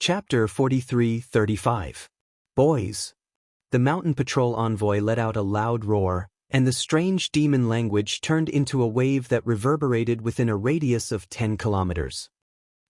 Chapter 43-35. Boys. The mountain patrol envoy let out a loud roar, and the strange demon language turned into a wave that reverberated within a radius of 10 kilometers.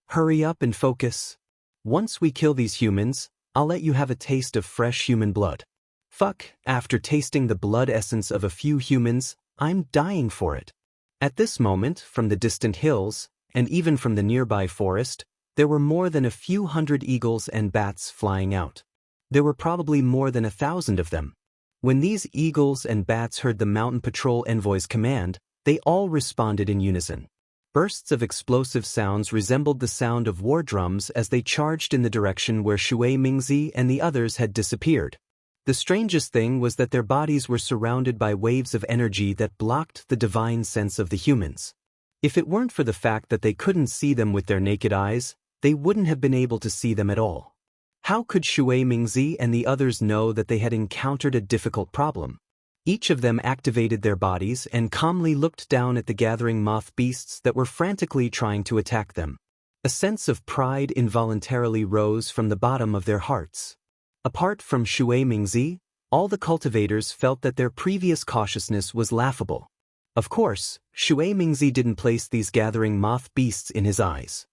Hurry up and focus. Once we kill these humans, I'll let you have a taste of fresh human blood. Fuck, after tasting the blood essence of a few humans, I'm dying for it. At this moment, from the distant hills, and even from the nearby forest, there were more than a few hundred eagles and bats flying out. There were probably more than 1,000 of them. When these eagles and bats heard the mountain patrol envoy's command, they all responded in unison. Bursts of explosive sounds resembled the sound of war drums as they charged in the direction where Shui Mingzi and the others had disappeared. The strangest thing was that their bodies were surrounded by waves of energy that blocked the divine sense of the humans. If it weren't for the fact that they couldn't see them with their naked eyes, they wouldn't have been able to see them at all. How could Shui Mingzi and the others know that they had encountered a difficult problem? Each of them activated their bodies and calmly looked down at the gathering moth beasts that were frantically trying to attack them. A sense of pride involuntarily rose from the bottom of their hearts. Apart from Shui Mingzi, all the cultivators felt that their previous cautiousness was laughable. Of course, Shui Mingzi didn't place these gathering moth beasts in his eyes.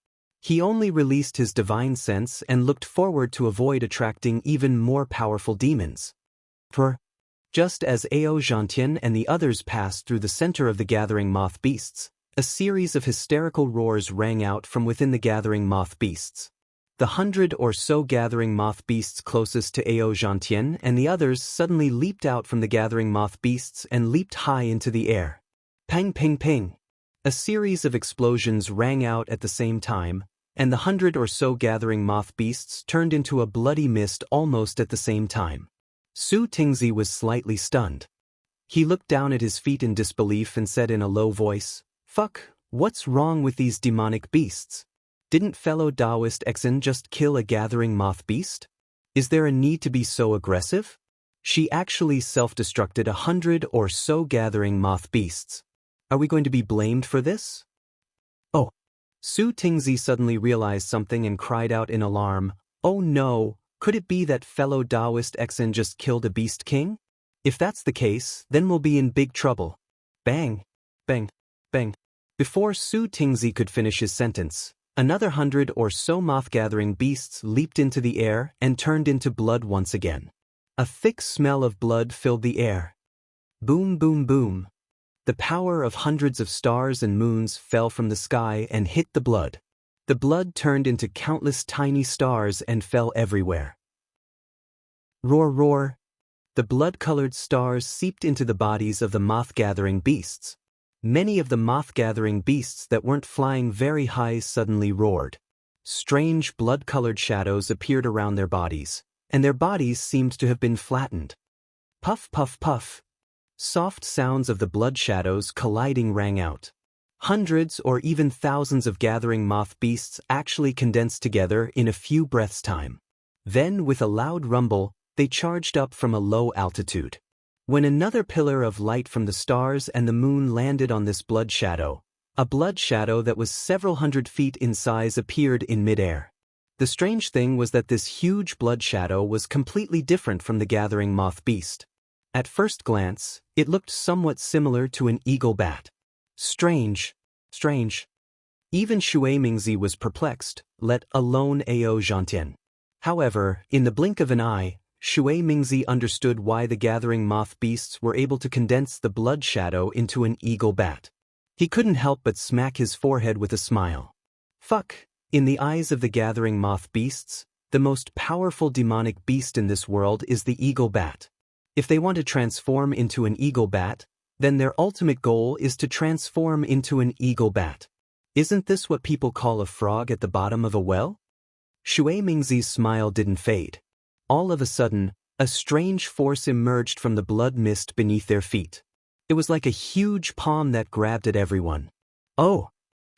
He only released his divine sense and looked forward to avoid attracting even more powerful demons. Just as Xianxia and the others passed through the center of the gathering moth beasts, a series of hysterical roars rang out from within the gathering moth beasts. The 100 or so gathering moth beasts closest to Xianxia and the others suddenly leaped out from the gathering moth beasts and leaped high into the air. Pang ping ping. A series of explosions rang out at the same time, and the 100 or so gathering moth beasts turned into a bloody mist almost at the same time. Su Tingzi was slightly stunned. He looked down at his feet in disbelief and said in a low voice, "Fuck, what's wrong with these demonic beasts? Didn't fellow Daoist Exen just kill a gathering moth beast? Is there a need to be so aggressive?" She actually self-destructed 100 or so gathering moth beasts. Are we going to be blamed for this? Oh. Su Tingzi suddenly realized something and cried out in alarm, "Oh no, could it be that fellow Daoist Exen just killed a beast king? If that's the case, then we'll be in big trouble." Bang, bang, bang. Before Su Tingzi could finish his sentence, another 100 or so moth-gathering beasts leaped into the air and turned into blood once again. A thick smell of blood filled the air. Boom, boom, boom. The power of hundreds of stars and moons fell from the sky and hit the blood. The blood turned into countless tiny stars and fell everywhere. Roar, roar. The blood-colored stars seeped into the bodies of the moth-gathering beasts. Many of the moth-gathering beasts that weren't flying very high suddenly roared. Strange blood-colored shadows appeared around their bodies, and their bodies seemed to have been flattened. Puff, puff, puff. Soft sounds of the blood shadows colliding rang out. Hundreds or even thousands of gathering moth beasts actually condensed together in a few breaths' time. Then, with a loud rumble, they charged up from a low altitude. When another pillar of light from the stars and the moon landed on this blood shadow, a blood shadow that was several hundred feet in size appeared in midair. The strange thing was that this huge blood shadow was completely different from the gathering moth beast. At first glance, it looked somewhat similar to an eagle bat. Strange, strange. Even Shui Mingzi was perplexed, let alone Xianxia. However, in the blink of an eye, Shui Mingzi understood why the gathering moth beasts were able to condense the blood shadow into an eagle bat. He couldn't help but smack his forehead with a smile. Fuck, in the eyes of the gathering moth beasts, the most powerful demonic beast in this world is the eagle bat. If they want to transform into an eagle bat, then their ultimate goal is to transform into an eagle bat. Isn't this what people call a frog at the bottom of a well? Shui Mingzi's smile didn't fade. All of a sudden, a strange force emerged from the blood mist beneath their feet. It was like a huge palm that grabbed at everyone. Oh!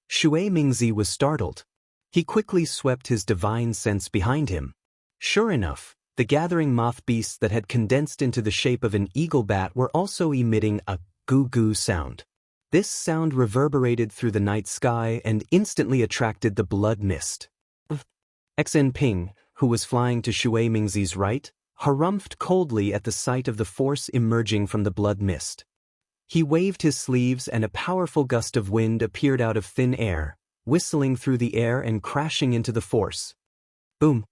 Shui Mingzi was startled. He quickly swept his divine sense behind him. Sure enough, the gathering moth beasts that had condensed into the shape of an eagle bat were also emitting a goo-goo sound. This sound reverberated through the night sky and instantly attracted the blood mist. Xen Ping, who was flying to Shui Mingzi's right, harumphed coldly at the sight of the force emerging from the blood mist. He waved his sleeves and a powerful gust of wind appeared out of thin air, whistling through the air and crashing into the force. Boom!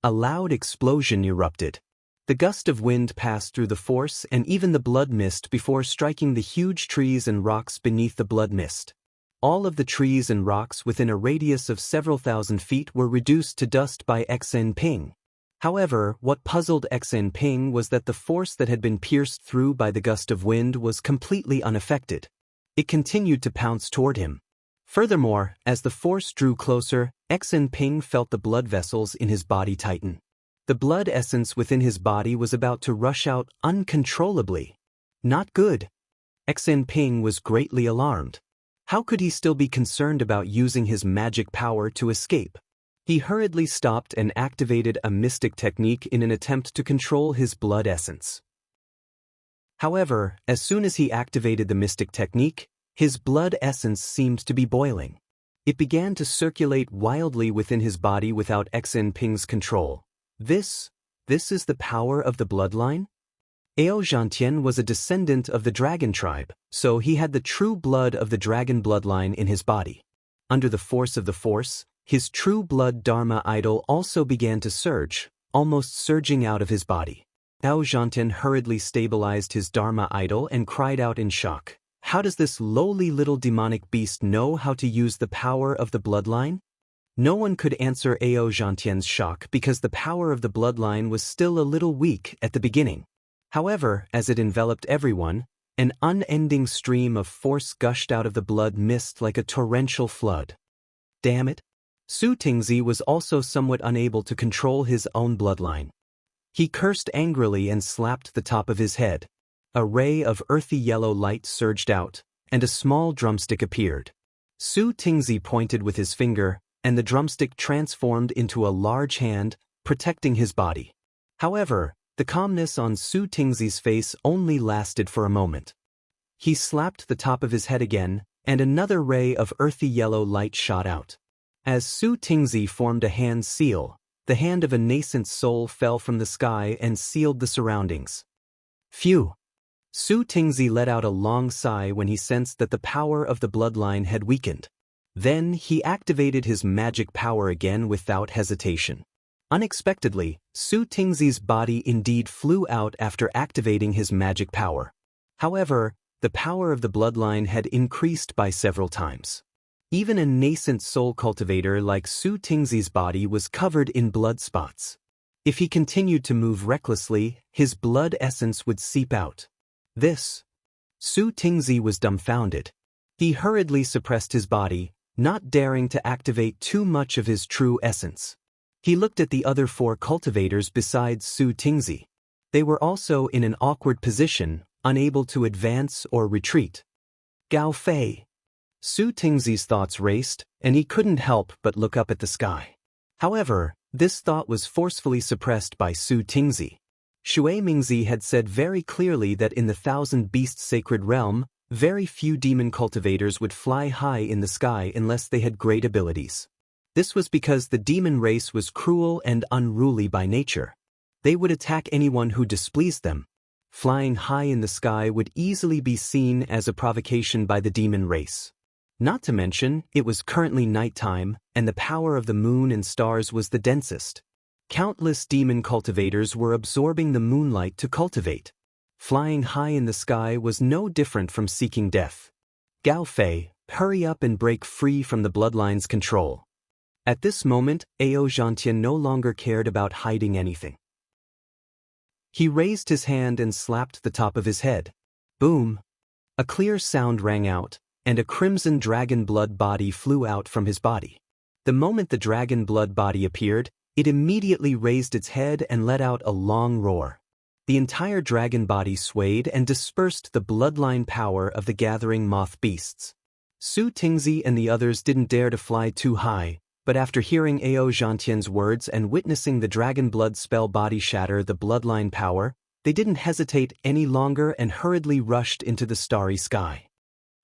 A loud explosion erupted. The gust of wind passed through the force and even the blood mist before striking the huge trees and rocks beneath the blood mist. All of the trees and rocks within a radius of several thousand feet were reduced to dust by Xen Ping. However, what puzzled Xen Ping was that the force that had been pierced through by the gust of wind was completely unaffected. It continued to pounce toward him. Furthermore, as the force drew closer, Xen Ping felt the blood vessels in his body tighten. The blood essence within his body was about to rush out uncontrollably. Not good. Xen Ping was greatly alarmed. How could he still be concerned about using his magic power to escape? He hurriedly stopped and activated a mystic technique in an attempt to control his blood essence. However, as soon as he activated the mystic technique, his blood essence seemed to be boiling. It began to circulate wildly within his body without Xen Ping's control. This is the power of the bloodline? Ao Zhantian was a descendant of the dragon tribe, so he had the true blood of the dragon bloodline in his body. Under the force of the force, his true blood Dharma idol also began to surge, almost surging out of his body. Ao Zhantian hurriedly stabilized his Dharma idol and cried out in shock. How does this lowly little demonic beast know how to use the power of the bloodline? No one could answer Ao Zhantian's shock because the power of the bloodline was still a little weak at the beginning. However, as it enveloped everyone, an unending stream of force gushed out of the blood mist like a torrential flood. Damn it! Su Tingzi was also somewhat unable to control his own bloodline. He cursed angrily and slapped the top of his head. A ray of earthy yellow light surged out, and a small drumstick appeared. Su Tingzi pointed with his finger, and the drumstick transformed into a large hand, protecting his body. However, the calmness on Su Tingzi's face only lasted for a moment. He slapped the top of his head again, and another ray of earthy yellow light shot out. As Su Tingzi formed a hand seal, the hand of a nascent soul fell from the sky and sealed the surroundings. Phew! Su Tingzi let out a long sigh when he sensed that the power of the bloodline had weakened. Then he activated his magic power again without hesitation. Unexpectedly, Su Tingzi's body indeed flew out after activating his magic power. However, the power of the bloodline had increased by several times. Even a nascent soul cultivator like Su Tingzi's body was covered in blood spots. If he continued to move recklessly, his blood essence would seep out. Su Tingzi was dumbfounded. He hurriedly suppressed his body, not daring to activate too much of his true essence. He looked at the other 4 cultivators besides Su Tingzi. They were also in an awkward position, unable to advance or retreat. Gao Fei. Su Tingzi's thoughts raced, and he couldn't help but look up at the sky. However, this thought was forcefully suppressed by Su Tingzi. Shui Mingzi had said very clearly that in the Thousand Beasts Sacred Realm, very few demon cultivators would fly high in the sky unless they had great abilities. This was because the demon race was cruel and unruly by nature. They would attack anyone who displeased them. Flying high in the sky would easily be seen as a provocation by the demon race. Not to mention, it was currently nighttime, and the power of the moon and stars was the densest. Countless demon cultivators were absorbing the moonlight to cultivate. Flying high in the sky was no different from seeking death. Gao Fei, hurry up and break free from the bloodline's control. At this moment, Ao Zhantian no longer cared about hiding anything. He raised his hand and slapped the top of his head. Boom! A clear sound rang out, and a crimson dragon blood body flew out from his body. The moment the dragon blood body appeared, it immediately raised its head and let out a long roar. The entire dragon body swayed and dispersed the bloodline power of the gathering moth beasts. Su Tingzi and the others didn't dare to fly too high, but after hearing Ao Zhantian's words and witnessing the dragon blood spell body shatter the bloodline power, they didn't hesitate any longer and hurriedly rushed into the starry sky.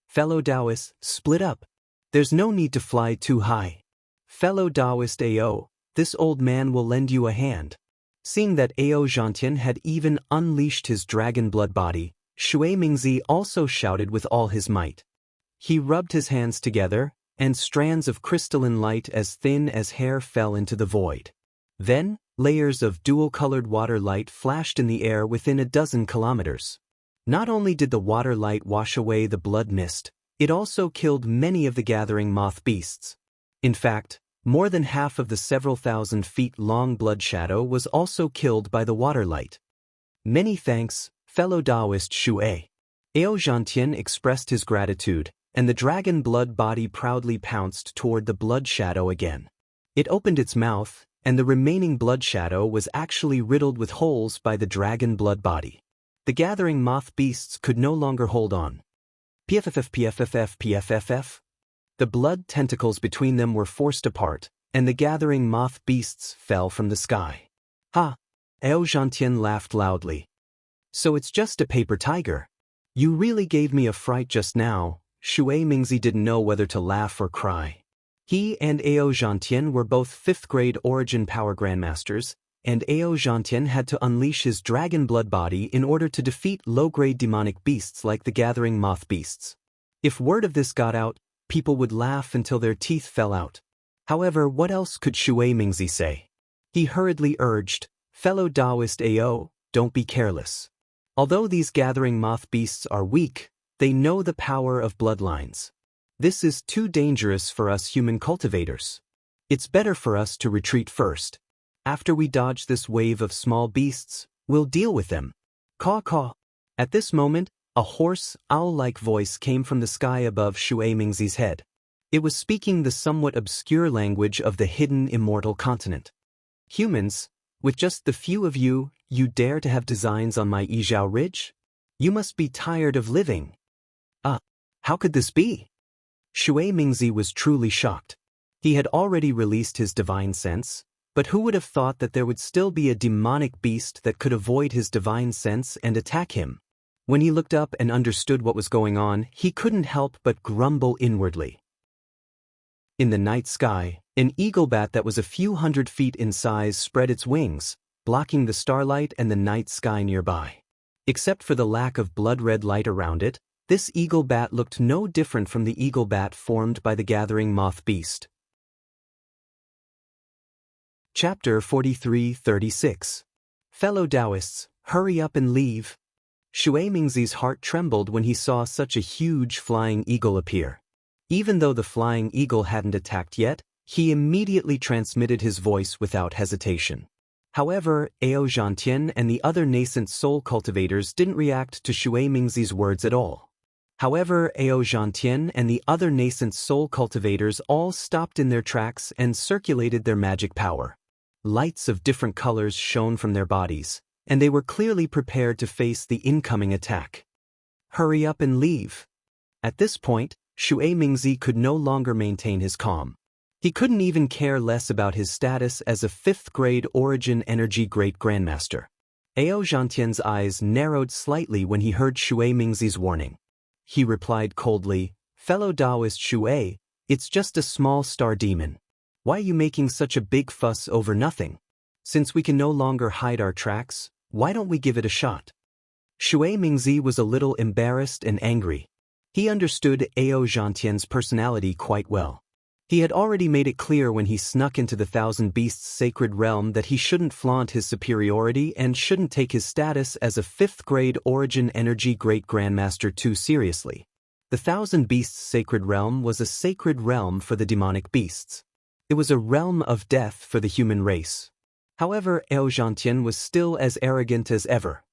Fellow Daoists, split up. There's no need to fly too high. Fellow Daoist AO, This old man will lend you a hand. Seeing that Ao Xiantian had even unleashed his dragon blood body, Shui Mingzi also shouted with all his might. He rubbed his hands together, and strands of crystalline light as thin as hair fell into the void. Then, layers of dual-colored water light flashed in the air within a dozen kilometers. Not only did the water light wash away the blood mist, it also killed many of the gathering moth beasts. In fact, more than half of the several thousand feet long blood shadow was also killed by the water light. Many thanks, fellow Daoist Shui. Ao Xiantian expressed his gratitude, and the dragon blood body proudly pounced toward the blood shadow again. It opened its mouth, and the remaining blood shadow was actually riddled with holes by the dragon blood body. The gathering moth beasts could no longer hold on. PFFF. The blood tentacles between them were forced apart, and the gathering moth beasts fell from the sky. Ha! Ao Xiantian laughed loudly. So it's just a paper tiger. You really gave me a fright just now. Shui Mingzi didn't know whether to laugh or cry. He and Ao Xiantian were both 5th grade origin power grandmasters, and Ao Xiantian had to unleash his dragon blood body in order to defeat low-grade demonic beasts like the gathering moth beasts. If word of this got out, people would laugh until their teeth fell out. However, what else could Shui Mingzi say? He hurriedly urged, fellow Daoist Ao, don't be careless. Although these gathering moth beasts are weak, they know the power of bloodlines. This is too dangerous for us human cultivators. It's better for us to retreat first. After we dodge this wave of small beasts, we'll deal with them. Caw caw. At this moment, a hoarse, owl-like voice came from the sky above Shui Mingzi's head. It was speaking the somewhat obscure language of the hidden immortal continent. Humans, with just the few of you, you dare to have designs on my Yizhao Ridge? You must be tired of living. How could this be? Shui Mingzi was truly shocked. He had already released his divine sense, but who would have thought that there would still be a demonic beast that could avoid his divine sense and attack him? When he looked up and understood what was going on, he couldn't help but grumble inwardly. In the night sky, an eagle bat that was a few hundred feet in size spread its wings, blocking the starlight and the night sky nearby. Except for the lack of blood-red light around it, this eagle bat looked no different from the eagle bat formed by the gathering moth beast. Chapter 43-36. Fellow Daoists, hurry up and leave. Shui Mingzi's heart trembled when he saw such a huge flying eagle appear. Even though the flying eagle hadn't attacked yet, he immediately transmitted his voice without hesitation. However, Ao Xiantian and the other nascent soul cultivators didn't react to Shui Mingzi's words at all. However, Ao Xiantian and the other nascent soul cultivators all stopped in their tracks and circulated their magic power. Lights of different colors shone from their bodies, and they were clearly prepared to face the incoming attack. Hurry up and leave. At this point, Shui Mingzi could no longer maintain his calm. He couldn't even care less about his status as a 5th grade origin energy great grandmaster. Ao Xiantian's eyes narrowed slightly when he heard Shui Mingzi's warning. He replied coldly, fellow Daoist Shui, it's just a small star demon. Why are you making such a big fuss over nothing? Since we can no longer hide our tracks, why don't we give it a shot? Shui Mingzi was a little embarrassed and angry. He understood Ao Xiantian's personality quite well. He had already made it clear when he snuck into the Thousand Beasts' sacred realm that he shouldn't flaunt his superiority and shouldn't take his status as a 5th grade origin energy great grandmaster too seriously. The Thousand Beasts' sacred realm was a sacred realm for the demonic beasts. It was a realm of death for the human race. However, Ao Xiantian was still as arrogant as ever.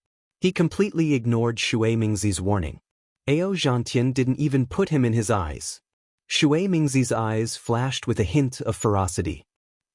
He completely ignored Shui Mingzi's warning. Ao Xiantian didn't even put him in his eyes. Shui Mingzi's eyes flashed with a hint of ferocity.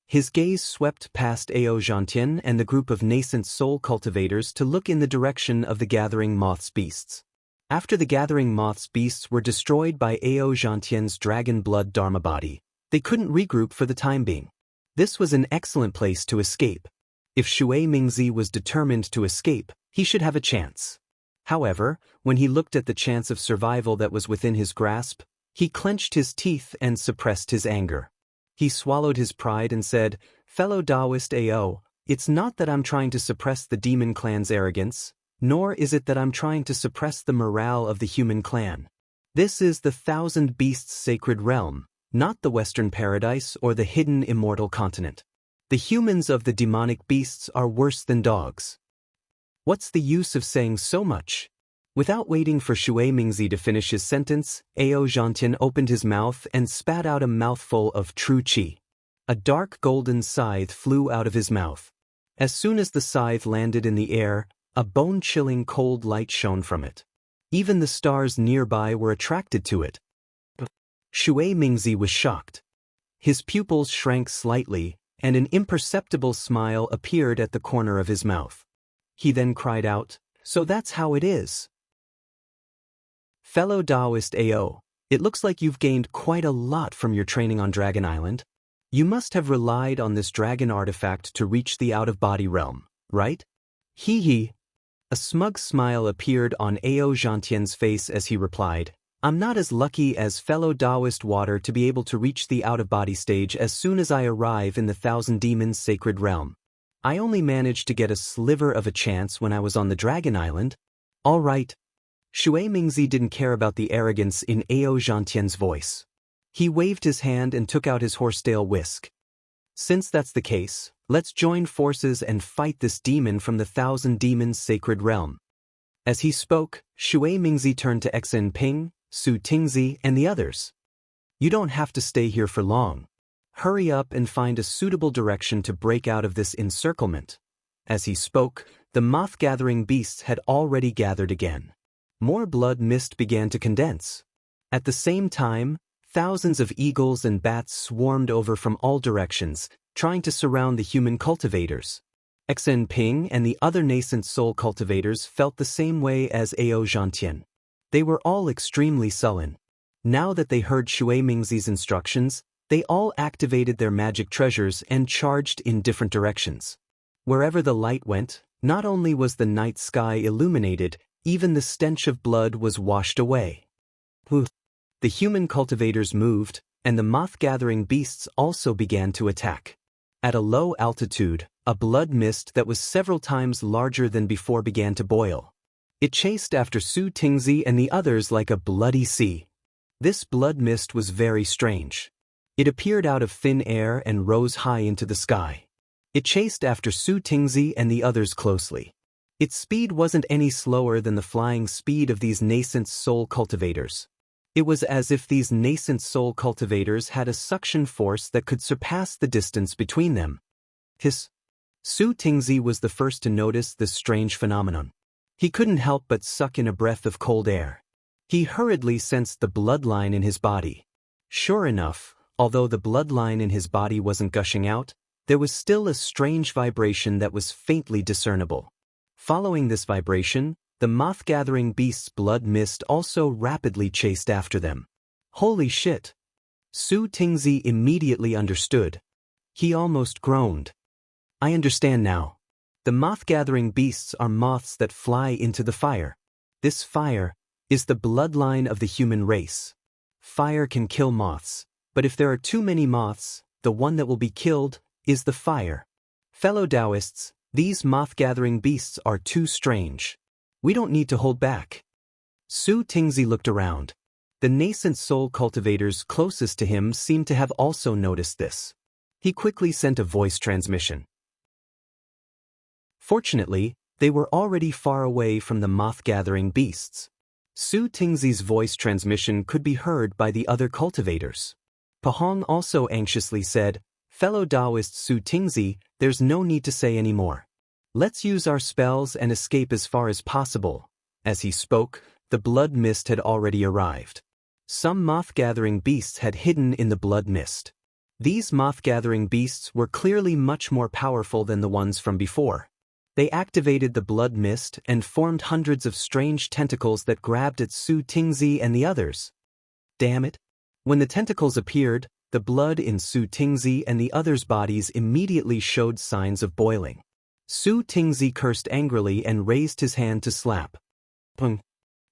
His gaze swept past Ao Xiantian and the group of nascent soul cultivators to look in the direction of the gathering moth's beasts. After the gathering moth's beasts were destroyed by Ao Xiantian's dragon blood dharma body, they couldn't regroup for the time being. This was an excellent place to escape. If Shui Mingzi was determined to escape, he should have a chance. However, when he looked at the chance of survival that was within his grasp, he clenched his teeth and suppressed his anger. He swallowed his pride and said, Fellow Daoist AO, it's not that I'm trying to suppress the demon clan's arrogance, nor is it that I'm trying to suppress the morale of the human clan. This is the Thousand Beasts sacred realm, not the Western Paradise or the hidden immortal continent. The humans of the demonic beasts are worse than dogs. What's the use of saying so much? Without waiting for Shui Mingzi to finish his sentence, Ao Zhantian opened his mouth and spat out a mouthful of true qi. A dark golden scythe flew out of his mouth. As soon as the scythe landed in the air, a bone-chilling cold light shone from it. Even the stars nearby were attracted to it. Shui Mingzi was shocked. His pupils shrank slightly, and an imperceptible smile appeared at the corner of his mouth. He then cried out, "So that's how it is." Fellow Daoist AO, it looks like you've gained quite a lot from your training on Dragon Island. You must have relied on this dragon artifact to reach the out-of-body realm, right? Hee hee. A smug smile appeared on Ao Zhantian's face as he replied, "I'm not as lucky as fellow Daoist water to be able to reach the out-of-body stage as soon as I arrive in the Thousand Demons sacred realm. I only managed to get a sliver of a chance when I was on the Dragon Island." All right. Shui Mingzi didn't care about the arrogance in Ao Zhantian's voice. He waved his hand and took out his horsetail whisk. "Since that's the case, let's join forces and fight this demon from the Thousand Demons sacred realm." As he spoke, Shui Mingzi turned to Xen Ping, Su Tingzi, and the others. "You don't have to stay here for long. Hurry up and find a suitable direction to break out of this encirclement." As he spoke, the moth-gathering beasts had already gathered again. More blood mist began to condense. At the same time, thousands of eagles and bats swarmed over from all directions, trying to surround the human cultivators. Xen Ping and the other nascent soul cultivators felt the same way as Ao Zhantian. They were all extremely sullen. Now that they heard Shui Mingzi's instructions, they all activated their magic treasures and charged in different directions. Wherever the light went, not only was the night sky illuminated, even the stench of blood was washed away. The human cultivators moved, and the moth-gathering beasts also began to attack. At a low altitude, a blood mist that was several times larger than before began to boil. It chased after Su Tingzi and the others like a bloody sea. This blood mist was very strange. It appeared out of thin air and rose high into the sky. It chased after Su Tingzi and the others closely. Its speed wasn't any slower than the flying speed of these nascent soul cultivators. It was as if these nascent soul cultivators had a suction force that could surpass the distance between them. Su Tingzi was the first to notice this strange phenomenon. He couldn't help but suck in a breath of cold air. He hurriedly sensed the bloodline in his body. Sure enough, although the bloodline in his body wasn't gushing out, there was still a strange vibration that was faintly discernible. Following this vibration, the moth-gathering beast's blood mist also rapidly chased after them. Holy shit! Su Tingzi immediately understood. He almost groaned. I understand now. The moth-gathering beasts are moths that fly into the fire. This fire is the bloodline of the human race. Fire can kill moths, but if there are too many moths, the one that will be killed is the fire. Fellow Daoists, these moth-gathering beasts are too strange. We don't need to hold back. Su Tingzi looked around. The nascent soul cultivators closest to him seemed to have also noticed this. He quickly sent a voice transmission. Fortunately, they were already far away from the moth-gathering beasts. Su Tingzi's voice transmission could be heard by the other cultivators. Pahong also anxiously said, "Fellow Daoist Su Tingzi, there's no need to say any more. Let's use our spells and escape as far as possible." As he spoke, the blood mist had already arrived. Some moth-gathering beasts had hidden in the blood mist. These moth-gathering beasts were clearly much more powerful than the ones from before. They activated the blood mist and formed hundreds of strange tentacles that grabbed at Su Tingzi and the others. Damn it! When the tentacles appeared, the blood in Su Tingzi and the others' bodies immediately showed signs of boiling. Su Tingzi cursed angrily and raised his hand to slap. Pung!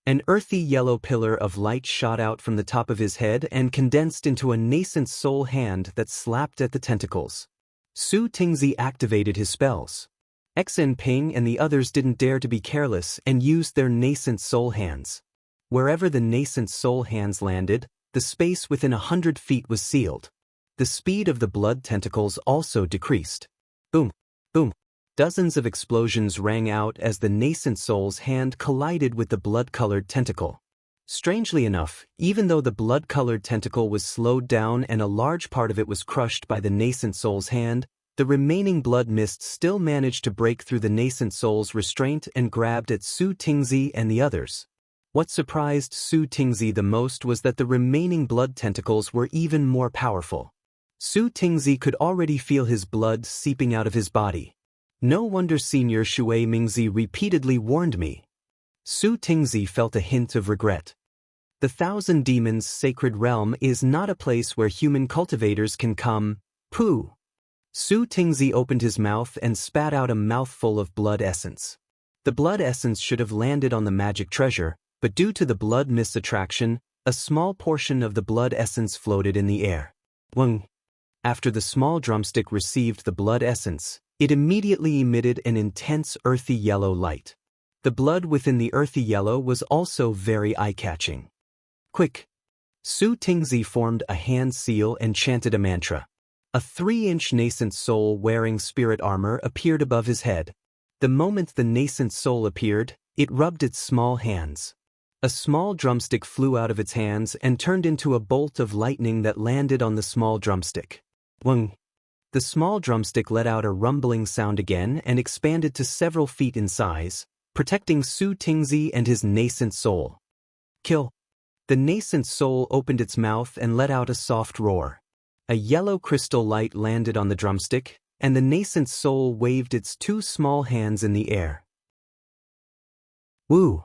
An earthy yellow pillar of light shot out from the top of his head and condensed into a nascent soul hand that slapped at the tentacles. Su Tingzi activated his spells. Xen Ping and the others didn't dare to be careless and used their nascent soul hands. Wherever the nascent soul hands landed, the space within 100 feet was sealed. The speed of the blood tentacles also decreased. Boom, boom. Dozens of explosions rang out as the nascent soul's hand collided with the blood-colored tentacle. Strangely enough, even though the blood-colored tentacle was slowed down and a large part of it was crushed by the nascent soul's hand, the remaining blood mist still managed to break through the nascent soul's restraint and grabbed at Su Tingzi and the others. What surprised Su Tingzi the most was that the remaining blood tentacles were even more powerful. Su Tingzi could already feel his blood seeping out of his body. No wonder Senior Shui Mingzi repeatedly warned me. Su Tingzi felt a hint of regret. The Thousand Demons' sacred realm is not a place where human cultivators can come. Pooh! Su Tingzi opened his mouth and spat out a mouthful of blood essence. The blood essence should have landed on the magic treasure, but due to the blood mist attraction, a small portion of the blood essence floated in the air. Wang! After the small drumstick received the blood essence, it immediately emitted an intense earthy yellow light. The blood within the earthy yellow was also very eye-catching. Quick! Su Tingzi formed a hand seal and chanted a mantra. A 3-inch nascent soul wearing spirit armor appeared above his head. The moment the nascent soul appeared, it rubbed its small hands. A small drumstick flew out of its hands and turned into a bolt of lightning that landed on the small drumstick. Wang! The small drumstick let out a rumbling sound again and expanded to several feet in size, protecting Su Tingzi and his nascent soul. Kill! The nascent soul opened its mouth and let out a soft roar. A yellow crystal light landed on the drumstick, and the nascent soul waved its 2 small hands in the air. Woo!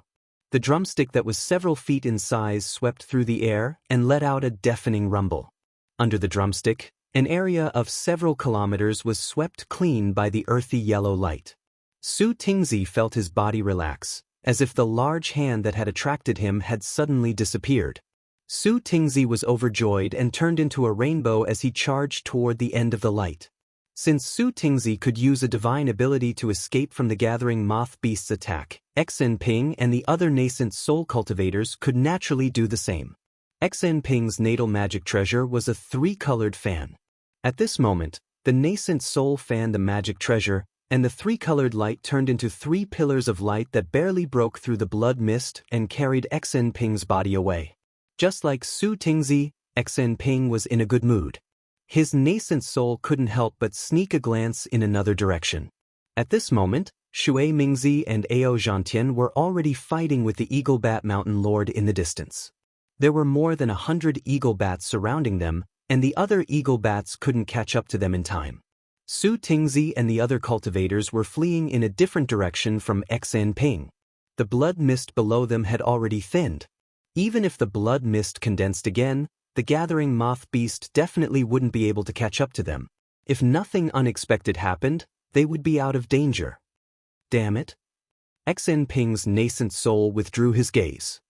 The drumstick that was several feet in size swept through the air and let out a deafening rumble. Under the drumstick, an area of several kilometers was swept clean by the earthy yellow light. Su Tingzi felt his body relax, as if the large hand that had attracted him had suddenly disappeared. Su Tingzi was overjoyed and turned into a rainbow as he charged toward the end of the light. Since Su Tingzi could use a divine ability to escape from the gathering moth beast's attack, Xen Ping and the other nascent soul cultivators could naturally do the same. Xen Ping's natal magic treasure was a 3-colored fan. At this moment, the nascent soul fanned the magic treasure, and the 3-colored light turned into 3 pillars of light that barely broke through the blood mist and carried Xen Ping's body away. Just like Su Tingzi, Xen Ping was in a good mood. His nascent soul couldn't help but sneak a glance in another direction. At this moment, Shui Mingzi and Ao Zhantian were already fighting with the Eagle Bat Mountain Lord in the distance. There were more than 100 eagle bats surrounding them, and the other eagle bats couldn't catch up to them in time. Su Tingzi and the other cultivators were fleeing in a different direction from Xen Ping. The blood mist below them had already thinned. Even if the blood mist condensed again, the gathering moth beast definitely wouldn't be able to catch up to them. If nothing unexpected happened, they would be out of danger. Damn it! Xen Ping's nascent soul withdrew his gaze.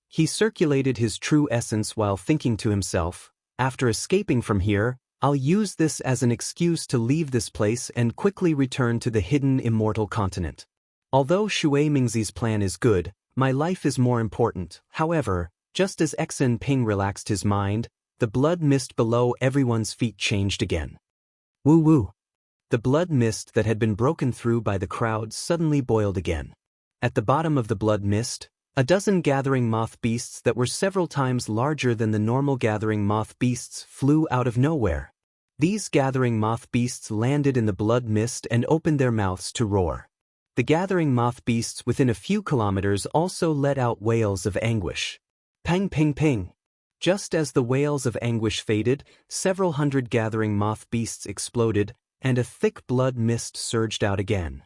He circulated his true essence while thinking to himself, after escaping from here, I'll use this as an excuse to leave this place and quickly return to the hidden immortal continent. Although Shui Mingzi's plan is good, my life is more important. However, just as Xen Ping relaxed his mind, the blood mist below everyone's feet changed again. Woo woo! The blood mist that had been broken through by the crowd suddenly boiled again. At the bottom of the blood mist, a dozen gathering moth beasts that were several times larger than the normal gathering moth beasts flew out of nowhere. These gathering moth beasts landed in the blood mist and opened their mouths to roar. The gathering moth beasts within a few kilometers also let out wails of anguish. Pang ping ping! Just as the wails of anguish faded, several hundred gathering moth beasts exploded, and a thick blood mist surged out again.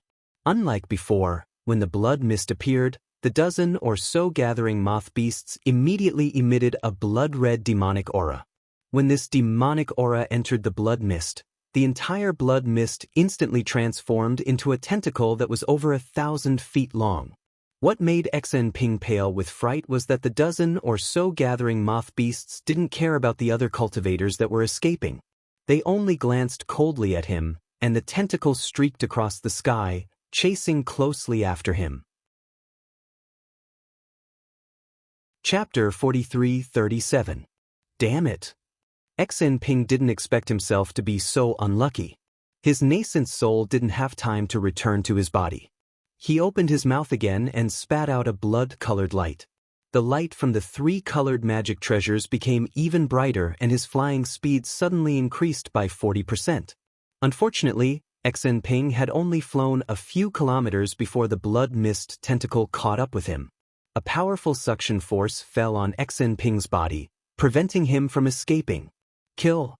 Unlike before, when the blood mist appeared, the dozen or so gathering moth beasts immediately emitted a blood-red demonic aura. When this demonic aura entered the blood mist, the entire blood mist instantly transformed into a tentacle that was over 1,000 feet long. What made Xen Ping pale with fright was that the dozen or so gathering moth beasts didn't care about the other cultivators that were escaping. They only glanced coldly at him, and the tentacle streaked across the sky, chasing closely after him. Chapter 43-37. Damn it! Xen Ping didn't expect himself to be so unlucky. His nascent soul didn't have time to return to his body. He opened his mouth again and spat out a blood-colored light. The light from the 3 colored magic treasures became even brighter, and his flying speed suddenly increased by 40%. Unfortunately, Xen Ping had only flown a few kilometers before the blood mist tentacle caught up with him. A powerful suction force fell on Xen Ping's body, preventing him from escaping. Kill!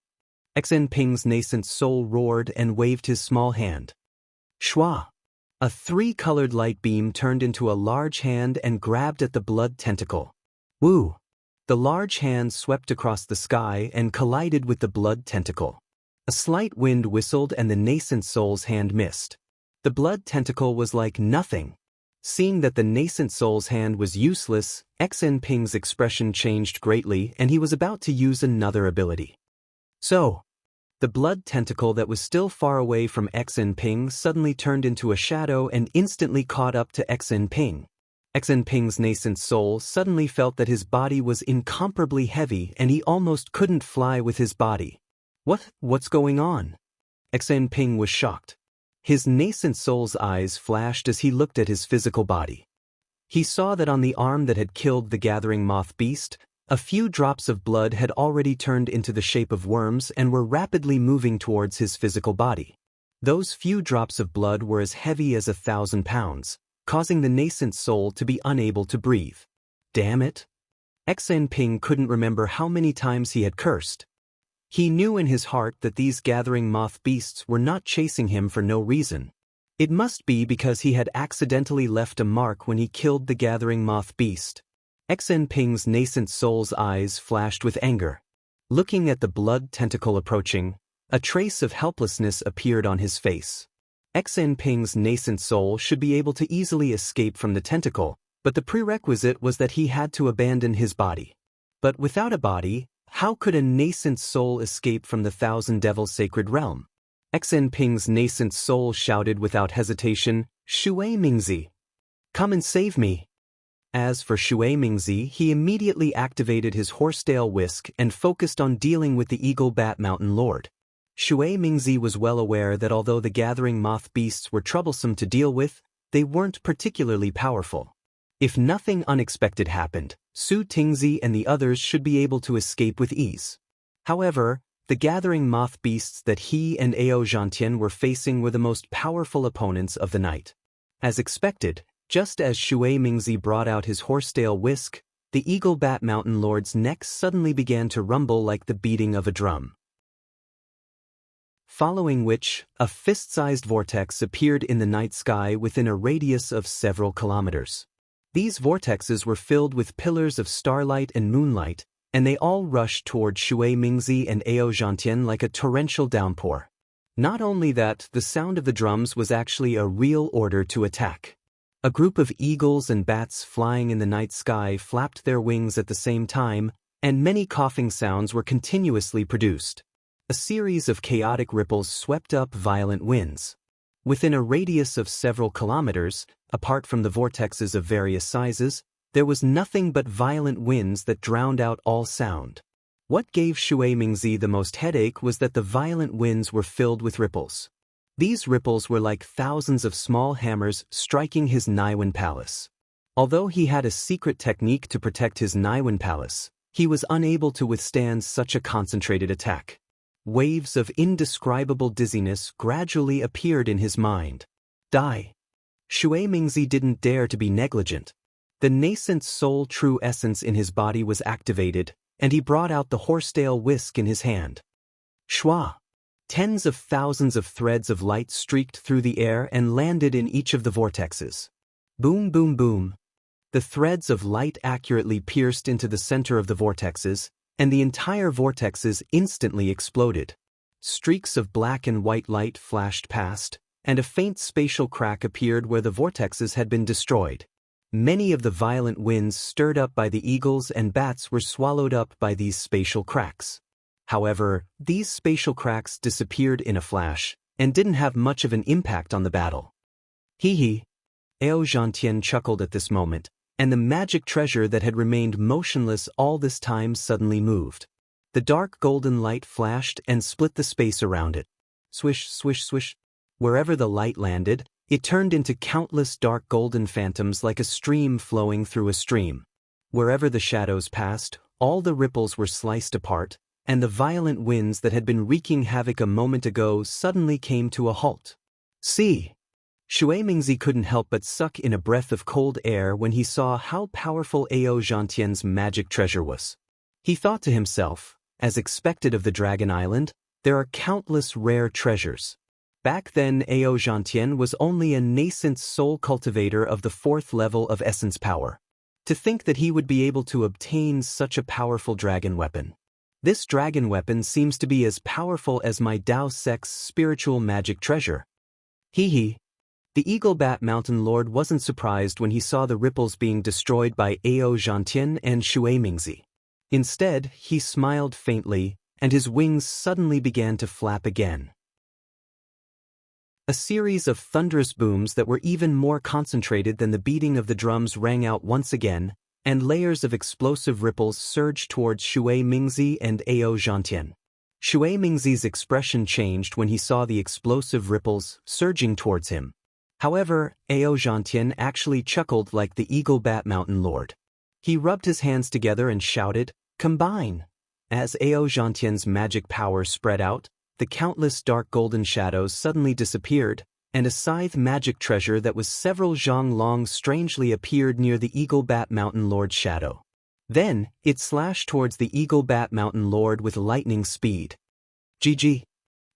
Xen Ping's nascent soul roared and waved his small hand. Shua! A 3-colored light beam turned into a large hand and grabbed at the blood tentacle. Woo! The large hand swept across the sky and collided with the blood tentacle. A slight wind whistled and the nascent soul's hand missed. The blood tentacle was like nothing. Seeing that the nascent soul's hand was useless, Xen Ping's expression changed greatly and he was about to use another ability. So, the blood tentacle that was still far away from Xen Ping suddenly turned into a shadow and instantly caught up to Xen Ping. Xen Ping's nascent soul suddenly felt that his body was incomparably heavy and he almost couldn't fly with his body. What's going on? Xen Ping was shocked. His nascent soul's eyes flashed as he looked at his physical body. He saw that on the arm that had killed the gathering moth beast, a few drops of blood had already turned into the shape of worms and were rapidly moving towards his physical body. Those few drops of blood were as heavy as 1,000 pounds, causing the nascent soul to be unable to breathe. Damn it! Xen Ping couldn't remember how many times he had cursed. He knew in his heart that these gathering moth beasts were not chasing him for no reason. It must be because he had accidentally left a mark when he killed the gathering moth beast. Xen Ping's nascent soul's eyes flashed with anger. Looking at the blood tentacle approaching, a trace of helplessness appeared on his face. Xen Ping's nascent soul should be able to easily escape from the tentacle, but the prerequisite was that he had to abandon his body. But without a body, how could a nascent soul escape from the Thousand Devils' sacred realm? Xen Ping's nascent soul shouted without hesitation, Shui Mingzi! Come and save me! As for Shui Mingzi, he immediately activated his horsetail whisk and focused on dealing with the Eagle Bat Mountain Lord. Shui Mingzi was well aware that although the gathering moth beasts were troublesome to deal with, they weren't particularly powerful. If nothing unexpected happened, Su Tingzi and the others should be able to escape with ease. However, the gathering moth beasts that he and Ao Zhantian were facing were the most powerful opponents of the night. As expected, just as Shui Mingzi brought out his horsetail whisk, the Eagle Bat Mountain Lord's neck suddenly began to rumble like the beating of a drum. Following which, a fist-sized vortex appeared in the night sky within a radius of several kilometers. These vortexes were filled with pillars of starlight and moonlight, and they all rushed toward Shui Mingzi and Ao Zhantian like a torrential downpour. Not only that, the sound of the drums was actually a real order to attack. A group of eagles and bats flying in the night sky flapped their wings at the same time, and many coughing sounds were continuously produced. A series of chaotic ripples swept up violent winds. Within a radius of several kilometers, apart from the vortexes of various sizes, there was nothing but violent winds that drowned out all sound. What gave Shui Mingzi the most headache was that the violent winds were filled with ripples. These ripples were like thousands of small hammers striking his Naiwan palace. Although he had a secret technique to protect his Naiwan palace, he was unable to withstand such a concentrated attack. Waves of indescribable dizziness gradually appeared in his mind. Die! Shui Mingzi didn't dare to be negligent. The nascent soul true essence in his body was activated, and he brought out the horsetail whisk in his hand. Shwa! Tens of thousands of threads of light streaked through the air and landed in each of the vortexes. Boom, boom, boom. The threads of light accurately pierced into the center of the vortexes, and the entire vortexes instantly exploded. Streaks of black and white light flashed past, and a faint spatial crack appeared where the vortexes had been destroyed. Many of the violent winds stirred up by the eagles and bats were swallowed up by these spatial cracks. However, these spatial cracks disappeared in a flash, and didn't have much of an impact on the battle. Hee hee. Ao Zhantian chuckled at this moment, and the magic treasure that had remained motionless all this time suddenly moved. The dark golden light flashed and split the space around it. Swish, swish, swish. Wherever the light landed, it turned into countless dark golden phantoms like a stream flowing through a stream. Wherever the shadows passed, all the ripples were sliced apart, and the violent winds that had been wreaking havoc a moment ago suddenly came to a halt. See! Shui Mingzi couldn't help but suck in a breath of cold air when he saw how powerful Ao Zhantian's magic treasure was. He thought to himself, as expected of the Dragon Island, there are countless rare treasures. Back then Ao Zhantian was only a nascent soul cultivator of the 4th level of essence power. To think that he would be able to obtain such a powerful dragon weapon. This dragon weapon seems to be as powerful as my Dao Sect's spiritual magic treasure. Hee hee. The Eagle Bat Mountain Lord wasn't surprised when he saw the ripples being destroyed by Ao Zhantian and Shui Mingzi. Instead, he smiled faintly, and his wings suddenly began to flap again. A series of thunderous booms that were even more concentrated than the beating of the drums rang out once again, and layers of explosive ripples surged towards Shui Mingzi and Ao Zhantian. Shui Mingzi's expression changed when he saw the explosive ripples surging towards him. However, Ao Zhantian actually chuckled like the Eagle Bat Mountain Lord. He rubbed his hands together and shouted, "Combine!" As Ao Zhantian's magic power spread out, the countless dark golden shadows suddenly disappeared, and a scythe magic treasure that was several zhang long strangely appeared near the Eagle Bat Mountain Lord's shadow. Then, it slashed towards the Eagle Bat Mountain Lord with lightning speed. GG.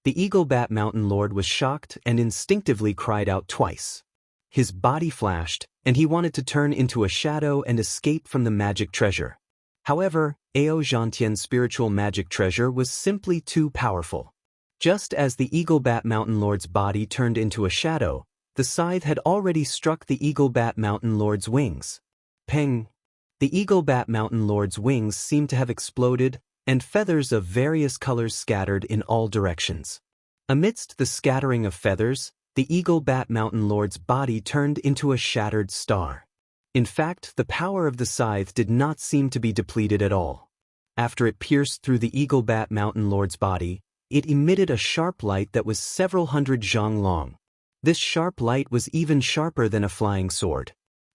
The Eagle Bat Mountain Lord was shocked and instinctively cried out twice. His body flashed, and he wanted to turn into a shadow and escape from the magic treasure. However, Ao Zhantian's spiritual magic treasure was simply too powerful. Just as the Eagle Bat Mountain Lord's body turned into a shadow, the scythe had already struck the Eagle Bat Mountain Lord's wings. Peng! The Eagle Bat Mountain Lord's wings seemed to have exploded, and feathers of various colors scattered in all directions. Amidst the scattering of feathers, the Eagle Bat Mountain Lord's body turned into a shattered star. In fact, the power of the scythe did not seem to be depleted at all. After it pierced through the Eagle Bat Mountain Lord's body, it emitted a sharp light that was several hundred zhang long. This sharp light was even sharper than a flying sword.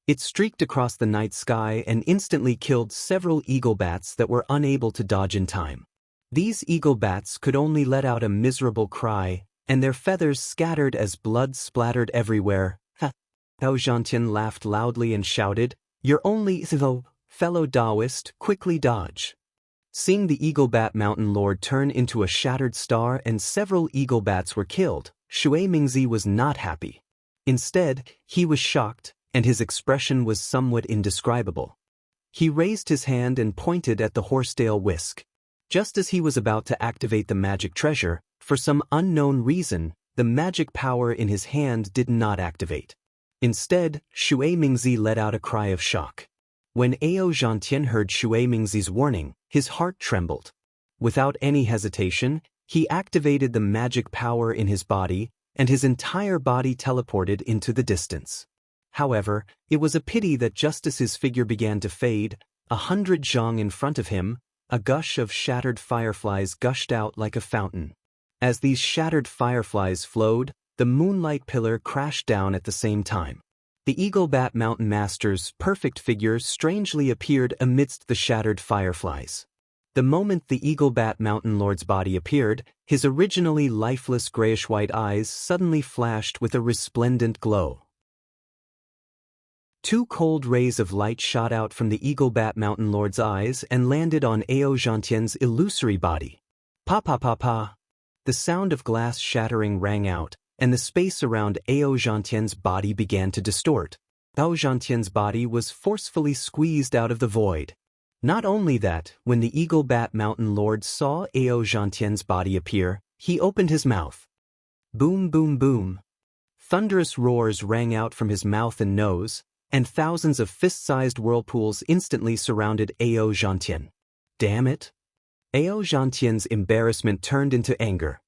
It streaked across the night sky and instantly killed several eagle bats that were unable to dodge in time. These eagle bats could only let out a miserable cry, and their feathers scattered as blood splattered everywhere. Ha! Ao Zhantian laughed loudly and shouted, "You're only fellow Daoist, quickly dodge." Seeing the Eagle Bat Mountain Lord turn into a shattered star and several eagle bats were killed, Shui Mingzi was not happy. Instead, he was shocked, and his expression was somewhat indescribable. He raised his hand and pointed at the horsetail whisk. Just as he was about to activate the magic treasure, for some unknown reason, the magic power in his hand did not activate. Instead, Shui Mingzi let out a cry of shock. When Ao Zhantian heard Shui Mingzi's warning, his heart trembled. Without any hesitation, he activated the magic power in his body, and his entire body teleported into the distance. However, it was a pity that just as his figure began to fade, 100 zhang in front of him, a gush of shattered fireflies gushed out like a fountain. As these shattered fireflies flowed, the moonlight pillar crashed down at the same time. The Eagle Bat Mountain Master's perfect figure strangely appeared amidst the shattered fireflies. The moment the Eagle Bat Mountain Lord's body appeared, his originally lifeless grayish-white eyes suddenly flashed with a resplendent glow. Two cold rays of light shot out from the Eagle Bat Mountain Lord's eyes and landed on Ao Zhantian's illusory body. Pa pa pa pa! The sound of glass shattering rang out, and the space around Ao Zhantian's body began to distort. Ao Zhantian's body was forcefully squeezed out of the void. Not only that, when the Eagle Bat Mountain Lord saw Ao Zhantian's body appear, he opened his mouth. Boom boom boom! Thunderous roars rang out from his mouth and nose, and thousands of fist-sized whirlpools instantly surrounded Ao Zhantian. Damn it! Ao Zhantian's embarrassment turned into anger.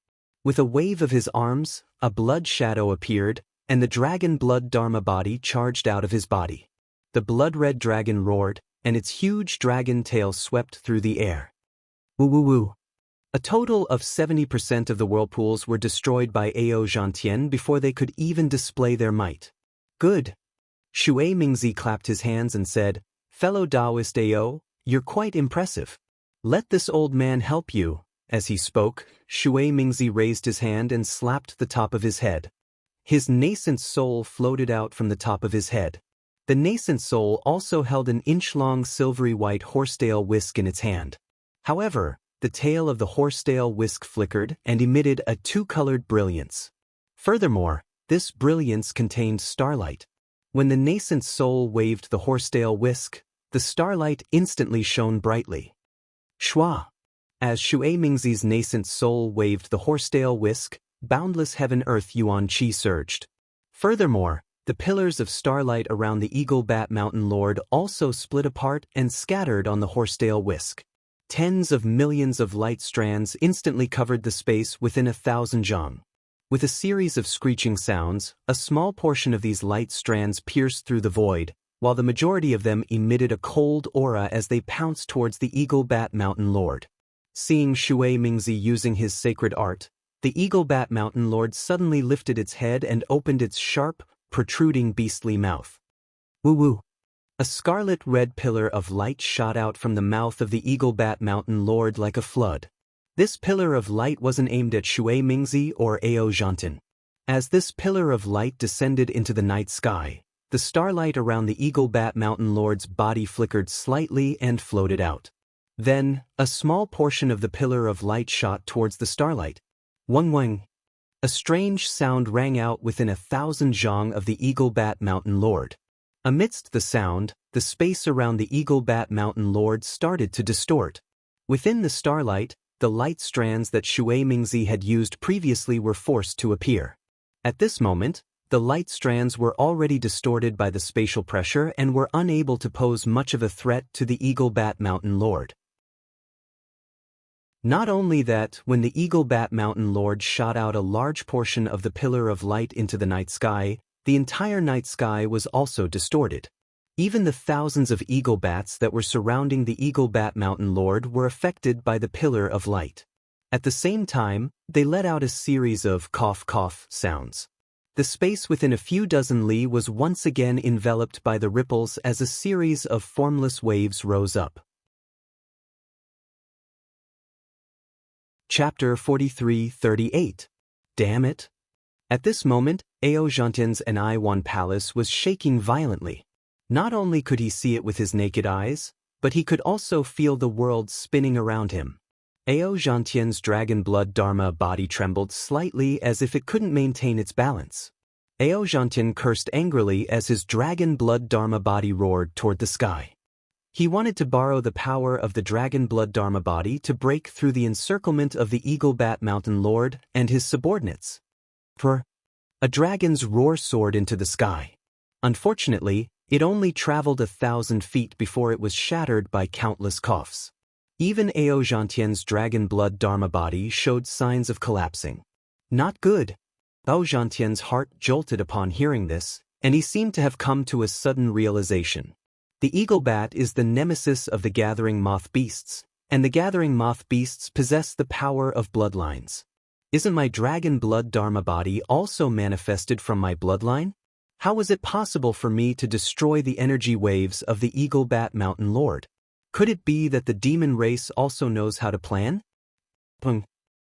With a wave of his arms, a blood shadow appeared, and the dragon blood Dharma body charged out of his body. The blood-red dragon roared, and its huge dragon tail swept through the air. Woo woo woo. A total of 70% of the whirlpools were destroyed by Ao Zhantian before they could even display their might. Good. Shui Mingzi clapped his hands and said, "Fellow Daoist Ao, you're quite impressive. Let this old man help you." As he spoke, Shui Mingzi raised his hand and slapped the top of his head. His nascent soul floated out from the top of his head. The nascent soul also held an inch-long silvery white horsetail whisk in its hand. However, the tail of the horsetail whisk flickered and emitted a two-colored brilliance. Furthermore, this brilliance contained starlight. When the nascent soul waved the horsetail whisk, the starlight instantly shone brightly. Shua! As Shui Mingzi's nascent soul waved the horsetail whisk, boundless heaven-earth yuan qi surged. Furthermore, the pillars of starlight around the Eagle Bat Mountain Lord also split apart and scattered on the horsetail whisk. Tens of millions of light strands instantly covered the space within 1,000 zhang. With a series of screeching sounds, a small portion of these light strands pierced through the void, while the majority of them emitted a cold aura as they pounced towards the Eagle Bat Mountain Lord. Seeing Shui Mingzi using his sacred art, the Eagle Bat Mountain Lord suddenly lifted its head and opened its sharp, protruding beastly mouth. Woo-woo! A scarlet-red pillar of light shot out from the mouth of the Eagle Bat Mountain Lord like a flood. This pillar of light wasn't aimed at Shui Mingzi or Ao Zhantian. As this pillar of light descended into the night sky, the starlight around the Eagle Bat Mountain Lord's body flickered slightly and floated out. Then, a small portion of the pillar of light shot towards the starlight. Wang Wang. A strange sound rang out within 1,000 zhang of the Eagle Bat Mountain Lord. Amidst the sound, the space around the Eagle Bat Mountain Lord started to distort. Within the starlight, the light strands that Shui Mingzi had used previously were forced to appear. At this moment, the light strands were already distorted by the spatial pressure and were unable to pose much of a threat to the Eagle Bat Mountain Lord. Not only that, when the Eagle Bat Mountain Lord shot out a large portion of the pillar of light into the night sky, the entire night sky was also distorted. Even the thousands of eagle bats that were surrounding the Eagle Bat Mountain Lord were affected by the pillar of light. At the same time, they let out a series of cough-cough sounds. The space within a few dozen li was once again enveloped by the ripples as a series of formless waves rose up. Chapter 43-38. Damn it! At this moment, Ao Zhantian's Anaiwan Palace was shaking violently. Not only could he see it with his naked eyes, but he could also feel the world spinning around him. Ao Zhantian's dragon blood Dharma body trembled slightly as if it couldn't maintain its balance. Ao Zhantian cursed angrily as his dragon blood Dharma body roared toward the sky. He wanted to borrow the power of the dragon blood Dharma body to break through the encirclement of the Eagle Bat Mountain Lord and his subordinates. A dragon's roar soared into the sky. Unfortunately, it only traveled 1,000 feet before it was shattered by countless coughs. Even Ao Zhantian's dragon blood Dharma body showed signs of collapsing. Not good. Ao Zhantian's heart jolted upon hearing this, and he seemed to have come to a sudden realization. The eagle bat is the nemesis of the gathering moth beasts, and the gathering moth beasts possess the power of bloodlines. Isn't my dragon blood Dharma body also manifested from my bloodline? How was it possible for me to destroy the energy waves of the Eagle Bat Mountain Lord? Could it be that the demon race also knows how to plan?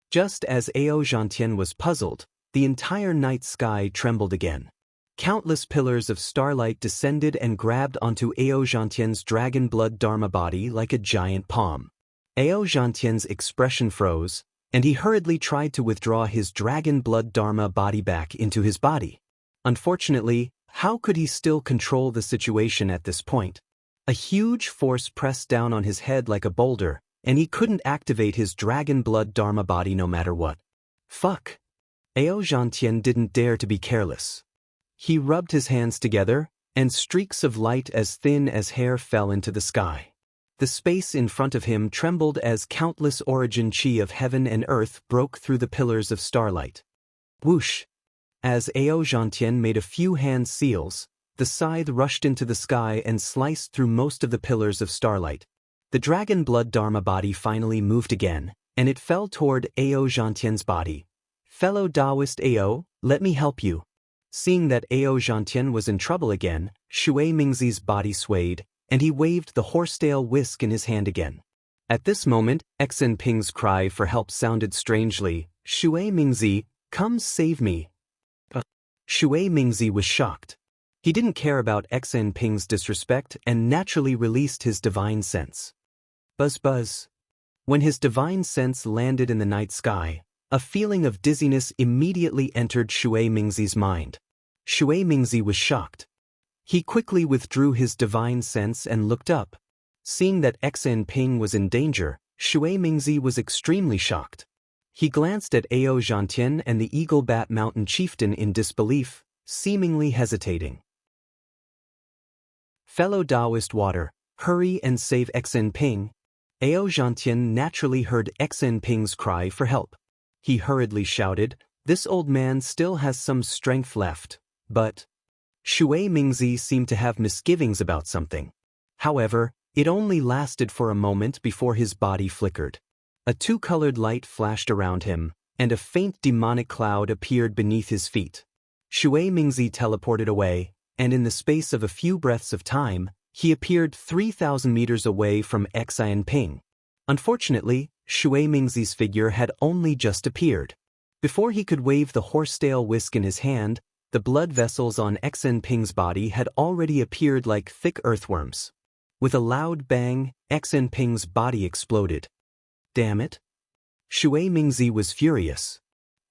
Just as Ao Zhantian was puzzled, the entire night sky trembled again. Countless pillars of starlight descended and grabbed onto Ao Zhantian's dragon blood Dharma body like a giant palm. Ao Zhantian's expression froze, and he hurriedly tried to withdraw his dragon blood Dharma body back into his body. Unfortunately, how could he still control the situation at this point? A huge force pressed down on his head like a boulder, and he couldn't activate his dragon blood Dharma body no matter what. Fuck! Ao Zhantian didn't dare to be careless. He rubbed his hands together, and streaks of light as thin as hair fell into the sky. The space in front of him trembled as countless origin chi of heaven and earth broke through the pillars of starlight. Whoosh! As Ao Zhantian made a few hand seals, the scythe rushed into the sky and sliced through most of the pillars of starlight. The dragon blood Dharma body finally moved again, and it fell toward Ao Zhantian's body. Fellow Daoist Ao, let me help you. Seeing that Ao Zhantian was in trouble again, Shui Mingzi's body swayed, and he waved the horsetail whisk in his hand again. At this moment, Xen Ping's cry for help sounded strangely. Shui Mingzi, come save me. Shui Mingzi was shocked. He didn't care about Xen Ping's disrespect and naturally released his divine sense. Buzz buzz. When his divine sense landed in the night sky, a feeling of dizziness immediately entered Shui Mingzi's mind. Shui Mingzi was shocked. He quickly withdrew his divine sense and looked up. Seeing that Xen Ping was in danger, Shui Mingzi was extremely shocked. He glanced at Ao Zhantian and the Eagle Bat Mountain chieftain in disbelief, seemingly hesitating. Fellow Daoist water, hurry and save Xen Ping. Ao Zhantian naturally heard Xen Ping's cry for help. He hurriedly shouted, this old man still has some strength left, but… Shui Mingzi seemed to have misgivings about something. However, it only lasted for a moment before his body flickered. A two-colored light flashed around him, and a faint demonic cloud appeared beneath his feet. Shui Mingzi teleported away, and in the space of a few breaths of time, he appeared 3,000 meters away from Xen Ping. Unfortunately, Shui Mingzi's figure had only just appeared. Before he could wave the horsetail whisk in his hand, the blood vessels on Xen Ping's body had already appeared like thick earthworms. With a loud bang, Xen Ping's body exploded. Damn it! Shui Mingzi was furious.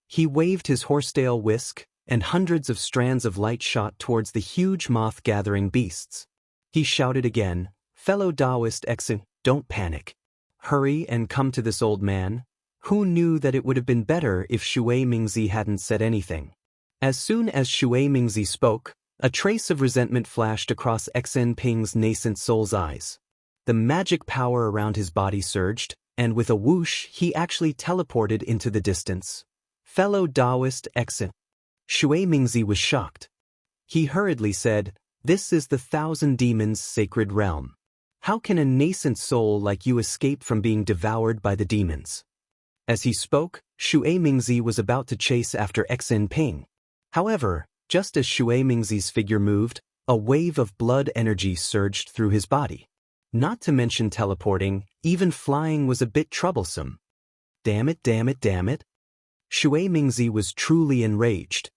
He waved his horsetail whisk, and hundreds of strands of light shot towards the huge moth-gathering beasts. He shouted again, fellow Daoist Xen, don't panic. Hurry and come to this old man. Who knew that it would have been better if Shui Mingzi hadn't said anything? As soon as Shui Mingzi spoke, a trace of resentment flashed across Xen Ping's nascent soul's eyes. The magic power around his body surged, and with a whoosh he actually teleported into the distance. Fellow Daoist Xen. Shui Mingzi was shocked. He hurriedly said, this is the Thousand Demons' sacred realm. How can a nascent soul like you escape from being devoured by the demons? As he spoke, Shui Mingzi was about to chase after Xen Ping. However, just as Shui Mingzi's figure moved, a wave of blood energy surged through his body. Not to mention teleporting, even flying was a bit troublesome. Damn it, damn it, damn it. Shui Mingzi was truly enraged.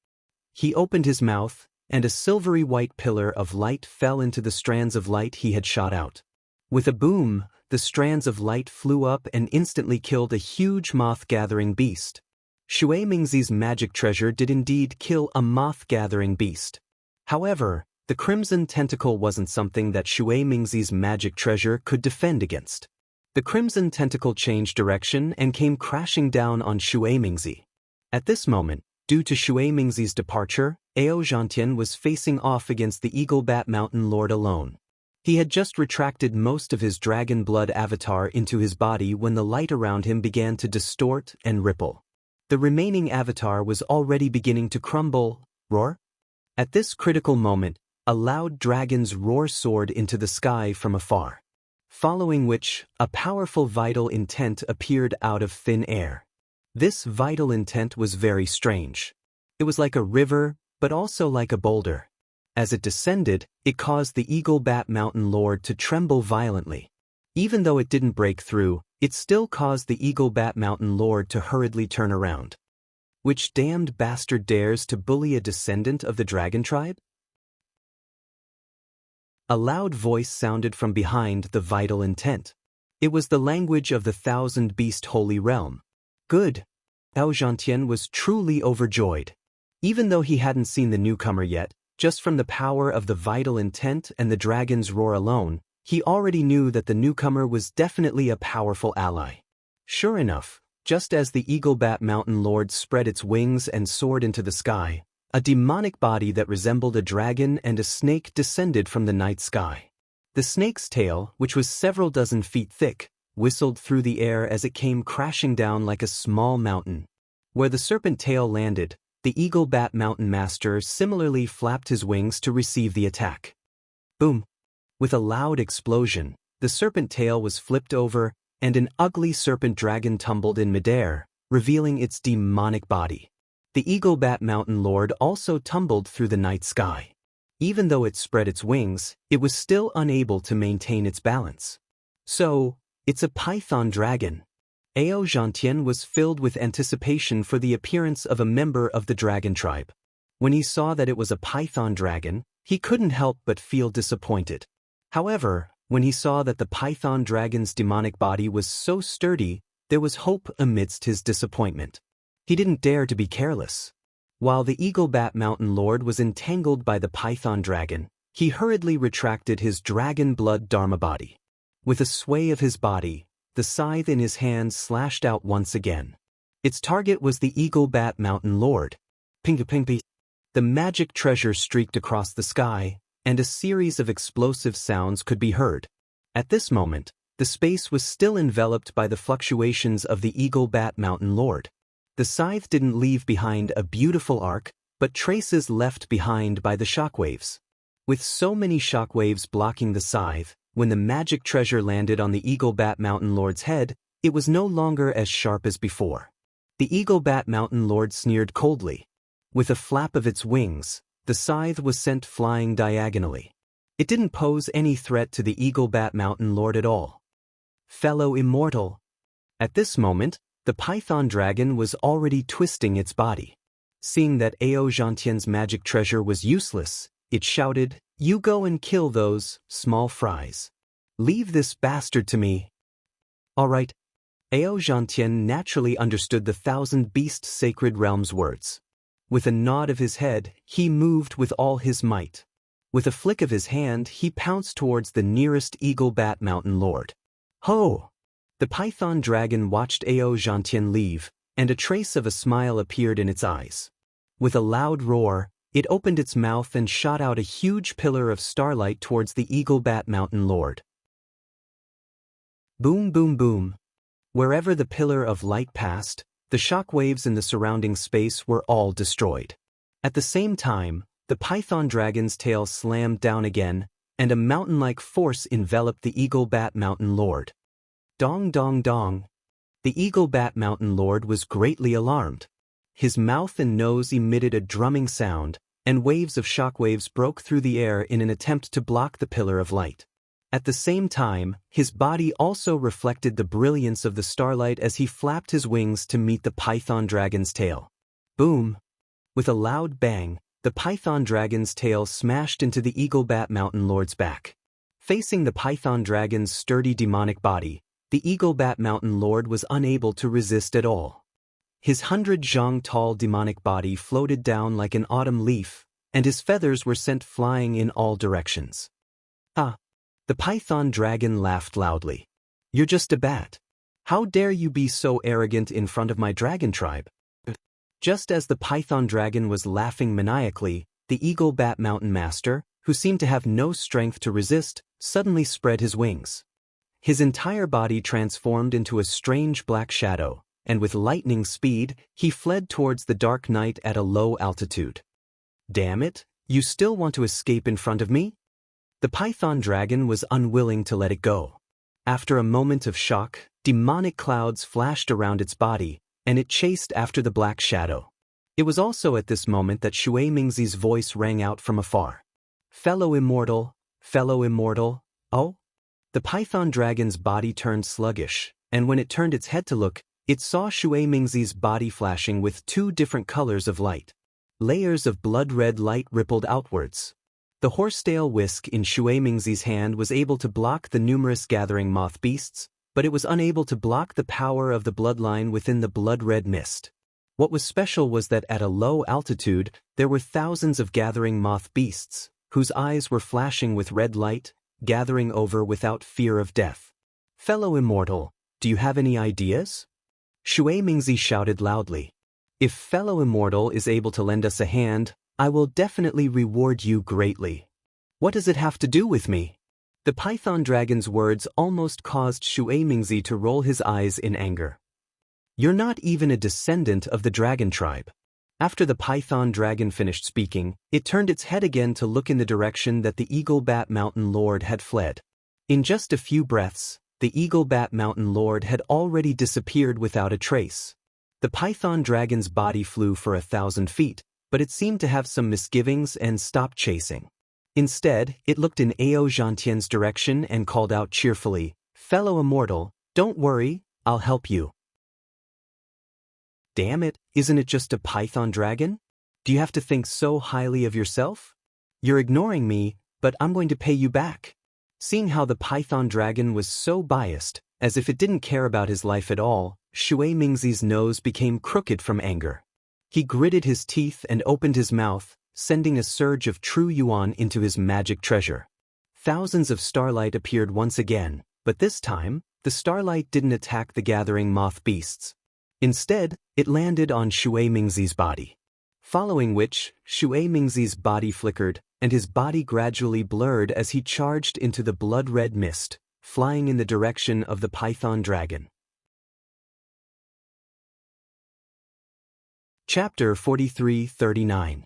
He opened his mouth, and a silvery white pillar of light fell into the strands of light he had shot out. With a boom, the strands of light flew up and instantly killed a huge moth-gathering beast. Shui Mingzi's magic treasure did indeed kill a moth-gathering beast. However, the crimson tentacle wasn't something that Shui Mingzi's magic treasure could defend against. The crimson tentacle changed direction and came crashing down on Shui Mingzi. At this moment, due to Shui Mingzi's departure, Ao Zhantian was facing off against the Eagle Bat Mountain Lord alone. He had just retracted most of his dragon blood avatar into his body when the light around him began to distort and ripple. The remaining avatar was already beginning to crumble, roar. At this critical moment, a loud dragon's roar soared into the sky from afar. Following which, a powerful vital intent appeared out of thin air. This vital intent was very strange. It was like a river, but also like a boulder. As it descended, it caused the Eagle Bat Mountain Lord to tremble violently. Even though it didn't break through, it still caused the Eagle Bat Mountain Lord to hurriedly turn around. Which damned bastard dares to bully a descendant of the dragon tribe? A loud voice sounded from behind the vital intent. It was the language of the Thousand Beast Holy Realm. Good. Ao Zhantian was truly overjoyed. Even though he hadn't seen the newcomer yet, just from the power of the vital intent and the dragon's roar alone, he already knew that the newcomer was definitely a powerful ally. Sure enough, just as the Eagle Bat Mountain Lord spread its wings and soared into the sky, a demonic body that resembled a dragon and a snake descended from the night sky. The snake's tail, which was several dozen feet thick, whistled through the air as it came crashing down like a small mountain. Where the serpent tail landed, the eagle bat mountain master similarly flapped his wings to receive the attack. Boom! With a loud explosion, the serpent tail was flipped over, and an ugly serpent dragon tumbled in midair, revealing its demonic body. The eagle bat mountain lord also tumbled through the night sky. Even though it spread its wings, it was still unable to maintain its balance. So, it's a python dragon. Ao Zhantian was filled with anticipation for the appearance of a member of the dragon tribe. When he saw that it was a python dragon, he couldn't help but feel disappointed. However, when he saw that the python dragon's demonic body was so sturdy, there was hope amidst his disappointment. He didn't dare to be careless. While the eagle bat mountain lord was entangled by the python dragon, he hurriedly retracted his dragon blood dharma body. With a sway of his body, the scythe in his hand slashed out once again. Its target was the eagle bat mountain lord. Ping-a-ping-ping. The magic treasure streaked across the sky, and a series of explosive sounds could be heard. At this moment, the space was still enveloped by the fluctuations of the eagle bat mountain lord. The scythe didn't leave behind a beautiful arc, but traces left behind by the shockwaves. With so many shockwaves blocking the scythe, when the magic treasure landed on the eagle bat mountain lord's head, it was no longer as sharp as before. The eagle bat mountain lord sneered coldly. With a flap of its wings, the scythe was sent flying diagonally. It didn't pose any threat to the eagle bat mountain lord at all. Fellow immortal. At this moment, the python dragon was already twisting its body. Seeing that Ao Zhantian's magic treasure was useless, it shouted, "You go and kill those small fries. Leave this bastard to me." All right. Ao Zhantian naturally understood the thousand beast sacred realm's words. With a nod of his head, he moved with all his might. With a flick of his hand, he pounced towards the nearest eagle bat mountain lord. Ho! The python dragon watched Ao Zhantian leave, and a trace of a smile appeared in its eyes. With a loud roar, it opened its mouth and shot out a huge pillar of starlight towards the eagle bat mountain lord. Boom, boom, boom. Wherever the pillar of light passed, the shockwaves in the surrounding space were all destroyed. At the same time, the python dragon's tail slammed down again, and a mountain-like force enveloped the eagle bat mountain lord. Dong dong dong. The eagle bat mountain lord was greatly alarmed. His mouth and nose emitted a drumming sound, and waves of shockwaves broke through the air in an attempt to block the pillar of light. At the same time, his body also reflected the brilliance of the starlight as he flapped his wings to meet the python dragon's tail. Boom! With a loud bang, the python dragon's tail smashed into the eagle bat mountain lord's back. Facing the python dragon's sturdy demonic body, the eagle bat mountain lord was unable to resist at all. His 100-zhang-tall demonic body floated down like an autumn leaf, and his feathers were sent flying in all directions. Ah! The python dragon laughed loudly. You're just a bat. How dare you be so arrogant in front of my dragon tribe? Just as the python dragon was laughing maniacally, the eagle bat mountain master, who seemed to have no strength to resist, suddenly spread his wings. His entire body transformed into a strange black shadow, and with lightning speed, he fled towards the dark night at a low altitude. Damn it, you still want to escape in front of me? The python dragon was unwilling to let it go. After a moment of shock, demonic clouds flashed around its body, and it chased after the black shadow. It was also at this moment that Shui Mingzi's voice rang out from afar. Fellow immortal, oh? The python dragon's body turned sluggish, and when it turned its head to look, it saw Shui Mingzi's body flashing with two different colors of light. Layers of blood-red light rippled outwards. The horsetail whisk in Shui Mingzi's hand was able to block the numerous gathering moth beasts, but it was unable to block the power of the bloodline within the blood-red mist. What was special was that at a low altitude, there were thousands of gathering moth beasts, whose eyes were flashing with red light, gathering over without fear of death. Fellow immortal, do you have any ideas? Shui Mingzi shouted loudly. If fellow immortal is able to lend us a hand, I will definitely reward you greatly. What does it have to do with me? The python dragon's words almost caused Shui Mingzi to roll his eyes in anger. You're not even a descendant of the dragon tribe. After the python dragon finished speaking, it turned its head again to look in the direction that the Eagle Bat Mountain Lord had fled. In just a few breaths, the Eagle Bat Mountain Lord had already disappeared without a trace. The python dragon's body flew for 1,000 feet, but it seemed to have some misgivings and stopped chasing. Instead, it looked in Ao Zhantian's direction and called out cheerfully, "Fellow Immortal, don't worry, I'll help you." Damn it, isn't it just a python dragon? Do you have to think so highly of yourself? You're ignoring me, but I'm going to pay you back. Seeing how the python dragon was so biased, as if it didn't care about his life at all, Shui Mingzi's nose became crooked from anger. He gritted his teeth and opened his mouth, sending a surge of true yuan into his magic treasure. Thousands of starlight appeared once again, but this time, the starlight didn't attack the gathering moth beasts. Instead, it landed on Shui Mingzi's body. Following which, Shui Mingzi's body flickered, and his body gradually blurred as he charged into the blood-red mist, flying in the direction of the python dragon. Chapter 43-39.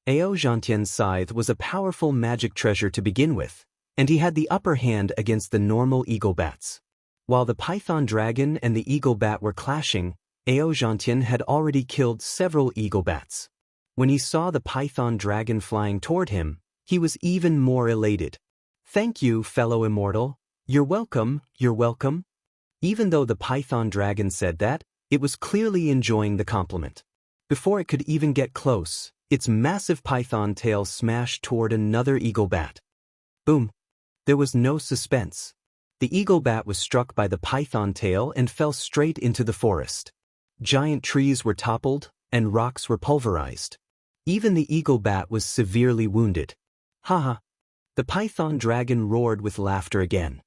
Ao Zhantian's scythe was a powerful magic treasure to begin with, and he had the upper hand against the normal eagle bats. While the python dragon and the eagle bat were clashing, Ao Zhantian had already killed several eagle bats. When he saw the python dragon flying toward him, he was even more elated. "Thank you, fellow immortal. You're welcome, you're welcome." Even though the python dragon said that, it was clearly enjoying the compliment. Before it could even get close, its massive python tail smashed toward another eagle bat. Boom! There was no suspense. The eagle bat was struck by the python tail and fell straight into the forest. Giant trees were toppled, and rocks were pulverized. Even the eagle bat was severely wounded. Haha! The python dragon roared with laughter again.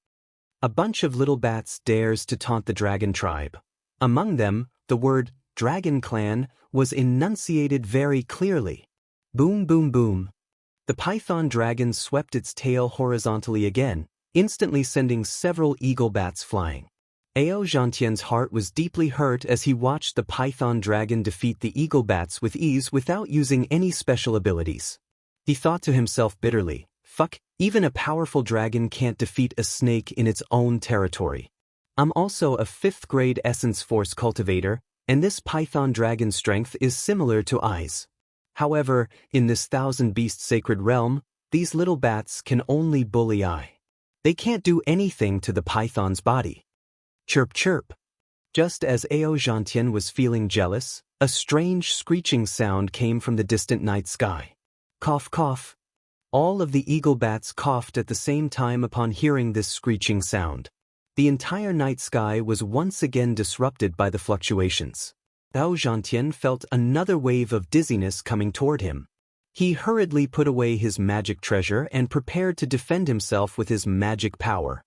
A bunch of little bats dares to taunt the dragon tribe. Among them, the word Dragon Clan was enunciated very clearly. Boom boom boom. The python dragon swept its tail horizontally again, instantly sending several eagle bats flying. Ao Zhantian's heart was deeply hurt as he watched the python dragon defeat the eagle bats with ease without using any special abilities. He thought to himself bitterly, "Fuck, even a powerful dragon can't defeat a snake in its own territory. I'm also a 5th grade essence force cultivator, and this python dragon strength is similar to I's. However, in this 1,000-beast sacred realm, these little bats can only bully I. They can't do anything to the python's body." Chirp chirp. Just as Ao Zhantian was feeling jealous, a strange screeching sound came from the distant night sky. Cough cough. All of the eagle bats coughed at the same time upon hearing this screeching sound. The entire night sky was once again disrupted by the fluctuations. Ao Zhantian felt another wave of dizziness coming toward him. He hurriedly put away his magic treasure and prepared to defend himself with his magic power.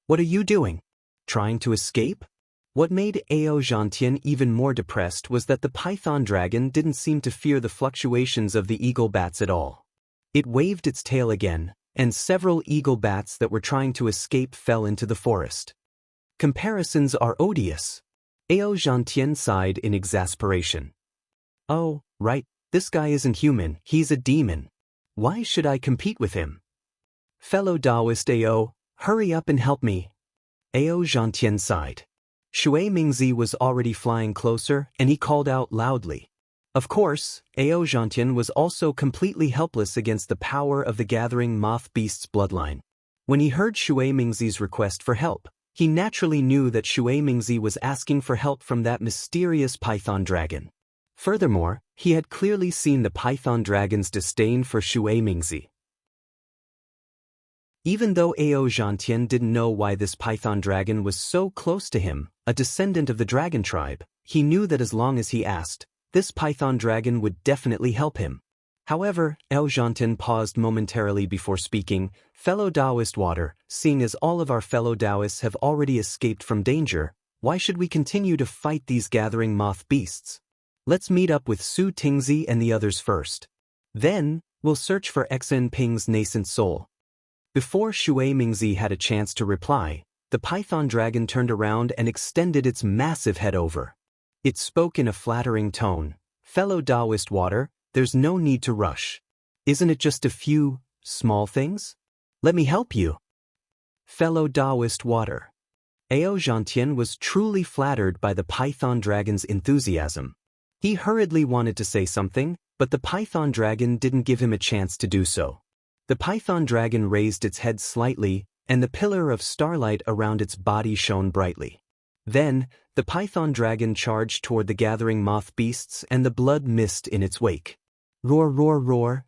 "What are you doing? Trying to escape?" What made Ao Zhantian even more depressed was that the python dragon didn't seem to fear the fluctuations of the eagle bats at all. It waved its tail again, and several eagle bats that were trying to escape fell into the forest. Comparisons are odious. Ao Zhantian sighed in exasperation. "Oh, right, this guy isn't human, he's a demon. Why should I compete with him? Fellow Daoist Ao, hurry up and help me." Ao Zhantian sighed. Shui Mingzi was already flying closer, and he called out loudly. Of course, Ao Zhantian was also completely helpless against the power of the gathering moth beast's bloodline. When he heard Shui Mingzi's request for help, he naturally knew that Shui Mingzi was asking for help from that mysterious python dragon. Furthermore, he had clearly seen the python dragon's disdain for Shui Mingzi. Even though Ao Zhantian didn't know why this python dragon was so close to him, a descendant of the dragon tribe, he knew that as long as he asked, this python dragon would definitely help him. However, Ao Zhantian paused momentarily before speaking. "Fellow Daoist Water, seeing as all of our fellow Daoists have already escaped from danger, why should we continue to fight these gathering moth beasts? Let's meet up with Su Tingzi and the others first. Then, we'll search for Xen Ping's nascent soul." Before Shui Mingzi had a chance to reply, the python dragon turned around and extended its massive head over. It spoke in a flattering tone. "Fellow Daoist water, there's no need to rush. Isn't it just a few small things? Let me help you." Fellow Daoist water. Ao Zhantian was truly flattered by the python dragon's enthusiasm. He hurriedly wanted to say something, but the python dragon didn't give him a chance to do so. The python dragon raised its head slightly, and the pillar of starlight around its body shone brightly. Then, the python dragon charged toward the gathering moth beasts, and the blood mist in its wake. Roar, roar, roar.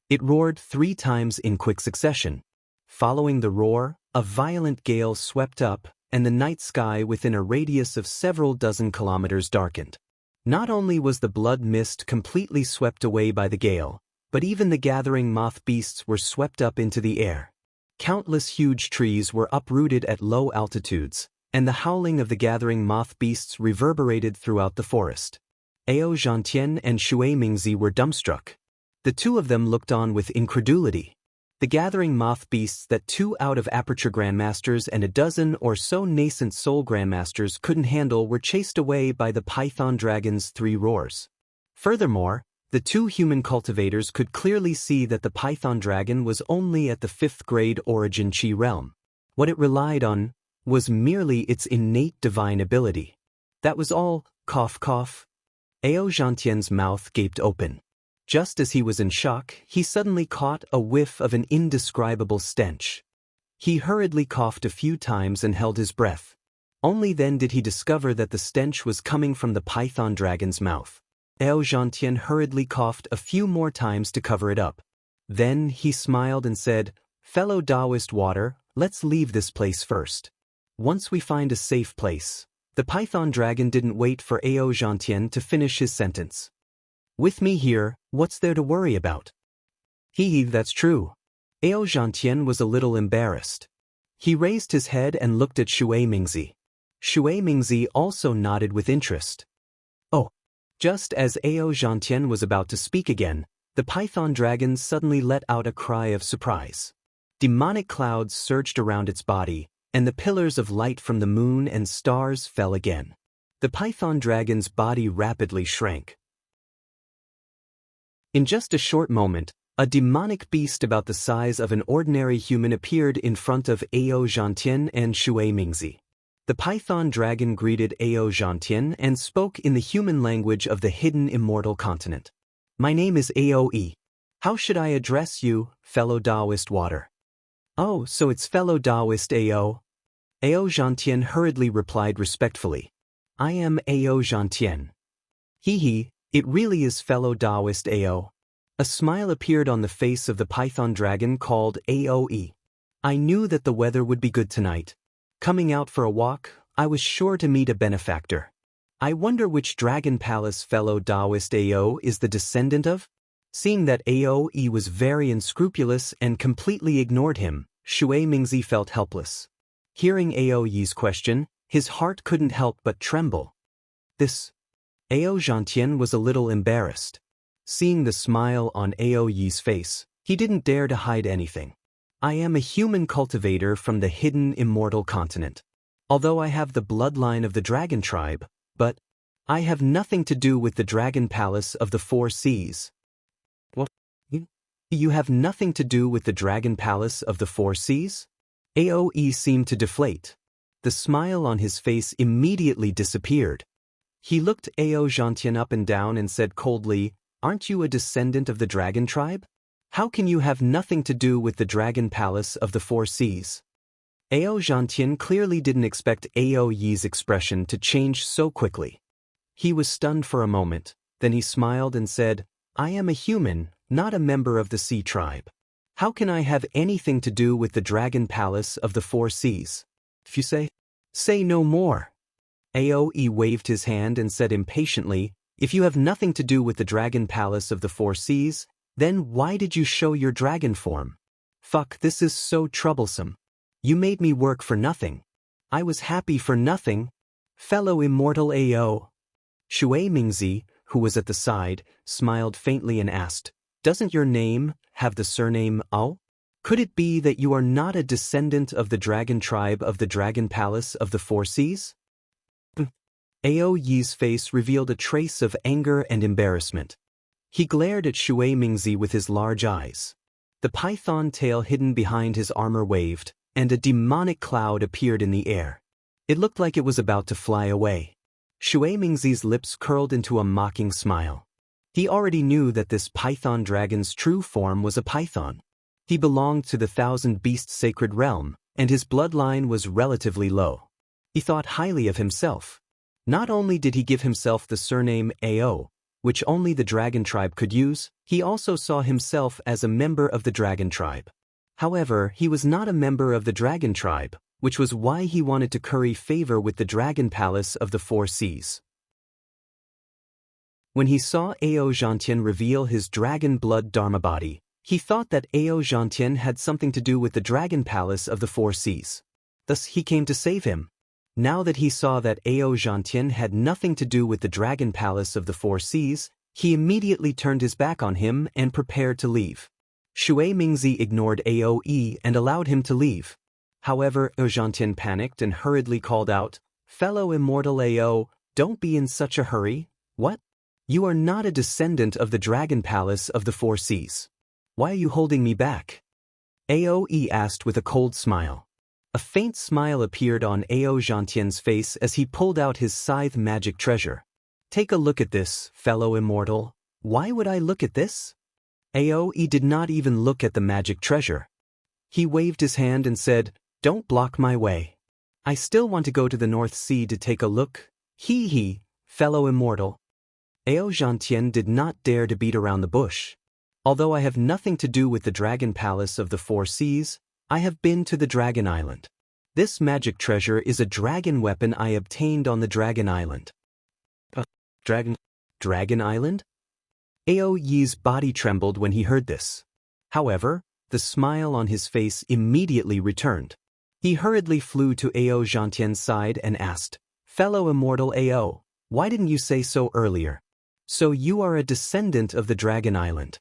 It roared 3 times in quick succession. Following the roar, a violent gale swept up, and the night sky within a radius of several dozen kilometers darkened. Not only was the blood mist completely swept away by the gale, but even the gathering moth beasts were swept up into the air. Countless huge trees were uprooted at low altitudes, and the howling of the gathering moth beasts reverberated throughout the forest. Ao Zhantian and Shui Mingzi were dumbstruck. The two of them looked on with incredulity. The gathering moth beasts that 2 out of Aperture Grandmasters and a dozen or so nascent Soul Grandmasters couldn't handle were chased away by the python dragon's 3 roars. Furthermore, the 2 human cultivators could clearly see that the python dragon was only at the 5th grade origin chi realm. What it relied on was merely its innate divine ability. That was all. Cough, cough. Ao Zhantian's mouth gaped open. Just as he was in shock, he suddenly caught a whiff of an indescribable stench. He hurriedly coughed a few times and held his breath. Only then did he discover that the stench was coming from the python dragon's mouth. Ao Zhantian hurriedly coughed a few more times to cover it up. Then he smiled and said, "Fellow Daoist water, let's leave this place first. Once we find a safe place." The python dragon didn't wait for Ao Zhantian to finish his sentence. "With me here, what's there to worry about?" That's true." Ao Zhantian was a little embarrassed. He raised his head and looked at Shui Mingzi. Shui Mingzi also nodded with interest. "Oh." Just as Ao Zhantian was about to speak again, the python dragon suddenly let out a cry of surprise. Demonic clouds surged around its body, and the pillars of light from the moon and stars fell again. The python dragon's body rapidly shrank. In just a short moment, a demonic beast about the size of an ordinary human appeared in front of Ao Zhantian and Shui Mingzi. The python dragon greeted Ao Zhantian and spoke in the human language of the hidden immortal continent. "My name is Aoe. How should I address you, fellow Daoist water?" "Oh, so it's fellow Daoist Ao." Ao Zhantian hurriedly replied respectfully. "I am Ao Zhantian." It really is fellow Daoist Ao." A smile appeared on the face of the python dragon called Aoe. "I knew that the weather would be good tonight. Coming out for a walk, I was sure to meet a benefactor. I wonder which dragon palace fellow Daoist Ao is the descendant of?" Seeing that Aoe was very unscrupulous and completely ignored him, Shui Mingzi felt helpless. Hearing Aoe's question, his heart couldn't help but tremble. Ao Zhantian was a little embarrassed. Seeing the smile on Aoe's face, he didn't dare to hide anything. "I am a human cultivator from the hidden immortal continent. Although I have the bloodline of the dragon tribe, but I have nothing to do with the dragon palace of the 4 seas." "What? You have nothing to do with the dragon palace of the 4 seas?" Aoe seemed to deflate. The smile on his face immediately disappeared. He looked Ao Zhantian up and down and said coldly, "Aren't you a descendant of the dragon tribe? How can you have nothing to do with the dragon palace of the 4 seas?" Ao Zhantian clearly didn't expect Aoe's expression to change so quickly. He was stunned for a moment, then he smiled and said, "I am a human, not a member of the sea tribe. How can I have anything to do with the dragon palace of the 4 seas? If you say no more." Aoe waved his hand and said impatiently, "If you have nothing to do with the dragon palace of the 4 seas, then why did you show your dragon form? Fuck, this is so troublesome. You made me work for nothing. I was happy for nothing. Fellow Immortal Ao." Shui Mingzi, who was at the side, smiled faintly and asked, "Doesn't your name have the surname Ao?" Could it be that you are not a descendant of the dragon tribe of the Dragon Palace of the Four Seas? Ao Yi's face revealed a trace of anger and embarrassment. He glared at Shui Mingzi with his large eyes. The python tail hidden behind his armor waved, and a demonic cloud appeared in the air. It looked like it was about to fly away. Shui Mingzi's lips curled into a mocking smile. He already knew that this python dragon's true form was a python. He belonged to the Thousand Beasts sacred realm, and his bloodline was relatively low. He thought highly of himself. Not only did he give himself the surname Ao, which only the dragon tribe could use, he also saw himself as a member of the dragon tribe. However, he was not a member of the dragon tribe, which was why he wanted to curry favor with the Dragon Palace of the Four Seas. When he saw Ao Xianxia reveal his dragon blood dharma body, he thought that Ao Xianxia had something to do with the Dragon Palace of the Four Seas. Thus he came to save him. Now that he saw that Ao Xianxia had nothing to do with the Dragon Palace of the Four Seas, he immediately turned his back on him and prepared to leave. Shui Mingzi ignored Ao Yi and allowed him to leave. However, Ao Xianxia panicked and hurriedly called out, "Fellow Immortal Ao, don't be in such a hurry." "What? You are not a descendant of the Dragon Palace of the Four Seas. Why are you holding me back?" Ao Yi asked with a cold smile. A faint smile appeared on Ao Xianxia's face as he pulled out his scythe magic treasure. "Take a look at this, fellow Immortal." "Why would I look at this?" Ao Yi did not even look at the magic treasure. He waved his hand and said, "Don't block my way. I still want to go to the North Sea to take a look. Hee, fellow Immortal." Ao Xianxia did not dare to beat around the bush. "Although I have nothing to do with the Dragon Palace of the Four Seas, I have been to the Dragon Island. This magic treasure is a dragon weapon I obtained on the Dragon Island." Dragon Island? Ao Yi's body trembled when he heard this. However, the smile on his face immediately returned. He hurriedly flew to Ao Xianxia's side and asked, "Fellow Immortal Ao, why didn't you say so earlier? So you are a descendant of the Dragon Island."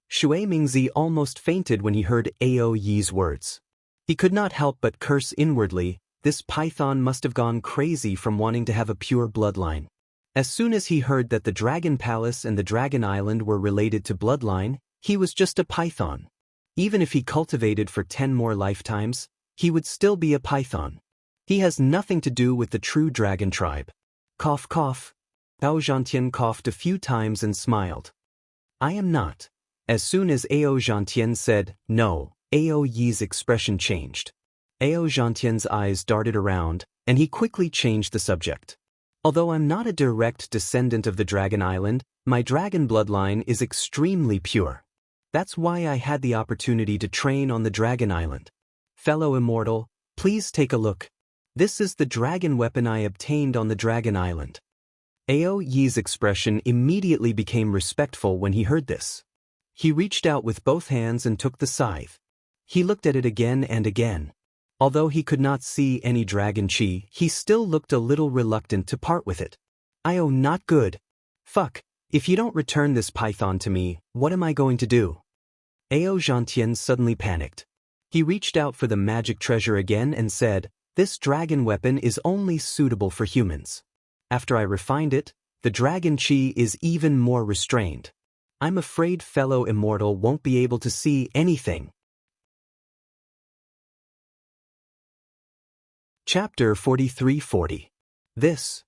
Shui Mingzi almost fainted when he heard Ao Yi's words. He could not help but curse inwardly. This python must have gone crazy from wanting to have a pure bloodline. As soon as he heard that the Dragon Palace and the Dragon Island were related to bloodline, he was just a python. Even if he cultivated for 10 more lifetimes, he would still be a python. He has nothing to do with the true dragon tribe. Cough, cough. Ao Xianxia coughed a few times and smiled. "I am not." As soon as Ao Xianxia said, "No," Ao Yi's expression changed. Ao Xianxia's eyes darted around, and he quickly changed the subject. "Although I'm not a direct descendant of the Dragon Island, my dragon bloodline is extremely pure. That's why I had the opportunity to train on the Dragon Island. Fellow Immortal, please take a look. This is the dragon weapon I obtained on the Dragon Island." Ao Yi's expression immediately became respectful when he heard this. He reached out with both hands and took the scythe. He looked at it again and again. Although he could not see any dragon chi, he still looked a little reluctant to part with it. "Ao, not good. Fuck, if you don't return this python to me, what am I going to do?" Ao Xianxia suddenly panicked. He reached out for the magic treasure again and said, "This dragon weapon is only suitable for humans. After I refined it, the dragon chi is even more restrained. I'm afraid fellow Immortal won't be able to see anything." Chapter 4340. This.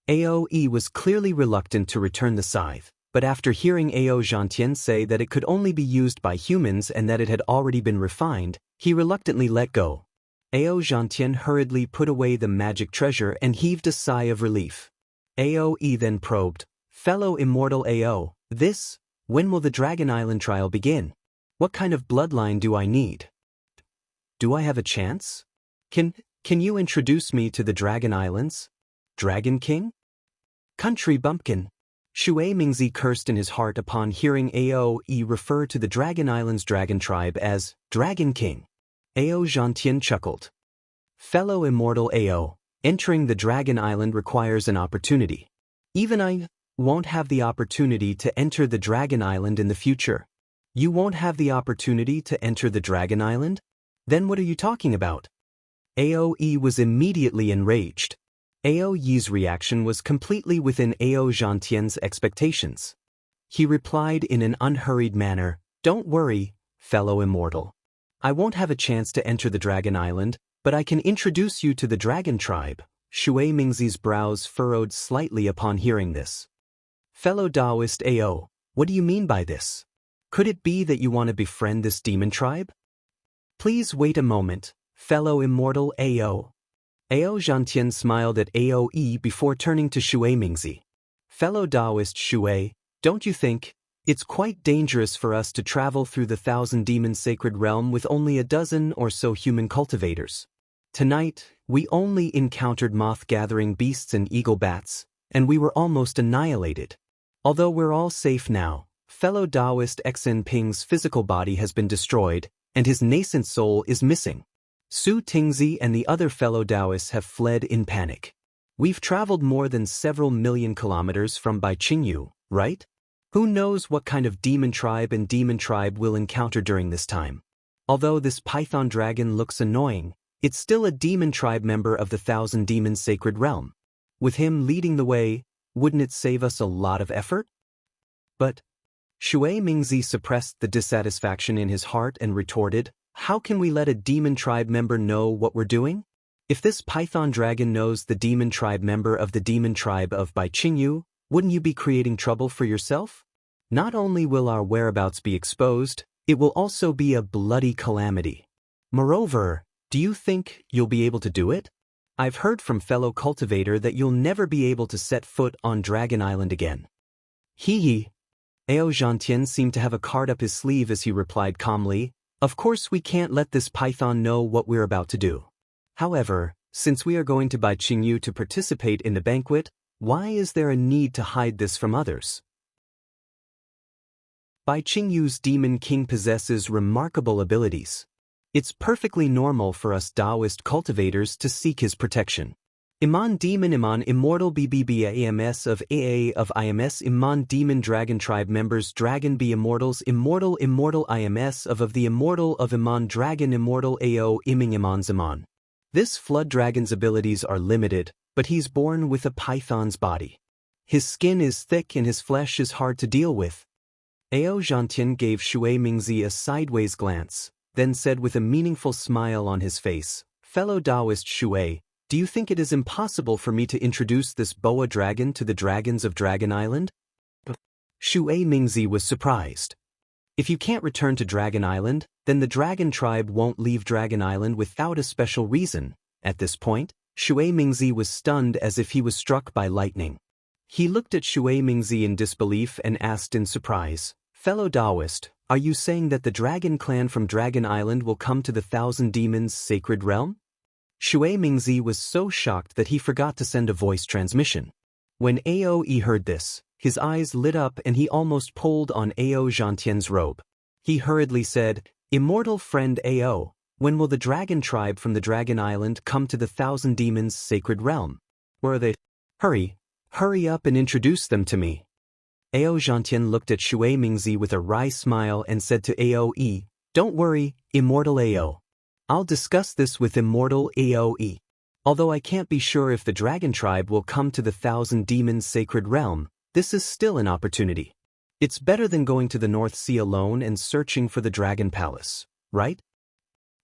Ao Yi was clearly reluctant to return the scythe, but after hearing Ao Xianxia say that it could only be used by humans and that it had already been refined, he reluctantly let go. Ao Xianxia hurriedly put away the magic treasure and heaved a sigh of relief. Ao Yi then probed, "Fellow Immortal Ao, when will the Dragon Island trial begin? What kind of bloodline do I need? Do I have a chance? Can you introduce me to the Dragon Islands? Dragon King? Country bumpkin." Shui Mingzi cursed in his heart upon hearing Ao Yi refer to the Dragon Island's dragon tribe as Dragon King. Ao Xianxia chuckled. "Fellow Immortal Ao, entering the Dragon Island requires an opportunity. Even I won't have the opportunity to enter the Dragon Island in the future. You won't have the opportunity to enter the Dragon Island? Then what are you talking about? Aoe was immediately enraged. Aoe's reaction was completely within Ao Zhantian's expectations. He replied in an unhurried manner, "Don't worry, fellow immortal. I won't have a chance to enter the Dragon Island, but I can introduce you to the Dragon Tribe." Shui Mingzi's brows furrowed slightly upon hearing this. "Fellow Daoist Ao, what do you mean by this? Could it be that you want to befriend this demon tribe?" "Please wait a moment, fellow immortal Ao." Ao Zhantian smiled at Aoe before turning to Shui Mingzi. "Fellow Daoist Shui, don't you think it's quite dangerous for us to travel through the Thousand Demons sacred realm with only a dozen or so human cultivators? Tonight, we only encountered moth-gathering beasts and eagle bats, and we were almost annihilated. Although we're all safe now, fellow Daoist Xen Ping's physical body has been destroyed, and his nascent soul is missing. Su Tingzi and the other fellow Daoists have fled in panic. We've traveled more than several million kilometers from Baiqingyu, right? Who knows what kind of demon tribe we'll encounter during this time? Although this python dragon looks annoying, it's still a demon tribe member of the Thousand Demons sacred realm. With him leading the way, wouldn't it save us a lot of effort?" But Shui Mingzi suppressed the dissatisfaction in his heart and retorted, "How can we let a demon tribe member know what we're doing? If this python dragon knows the demon tribe member of the demon tribe of Baiqingyu, wouldn't you be creating trouble for yourself? Not only will our whereabouts be exposed, it will also be a bloody calamity. Moreover, do you think you'll be able to do it? I've heard from fellow cultivator that you'll never be able to set foot on Dragon Island again." "Hee." Ao Zhantian seemed to have a card up his sleeve as he replied calmly, "Of course we can't let this python know what we're about to do. However, since we are going to Baiqingyu to participate in the banquet, why is there a need to hide this from others? Baiqingyu's demon king possesses remarkable abilities. It's perfectly normal for us Daoist cultivators to seek his protection. Iman Demon Iman Immortal BBBAMS of AA of IMS Iman Demon Dragon Tribe members Dragon B Immortals Immortal IMS of the Immortal of Iman Dragon Immortal AO Iming Iman's Iman. This flood dragon's abilities are limited, but he's born with a python's body. His skin is thick and his flesh is hard to deal with." Ao Zhantian gave Shui Mingzi a sideways glance, then said with a meaningful smile on his face, "Fellow Daoist Shui, do you think it is impossible for me to introduce this boa dragon to the dragons of Dragon Island?" Shui Mingzi was surprised. "If you can't return to Dragon Island, then the dragon tribe won't leave Dragon Island without a special reason." At this point, Shui Mingzi was stunned as if he was struck by lightning. He looked at Shui Mingzi in disbelief and asked in surprise, "Fellow Daoist, are you saying that the dragon clan from Dragon Island will come to the Thousand Demons sacred realm?" Shui Mingzi was so shocked that he forgot to send a voice transmission. When Aoe heard this, his eyes lit up and he almost pulled on Ao Zhantian's robe. He hurriedly said, "Immortal friend Ao, when will the dragon tribe from the Dragon Island come to the Thousand Demons sacred realm? Where are they? Hurry up and introduce them to me." Ao Zhantian looked at Shui Mingzi with a wry smile and said to Aoe, "Don't worry, Immortal Ao. I'll discuss this with Immortal Aoe. Although I can't be sure if the dragon tribe will come to the Thousand Demons sacred realm, this is still an opportunity. It's better than going to the North Sea alone and searching for the Dragon Palace, right?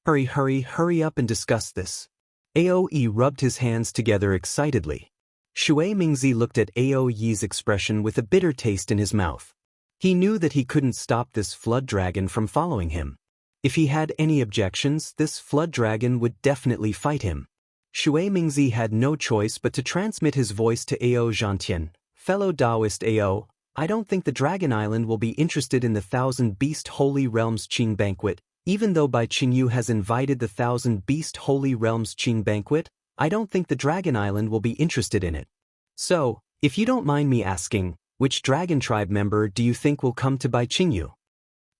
Hurry up and discuss this." Aoe rubbed his hands together excitedly. Shui Mingzi looked at Aoe's expression with a bitter taste in his mouth. He knew that he couldn't stop this flood dragon from following him. If he had any objections, this flood dragon would definitely fight him. Shui Mingzi had no choice but to transmit his voice to Ao Zhantian, "Fellow Daoist Ao, I don't think the Dragon Island will be interested in the Thousand Beast Holy Realms Qing banquet. Even though Baiqingyu has invited the Thousand Beast Holy Realms Qing banquet, I don't think the Dragon Island will be interested in it. So, if you don't mind me asking, which dragon tribe member do you think will come to Baiqingyu?"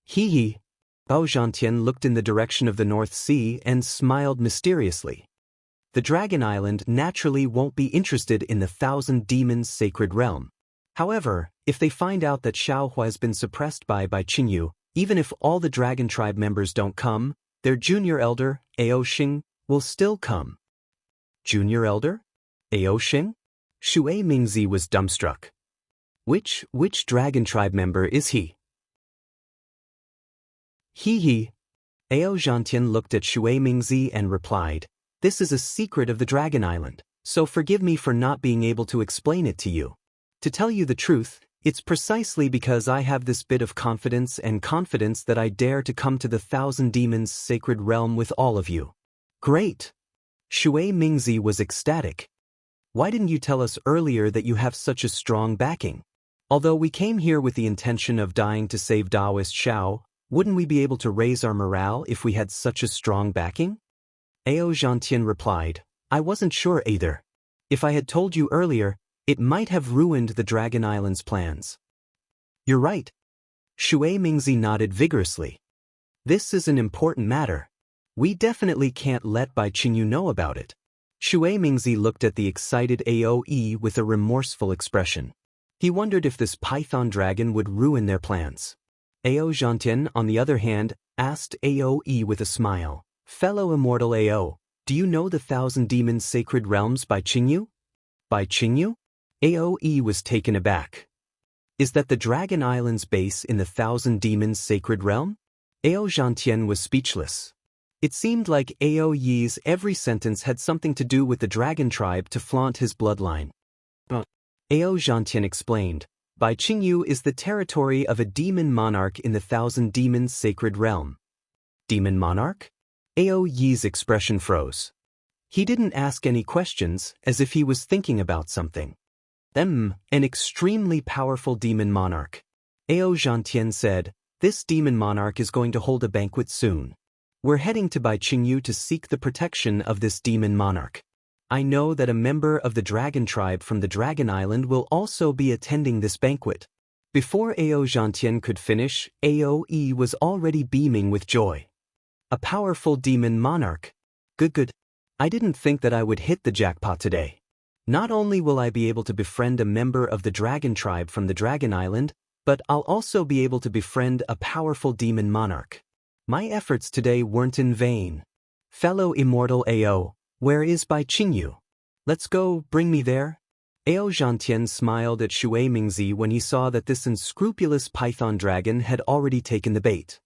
Hee. Ao Zhantian looked in the direction of the North Sea and smiled mysteriously. The Dragon Island naturally won't be interested in the Thousand Demons sacred realm. However, if they find out that Xiaohua has been suppressed by Baiqingyu, Even if all the dragon tribe members don't come, their junior elder, Ao Xing, will still come. Junior elder? Ao Xing? Shui Mingzi was dumbstruck. Which dragon tribe member is he? He. Ao Zhantian looked at Shui Mingzi and replied, "This is a secret of the Dragon Island, so forgive me for not being able to explain it to you. To tell you the truth, it's precisely because I have this bit of confidence that I dare to come to the Thousand Demons' sacred realm with all of you." Great! Shui Mingzi was ecstatic. Why didn't you tell us earlier that you have such a strong backing? Although we came here with the intention of dying to save Daoist Xiao, wouldn't we be able to raise our morale if we had such a strong backing? Ao Zhantian replied, "I wasn't sure either. If I had told you earlier, it might have ruined the Dragon Island's plans." You're right. Shui Mingzi nodded vigorously. This is an important matter. We definitely can't let Bai Qingyu know about it. Shui Mingzi looked at the excited Aoe with a remorseful expression. He wondered if this python dragon would ruin their plans. Ao Zhantian, on the other hand, asked Aoe with a smile, "Fellow immortal Ao, do you know the Thousand Demons' sacred realms by Qingyu?" By Qingyu? Aoe was taken aback. Is that the Dragon Island's base in the Thousand Demons' sacred realm? Ao Zhantian was speechless. It seemed like Aoe's every sentence had something to do with the dragon tribe to flaunt his bloodline. Ao Zhantian explained, Bai Qingyu is the territory of a demon monarch in the Thousand Demons' sacred realm. Demon monarch? Aoe's expression froze. He didn't ask any questions, as if he was thinking about something. An extremely powerful demon monarch. Ao Zhantian said, "This demon monarch is going to hold a banquet soon. We're heading to Bai Qingyu to seek the protection of this demon monarch. I know that a member of the dragon tribe from the Dragon Island will also be attending this banquet." Before Ao Zhantian could finish, Aoe was already beaming with joy. A powerful demon monarch. Good. I didn't think that I would hit the jackpot today. Not only will I be able to befriend a member of the dragon tribe from the Dragon Island, but I'll also be able to befriend a powerful demon monarch. My efforts today weren't in vain. Fellow immortal Ao, where is Bai Qingyu? Let's go, bring me there. Ao Zhantian smiled at Shui Mingzi when he saw that this unscrupulous python dragon had already taken the bait.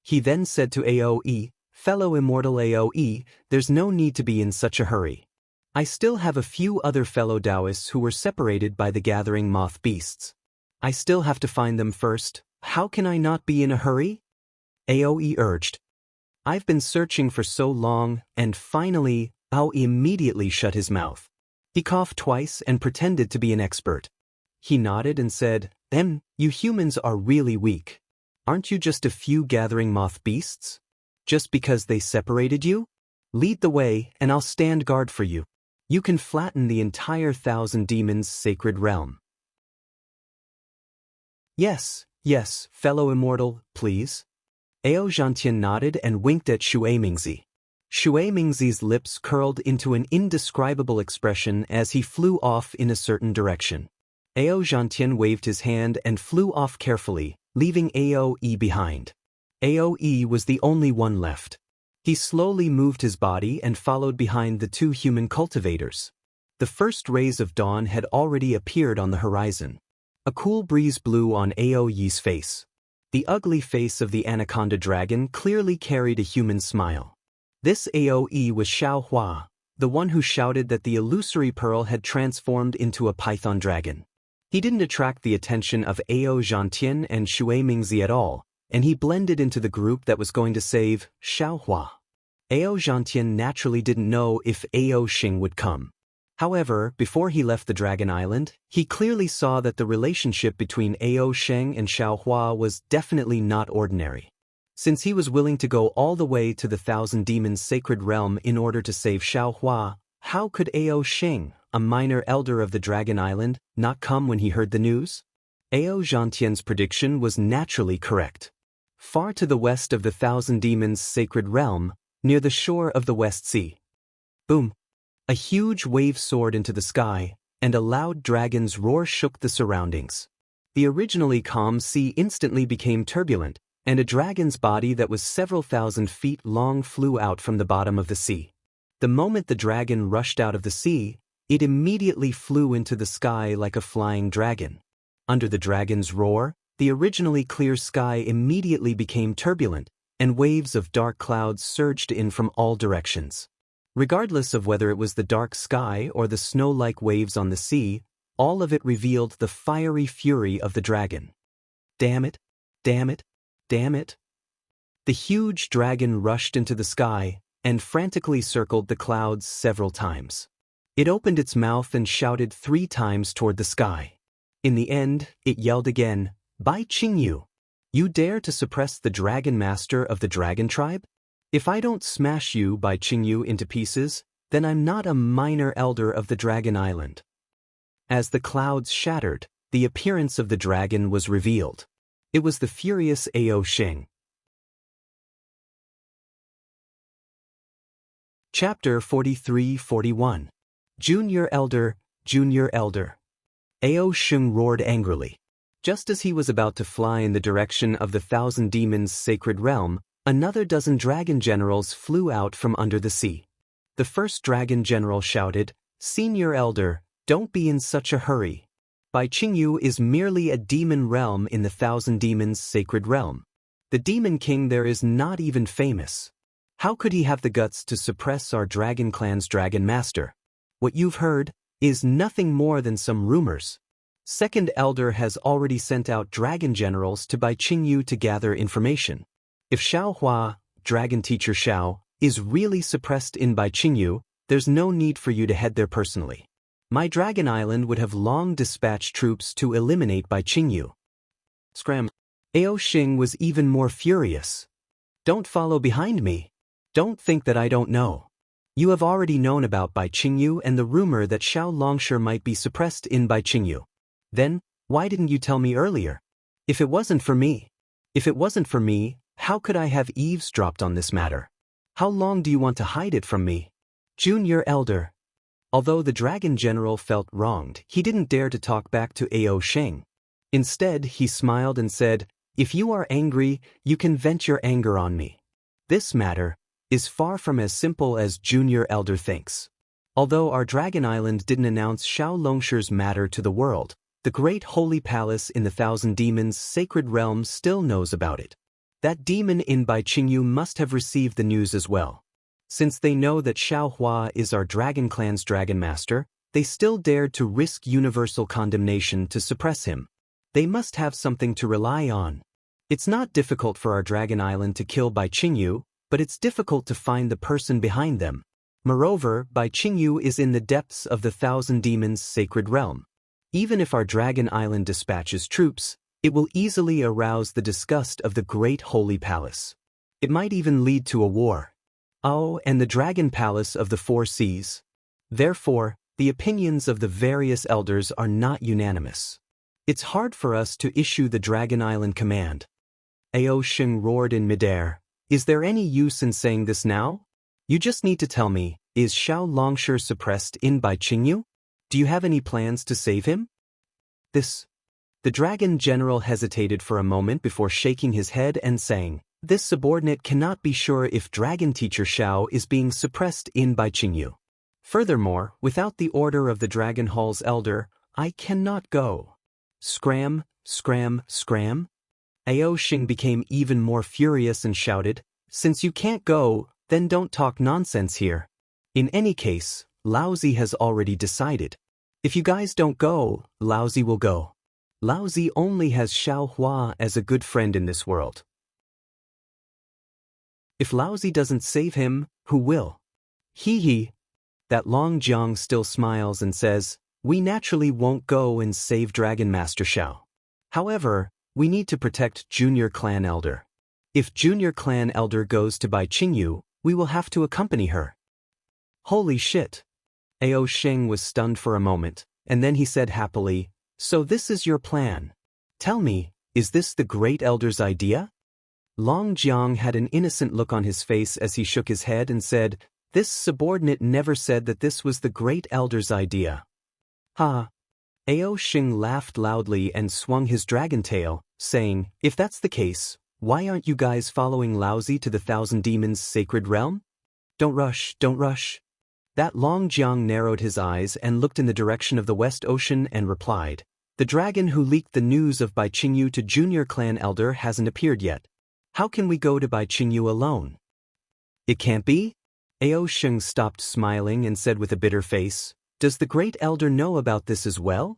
He then said to Aoe, "Fellow immortal Aoe, there's no need to be in such a hurry. I still have a few other fellow Daoists who were separated by the gathering moth beasts. I still have to find them first. How can I not be in a hurry?" Aoe urged. "I've been searching for so long, and finally," Ao immediately shut his mouth. He coughed twice and pretended to be an expert. He nodded and said, You humans are really weak. Aren't you just a few gathering moth beasts? Just because they separated you? Lead the way, and I'll stand guard for you. You can flatten the entire Thousand Demons' sacred realm." Yes, fellow immortal, please." Ao Zhantian nodded and winked at Shui Mingzi. Shui Mingzi's lips curled into an indescribable expression as he flew off in a certain direction. Ao Zhantian waved his hand and flew off carefully, leaving Aoe behind. Aoe was the only one left. He slowly moved his body and followed behind the two human cultivators. The first rays of dawn had already appeared on the horizon. A cool breeze blew on Aoe's face. The ugly face of the anaconda dragon clearly carried a human smile. This Aoe was Xiaohua, the one who shouted that the illusory pearl had transformed into a python dragon. He didn't attract the attention of Ao Zhantian and Shui Mingzi at all, and he blended into the group that was going to save Xiaohua. Ao Zhantian naturally didn't know if Ao Xing would come. However, before he left the Dragon Island, he clearly saw that the relationship between Ao Xing and Xiaohua was definitely not ordinary. Since he was willing to go all the way to the Thousand Demons' sacred realm in order to save Xiaohua, how could Ao Xing, a minor elder of the Dragon Island, not come when he heard the news? Ao Zhantian's prediction was naturally correct. Far to the west of the Thousand Demons' sacred realm, near the shore of the West Sea. Boom! A huge wave soared into the sky, and a loud dragon's roar shook the surroundings. The originally calm sea instantly became turbulent, and a dragon's body that was several thousand feet long flew out from the bottom of the sea. The moment the dragon rushed out of the sea, it immediately flew into the sky like a flying dragon. Under the dragon's roar, the originally clear sky immediately became turbulent, and waves of dark clouds surged in from all directions. Regardless of whether it was the dark sky or the snow-like waves on the sea, all of it revealed the fiery fury of the dragon. Damn it! Damn it! Damn it! The huge dragon rushed into the sky and frantically circled the clouds several times. It opened its mouth and shouted 3 times toward the sky. In the end, it yelled again, "Bai Qingyu! You dare to suppress the dragon master of the dragon tribe? If I don't smash you, Bai Qingyu, into pieces, then I'm not a minor elder of the Dragon Island." As the clouds shattered, the appearance of the dragon was revealed. It was the furious Ao Xing. Chapter 43-41. Junior Elder, Junior Elder. Ao Xing roared angrily. Just as he was about to fly in the direction of the 1,000 Demons' sacred realm, another dozen dragon generals flew out from under the sea. The first dragon general shouted, "Senior Elder, don't be in such a hurry. Bai Qingyu is merely a demon realm in the 1,000 Demons' sacred realm. The demon king there is not even famous. How could he have the guts to suppress our dragon clan's dragon master? What you've heard is nothing more than some rumors. Second Elder has already sent out dragon generals to Bai Qingyu to gather information. If Xiaohua, dragon teacher Xiao, is really suppressed in Bai Qingyu, there's no need for you to head there personally. My dragon island would have long dispatched troops to eliminate Bai Qingyu." Scram. Ao Xing was even more furious. "Don't follow behind me. Don't think that I don't know. You have already known about Bai Qingyu and the rumor that Xiao Longshi might be suppressed in Bai Qingyu. Then, why didn't you tell me earlier? If it wasn't for me, how could I have eavesdropped on this matter? How long do you want to hide it from me? Junior Elder." Although the dragon general felt wronged, he didn't dare to talk back to Ao Xing. Instead, he smiled and said, "If you are angry, you can vent your anger on me. This matter is far from as simple as Junior Elder thinks. Although our dragon island didn't announce Xiao Longshi's matter to the world, the great holy palace in the 1,000 Demons' sacred realm still knows about it. That demon in Bai Qingyu must have received the news as well. Since they know that Xiaohua is our dragon clan's dragon master, they still dared to risk universal condemnation to suppress him. They must have something to rely on. It's not difficult for our dragon island to kill Bai Qingyu, but it's difficult to find the person behind them. Moreover, Bai Qingyu is in the depths of the 1,000 Demons' sacred realm. Even if our dragon island dispatches troops, it will easily arouse the disgust of the great holy palace. It might even lead to a war. Oh, and the dragon palace of the 4 seas. Therefore, the opinions of the various elders are not unanimous. It's hard for us to issue the Dragon Island command." Ao Xing roared in midair. "Is there any use in saying this now? You just need to tell me, is Xiao Longshi suppressed in Bai Qingyu? Do you have any plans to save him?" The dragon general hesitated for a moment before shaking his head and saying, "This subordinate cannot be sure if dragon teacher Xiao is being suppressed in Bai Qingyu. Furthermore, without the order of the Dragon Hall's elder, I cannot go." Scram, scram, scram. Ao Xing became even more furious and shouted, "Since you can't go, then don't talk nonsense here. In any case, Laozi has already decided. If you guys don't go, Laozi will go. Laozi only has Xiaohua as a good friend in this world. If Laozi doesn't save him, who will? Hee hee." That Long Jiang still smiles and says, "We naturally won't go and save Dragon Master Xiao. However, we need to protect Junior Clan Elder. If Junior Clan Elder goes to Bai Qingyu, we will have to accompany her." Holy shit! Ao Xing was stunned for a moment, and then he said happily, "So this is your plan. Tell me, is this the Great Elder's idea?" Long Jiang had an innocent look on his face as he shook his head and said, "This subordinate never said that this was the Great Elder's idea." Ha! Ao Xing laughed loudly and swung his dragon tail, saying, "If that's the case, Why aren't you guys following Laozi to the Thousand Demons' sacred realm? Don't rush, don't rush. That Long Jiang narrowed his eyes and looked in the direction of the West Ocean and replied, the dragon who leaked the news of Bai Qingyu to Junior Clan Elder hasn't appeared yet. How can we go to Bai Qingyu alone? It can't be? Ao Sheng stopped smiling and said with a bitter face, does the Great Elder know about this as well?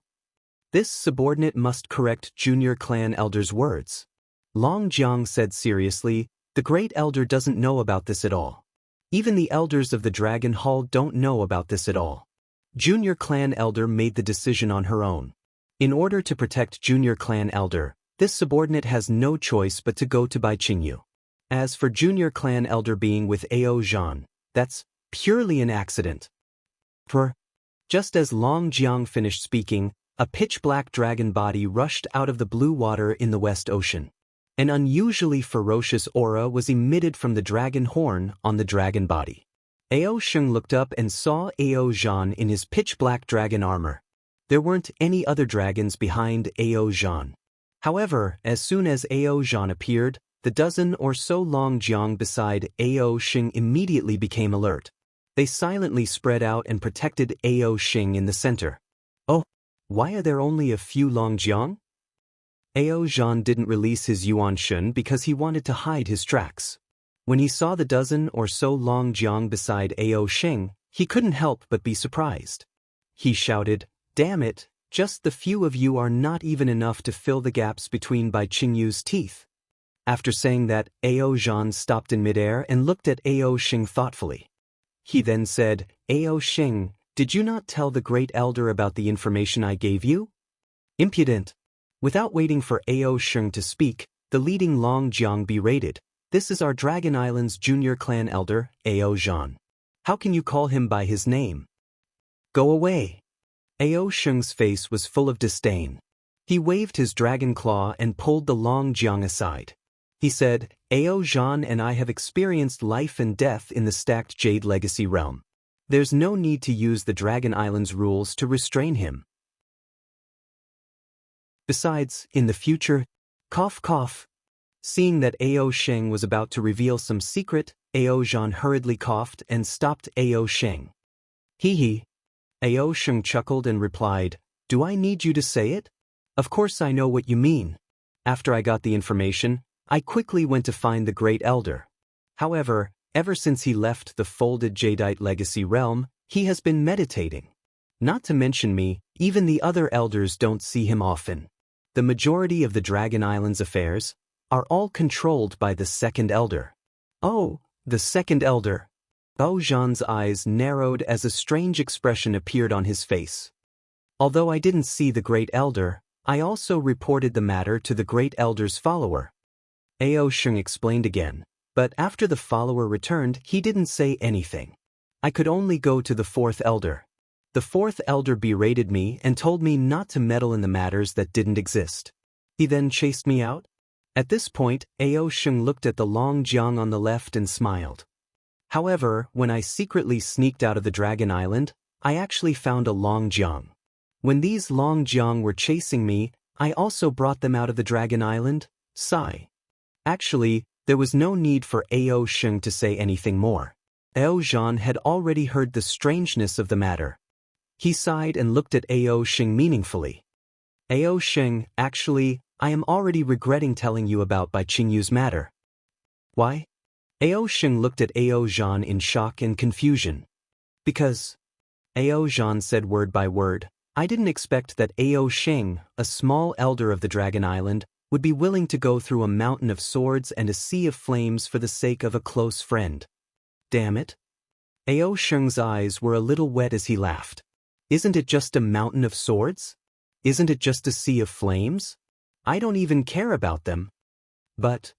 This subordinate must correct Junior Clan Elder's words. Long Jiang said seriously, the Great Elder doesn't know about this at all. Even the elders of the Dragon Hall don't know about this at all. Junior Clan Elder made the decision on her own. In order to protect Junior Clan Elder, this subordinate has no choice but to go to Bai Qingyu. As for Junior Clan Elder being with Ao Zhan, that's purely an accident. Just as Long Jiang finished speaking, a pitch-black dragon body rushed out of the blue water in the West Ocean. An unusually ferocious aura was emitted from the dragon horn on the dragon body. Ao Sheng looked up and saw Ao Zhan in his pitch-black dragon armor. There weren't any other dragons behind Ao Zhan. However, as soon as Ao Zhan appeared, the dozen or so Long Jiang beside Ao Sheng immediately became alert. They silently spread out and protected Ao Sheng in the center. Oh, why are there only a few Long Jiang? Ao Zhan didn't release his Yuan Shun because he wanted to hide his tracks. When he saw the dozen or so Long Jiang beside Ao Sheng, he couldn't help but be surprised. He shouted, damn it, just the few of you are not even enough to fill the gaps between Bai Qingyu's teeth. After saying that, Ao Zhan stopped in midair and looked at Ao Sheng thoughtfully. He then said, Ao Sheng, did you not tell the Great Elder about the information I gave you? Impudent. Without waiting for Ao Sheng to speak, the leading Long Jiang berated, this is our Dragon Island's Junior Clan Elder, Ao Zhan. How can you call him by his name? Go away. Ao Sheng's face was full of disdain. He waved his dragon claw and pulled the Long Jiang aside. He said, Ao Zhan and I have experienced life and death in the stacked Jade Legacy realm. There's no need to use the Dragon Island's rules to restrain him. Besides, in the future, cough cough. Seeing that Ao Sheng was about to reveal some secret, Ao Zhan hurriedly coughed and stopped Ao Sheng. Hee hee. Ao Sheng chuckled and replied, do I need you to say it? Of course I know what you mean. After I got the information, I quickly went to find the Great Elder. However, ever since he left the folded Jadeite Legacy realm, he has been meditating. Not to mention me, even the other elders don't see him often. The majority of the Dragon Island's affairs are all controlled by the Second Elder. Oh, the Second Elder. Ao Zhan's eyes narrowed as a strange expression appeared on his face. Although I didn't see the Great Elder, I also reported the matter to the Great Elder's follower. Ao Sheng explained again, but after the follower returned, he didn't say anything. I could only go to the Fourth Elder. The Fourth Elder berated me and told me not to meddle in the matters that didn't exist. He then chased me out. At this point, Ao Sheng looked at the Long Jiang on the left and smiled. However, when I secretly sneaked out of the Dragon Island, I actually found a Long Jiang. When these Long Jiang were chasing me, I also brought them out of the Dragon Island. Sigh. Actually, there was no need for Ao Sheng to say anything more. Ao Zhan had already heard the strangeness of the matter. He sighed and looked at Ao Sheng meaningfully. Ao Sheng, actually, I am already regretting telling you about Bai Qingyu's matter. Why? Ao Sheng looked at Ao Zhan in shock and confusion. Because, Ao Zhan said word by word, I didn't expect that Ao Sheng, a small elder of the Dragon Island, would be willing to go through a mountain of swords and a sea of flames for the sake of a close friend. Damn it. Ao Sheng's eyes were a little wet as he laughed. Isn't it just a mountain of swords? Isn't it just a sea of flames? I don't even care about them. But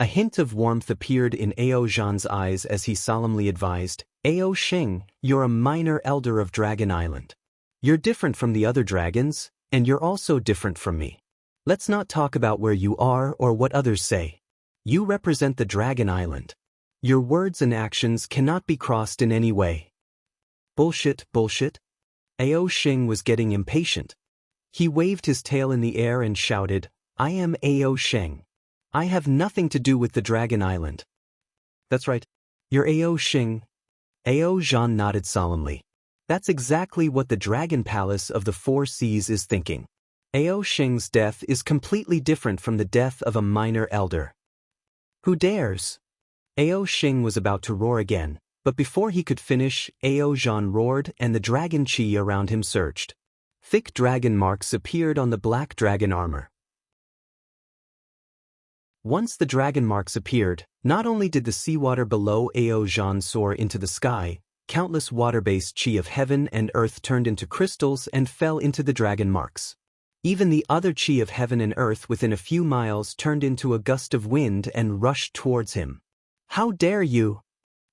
a hint of warmth appeared in Ao Zhan's eyes as he solemnly advised, Ao Sheng, you're a minor elder of Dragon Island. You're different from the other dragons, and you're also different from me. Let's not talk about where you are or what others say. You represent the Dragon Island. Your words and actions cannot be crossed in any way. Bullshit, bullshit. Ao Sheng was getting impatient. He waved his tail in the air and shouted, I am Ao Sheng. I have nothing to do with the Dragon Island. That's right. You're Ao Xing. Ao Zhan nodded solemnly. That's exactly what the Dragon Palace of the Four Seas is thinking. Ao Xing's death is completely different from the death of a minor elder. Who dares? Ao Xing was about to roar again, but before he could finish, Ao Zhan roared and the dragon chi around him surged. Thick dragon marks appeared on the black dragon armor. Once the dragon marks appeared, not only did the seawater below Ao Zhan soar into the sky, countless water-based chi of heaven and earth turned into crystals and fell into the dragon marks. Even the other chi of heaven and earth within a few miles turned into a gust of wind and rushed towards him. How dare you?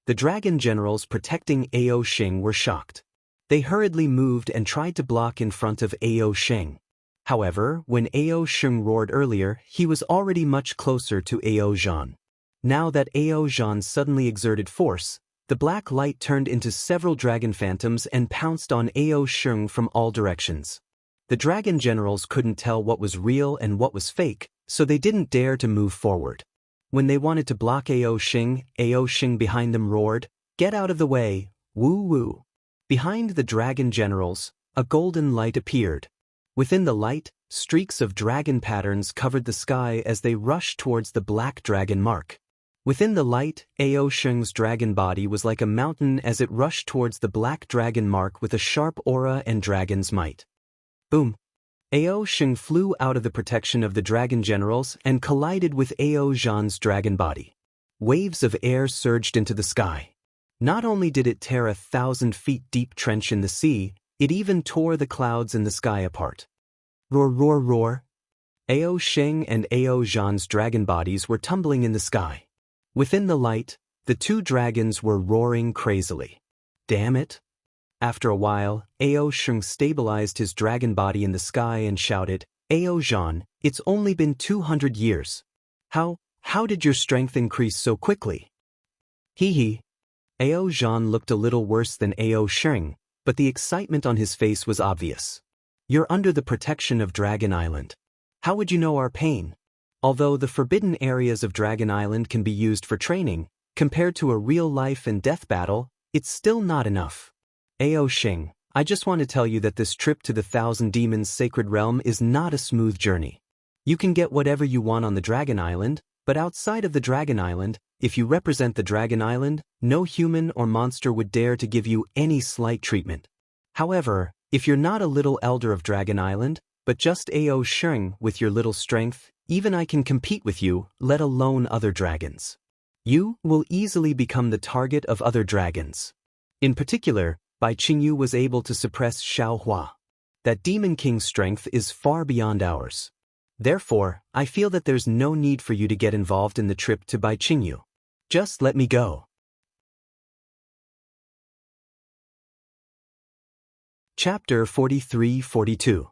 The dragon generals protecting Ao Xing were shocked. They hurriedly moved and tried to block in front of Ao Xing. However, when Ao Xing roared earlier, he was already much closer to Ao Zhan. Now that Ao Zhan suddenly exerted force, the black light turned into several dragon phantoms and pounced on Ao Xing from all directions. The dragon generals couldn't tell what was real and what was fake, so they didn't dare to move forward. When they wanted to block Ao Xing behind them roared, "Get out of the way, woo woo." Behind the dragon generals, a golden light appeared. Within the light, streaks of dragon patterns covered the sky as they rushed towards the black dragon mark. Within the light, Ao Xing's dragon body was like a mountain as it rushed towards the black dragon mark with a sharp aura and dragon's might. Boom! Ao Xing flew out of the protection of the dragon generals and collided with Ao Zhan's dragon body. Waves of air surged into the sky. Not only did it tear a 1,000 feet deep trench in the sea, it even tore the clouds in the sky apart. Roar, roar, roar! Ao Xing and Ao Zhan's dragon bodies were tumbling in the sky. Within the light, the two dragons were roaring crazily. Damn it! After a while, Ao Xing stabilized his dragon body in the sky and shouted, "Ao Zhan, it's only been 200 years. How did your strength increase so quickly?" Hee hee. Ao Zhan looked a little worse than Ao Xing, but the excitement on his face was obvious. You're under the protection of Dragon Island. How would you know our pain? Although the forbidden areas of Dragon Island can be used for training, compared to a real life and death battle, it's still not enough. Ao Xing, I just want to tell you that this trip to the Thousand Demons Sacred Realm is not a smooth journey. You can get whatever you want on the Dragon Island, but outside of the Dragon Island, if you represent the Dragon Island, no human or monster would dare to give you any slight treatment. However, if you're not a little elder of Dragon Island, but just Ao Xing with your little strength, even I can compete with you, let alone other dragons. You will easily become the target of other dragons. In particular, Bai Qingyu was able to suppress Xiao Hua. That Demon King's strength is far beyond ours. Therefore, I feel that there's no need for you to get involved in the trip to Bai Qingyu. Just let me go. Chapter 43-42.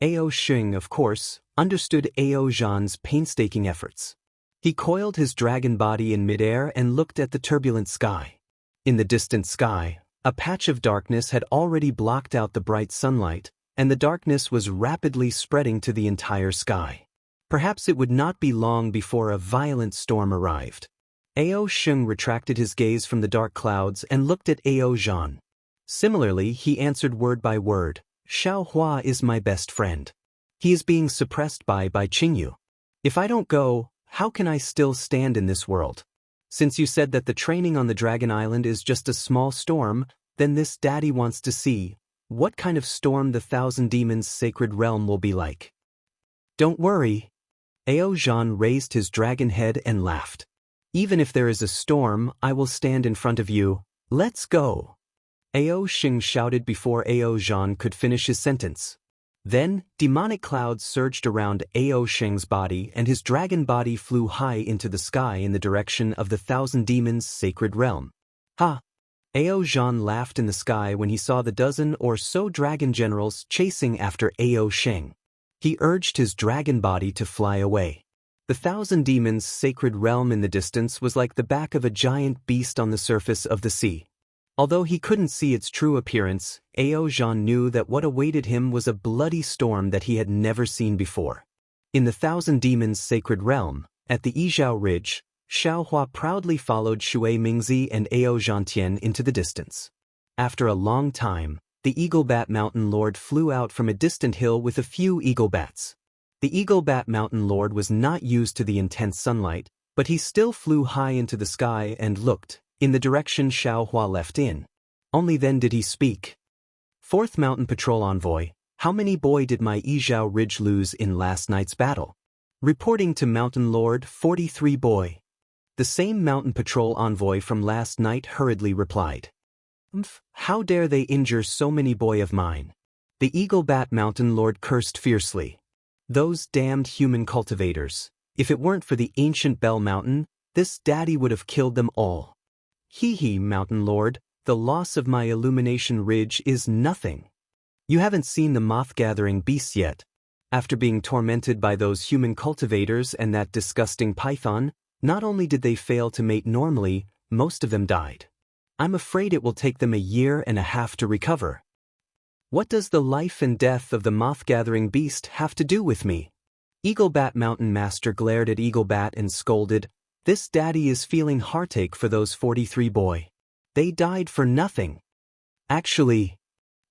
Ao Xing, of course, understood Ao Zhan's painstaking efforts. He coiled his dragon body in midair and looked at the turbulent sky. In the distant sky, a patch of darkness had already blocked out the bright sunlight, and the darkness was rapidly spreading to the entire sky. Perhaps it would not be long before a violent storm arrived. Ao Xing retracted his gaze from the dark clouds and looked at Ao Zhan. Similarly, he answered word by word, "Xiao Hua is my best friend. He is being suppressed by Bai Qingyu. If I don't go, how can I still stand in this world? Since you said that the training on the Dragon Island is just a small storm, then this daddy wants to see what kind of storm the Thousand Demons Sacred Realm will be like." Don't worry. Ao Zhan raised his dragon head and laughed. Even if there is a storm, I will stand in front of you. Let's go. Ao Xing shouted before Ao Zhan could finish his sentence. Then, demonic clouds surged around Ao Xing's body and his dragon body flew high into the sky in the direction of the Thousand Demons Sacred Realm. Ha! Ao Zhan laughed in the sky when he saw the dozen or so dragon generals chasing after Ao Xing. He urged his dragon body to fly away. The Thousand Demons Sacred Realm in the distance was like the back of a giant beast on the surface of the sea. Although he couldn't see its true appearance, Ao Zhan knew that what awaited him was a bloody storm that he had never seen before. In the Thousand Demons Sacred Realm, At the Yizhao Ridge, Xiaohua proudly followed Shui Mingzi and Ao Zhantian into the distance. After a long time, the Eagle Bat Mountain Lord flew out from a distant hill with a few eagle bats. The Eagle Bat Mountain Lord was not used to the intense sunlight, but he still flew high into the sky and looked in the direction Xiaohua left in. Only then did he speak. Fourth Mountain Patrol Envoy, how many boy did my Yizhao Ridge lose in last night's battle? Reporting to Mountain Lord, 43 boy. The same Mountain Patrol Envoy from last night hurriedly replied. How dare they injure so many boy of mine? The Eagle Bat Mountain Lord cursed fiercely. Those damned human cultivators. If it weren't for the ancient Bell Mountain, this daddy would have killed them all. Hee, Mountain Lord, the loss of my Illumination Ridge is nothing. You haven't seen the moth-gathering beasts yet. After being tormented by those human cultivators and that disgusting python, not only did they fail to mate normally, most of them died. I'm afraid it will take them a year and a half to recover. What does the life and death of the moth-gathering beast have to do with me? Eagle Bat Mountain Master glared at Eagle Bat and scolded, this daddy is feeling heartache for those 43 boy. They died for nothing. Actually,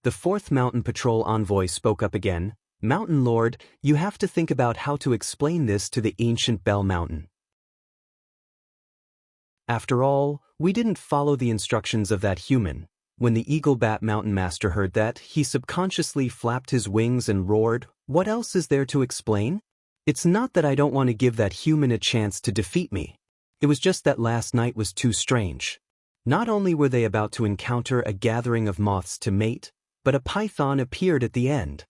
the fourth Mountain Patrol Envoy spoke up again, Mountain Lord, you have to think about how to explain this to the ancient Bell Mountain. After all, we didn't follow the instructions of that human. When the Eagle Bat Mountain Master heard that, he subconsciously flapped his wings and roared, what else is there to explain? It's not that I don't want to give that human a chance to defeat me. It was just that last night was too strange. Not only were they about to encounter a gathering of moths to mate, but a python appeared at the end.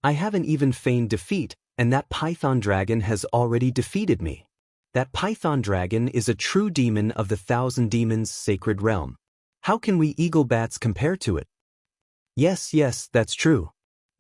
I haven't even feigned defeat, and that python dragon has already defeated me. That python dragon is a true demon of the thousand demons' sacred realm. How can we eagle bats compare to it? Yes, that's true.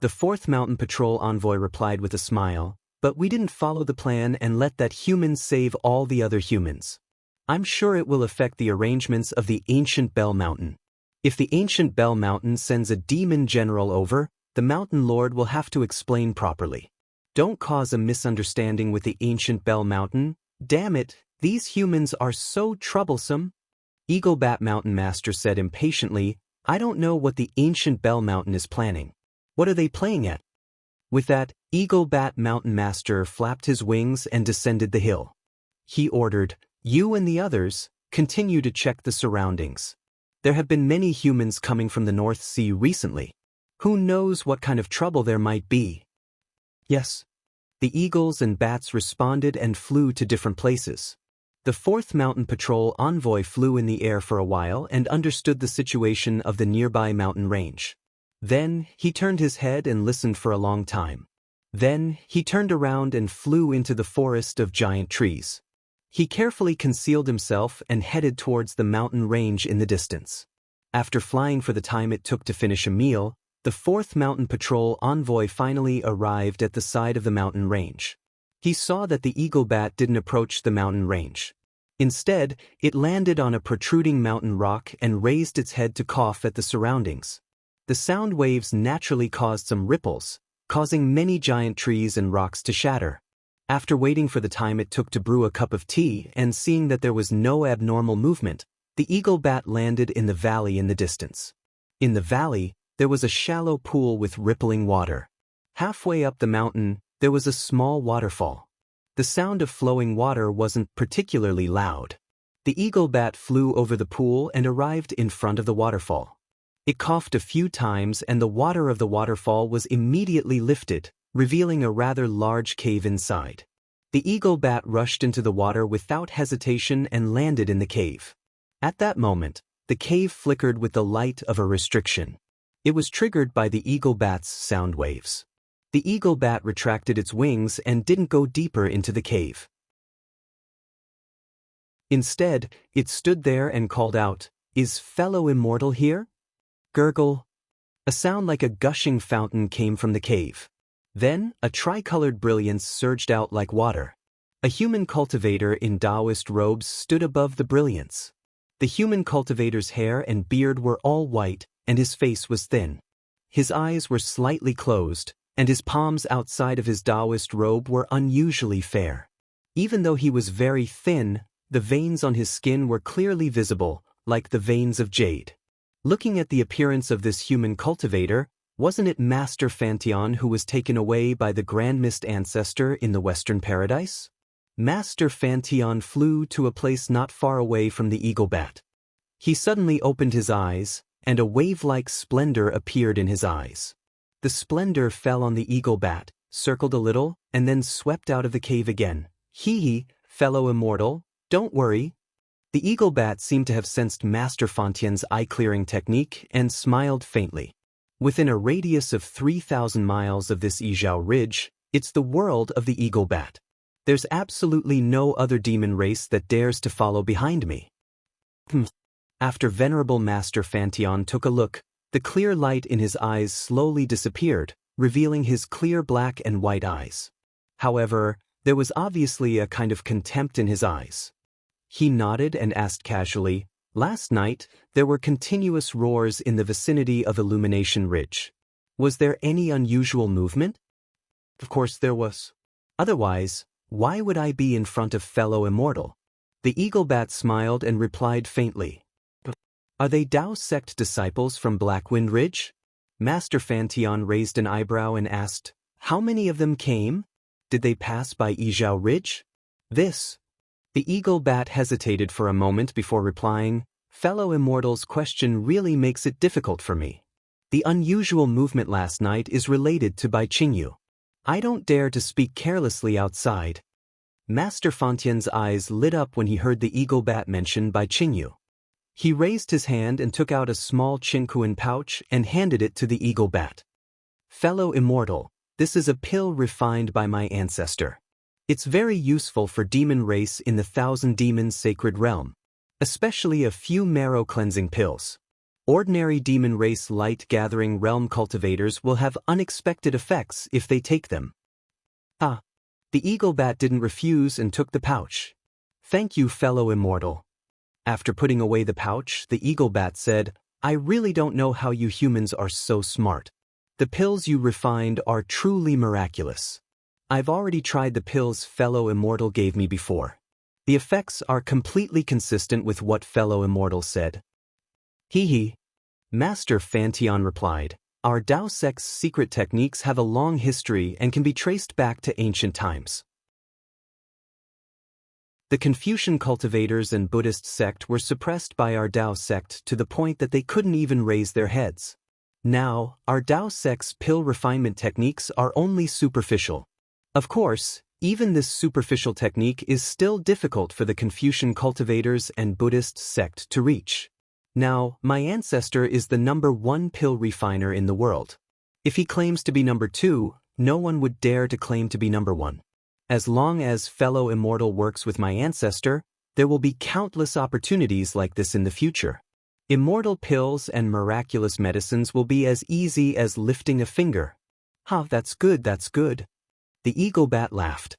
The fourth Mountain Patrol Envoy replied with a smile, but we didn't follow the plan and let that human save all the other humans. I'm sure it will affect the arrangements of the ancient Bell Mountain. If the ancient Bell Mountain sends a demon general over, the Mountain Lord will have to explain properly. Don't cause a misunderstanding with the ancient Bell Mountain. Damn it, these humans are so troublesome. Eagle Bat Mountain Master said impatiently, I don't know what the ancient Bell Mountain is planning. What are they playing at? With that, Eagle Bat Mountain Master flapped his wings and descended the hill. He ordered, you and the others, continue to check the surroundings. There have been many humans coming from the North Sea recently. Who knows what kind of trouble there might be? Yes. The eagles and bats responded and flew to different places. The fourth Mountain Patrol Envoy flew in the air for a while and understood the situation of the nearby mountain range. Then, he turned his head and listened for a long time. Then, he turned around and flew into the forest of giant trees. He carefully concealed himself and headed towards the mountain range in the distance. After flying for the time it took to finish a meal, the fourth Mountain Patrol Envoy finally arrived at the side of the mountain range. He saw that the eagle bat didn't approach the mountain range. Instead, it landed on a protruding mountain rock and raised its head to cough at the surroundings. The sound waves naturally caused some ripples, causing many giant trees and rocks to shatter. After waiting for the time it took to brew a cup of tea and seeing that there was no abnormal movement, the eagle bat landed in the valley in the distance. In the valley, there was a shallow pool with rippling water. Halfway up the mountain, there was a small waterfall. The sound of flowing water wasn't particularly loud. The eagle bat flew over the pool and arrived in front of the waterfall. It coughed a few times and the water of the waterfall was immediately lifted, revealing a rather large cave inside. The eagle bat rushed into the water without hesitation and landed in the cave. At that moment, the cave flickered with the light of a restriction. It was triggered by the eagle bat's sound waves. The eagle bat retracted its wings and didn't go deeper into the cave. Instead, it stood there and called out, "Is fellow Immortal here?" Gurgle. A sound like a gushing fountain came from the cave. Then, a tricolored brilliance surged out like water. A human cultivator in Daoist robes stood above the brilliance. The human cultivator's hair and beard were all white, and his face was thin. His eyes were slightly closed, and his palms outside of his Daoist robe were unusually fair. Even though he was very thin, the veins on his skin were clearly visible, like the veins of jade. Looking at the appearance of this human cultivator, wasn't it Master Fantion who was taken away by the Grand Mist ancestor in the Western Paradise? Master Fantion flew to a place not far away from the eagle bat. He suddenly opened his eyes, and a wave-like splendor appeared in his eyes. The splendor fell on the eagle bat, circled a little, and then swept out of the cave again. Hee, fellow immortal, don't worry. The eagle bat seemed to have sensed Master Fantion's eye-clearing technique and smiled faintly. Within a radius of 3,000 miles of this Yizhao Ridge, it's the world of the eagle bat. There's absolutely no other demon race that dares to follow behind me. After Venerable Master Fantion took a look, the clear light in his eyes slowly disappeared, revealing his clear black and white eyes. However, there was obviously a kind of contempt in his eyes. He nodded and asked casually, "Last night, there were continuous roars in the vicinity of Illumination Ridge. Was there any unusual movement?" Of course there was. Otherwise, why would I be in front of fellow immortal? The eagle bat smiled and replied faintly. "Are they Dao sect disciples from Blackwind Ridge?" Master Fantion raised an eyebrow and asked, "How many of them came? Did they pass by Yizhao Ridge?" The eagle bat hesitated for a moment before replying, "Fellow immortal's question really makes it difficult for me. The unusual movement last night is related to Bai Qingyu. I don't dare to speak carelessly outside." Master Fantion's eyes lit up when he heard the eagle bat mention Bai Qingyu. He raised his hand and took out a small Qinkuan pouch and handed it to the eagle bat. "Fellow immortal, this is a pill refined by my ancestor. It's very useful for demon race in the Thousand Demons sacred realm, especially a few marrow-cleansing pills. Ordinary demon race light-gathering realm cultivators will have unexpected effects if they take them." The eagle bat didn't refuse and took the pouch. "Thank you, fellow immortal." After putting away the pouch, the eagle bat said, "I really don't know how you humans are so smart. The pills you refined are truly miraculous. I've already tried the pills fellow immortal gave me before. The effects are completely consistent with what fellow immortal said." Master Fantion replied, "Our Dao sect's secret techniques have a long history and can be traced back to ancient times. The Confucian cultivators and Buddhist sect were suppressed by our Dao sect to the point that they couldn't even raise their heads. Now, our Dao sect's pill refinement techniques are only superficial. Of course, even this superficial technique is still difficult for the Confucian cultivators and Buddhist sect to reach. Now, my ancestor is the #1 pill refiner in the world. If he claims to be #2, no one would dare to claim to be #1. As long as fellow immortal works with my ancestor, there will be countless opportunities like this in the future. Immortal pills and miraculous medicines will be as easy as lifting a finger." That's good, that's good. The eagle bat laughed.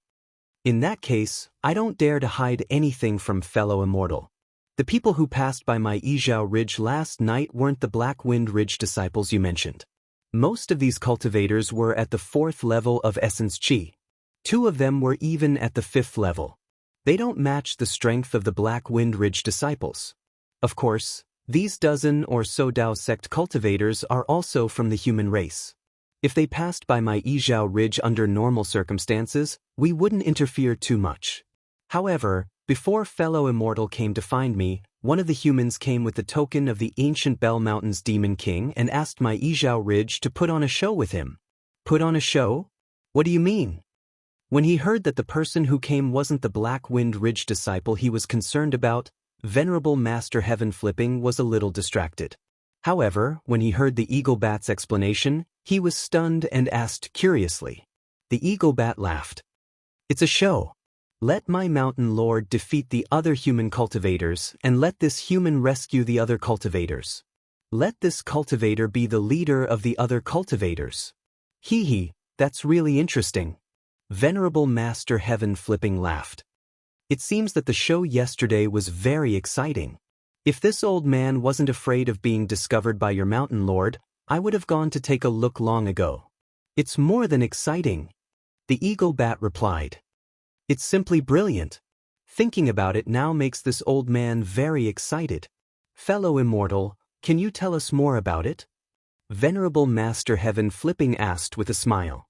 "In that case, I don't dare to hide anything from fellow immortal. The people who passed by my Yizhao Ridge last night weren't the Blackwind Ridge disciples you mentioned. Most of these cultivators were at the 4th level of Essence Qi. 2 of them were even at the 5th level. They don't match the strength of the Blackwind Ridge disciples. Of course, these dozen or so Dao sect cultivators are also from the human race. If they passed by my Yizhao Ridge under normal circumstances, we wouldn't interfere too much. However, before fellow immortal came to find me, one of the humans came with the token of the ancient Bell Mountain's Demon King and asked my Yizhao Ridge to put on a show with him." "Put on a show? What do you mean?" When he heard that the person who came wasn't the Blackwind Ridge disciple he was concerned about, Venerable Master Heaven Flipping was a little distracted. However, when he heard the eagle bat's explanation, he was stunned and asked curiously. The eagle bat laughed. "It's a show. Let my mountain lord defeat the other human cultivators, and let this human rescue the other cultivators. Let this cultivator be the leader of the other cultivators." That's really interesting. Venerable Master Heaven Flipping laughed. "It seems that the show yesterday was very exciting. If this old man wasn't afraid of being discovered by your mountain lord, I would have gone to take a look long ago. It's more than exciting." The eagle bat replied. It's simply brilliant. Thinking about it now makes this old man very excited. Fellow Immortal, can you tell us more about it? Venerable Master Heaven Flipping asked with a smile.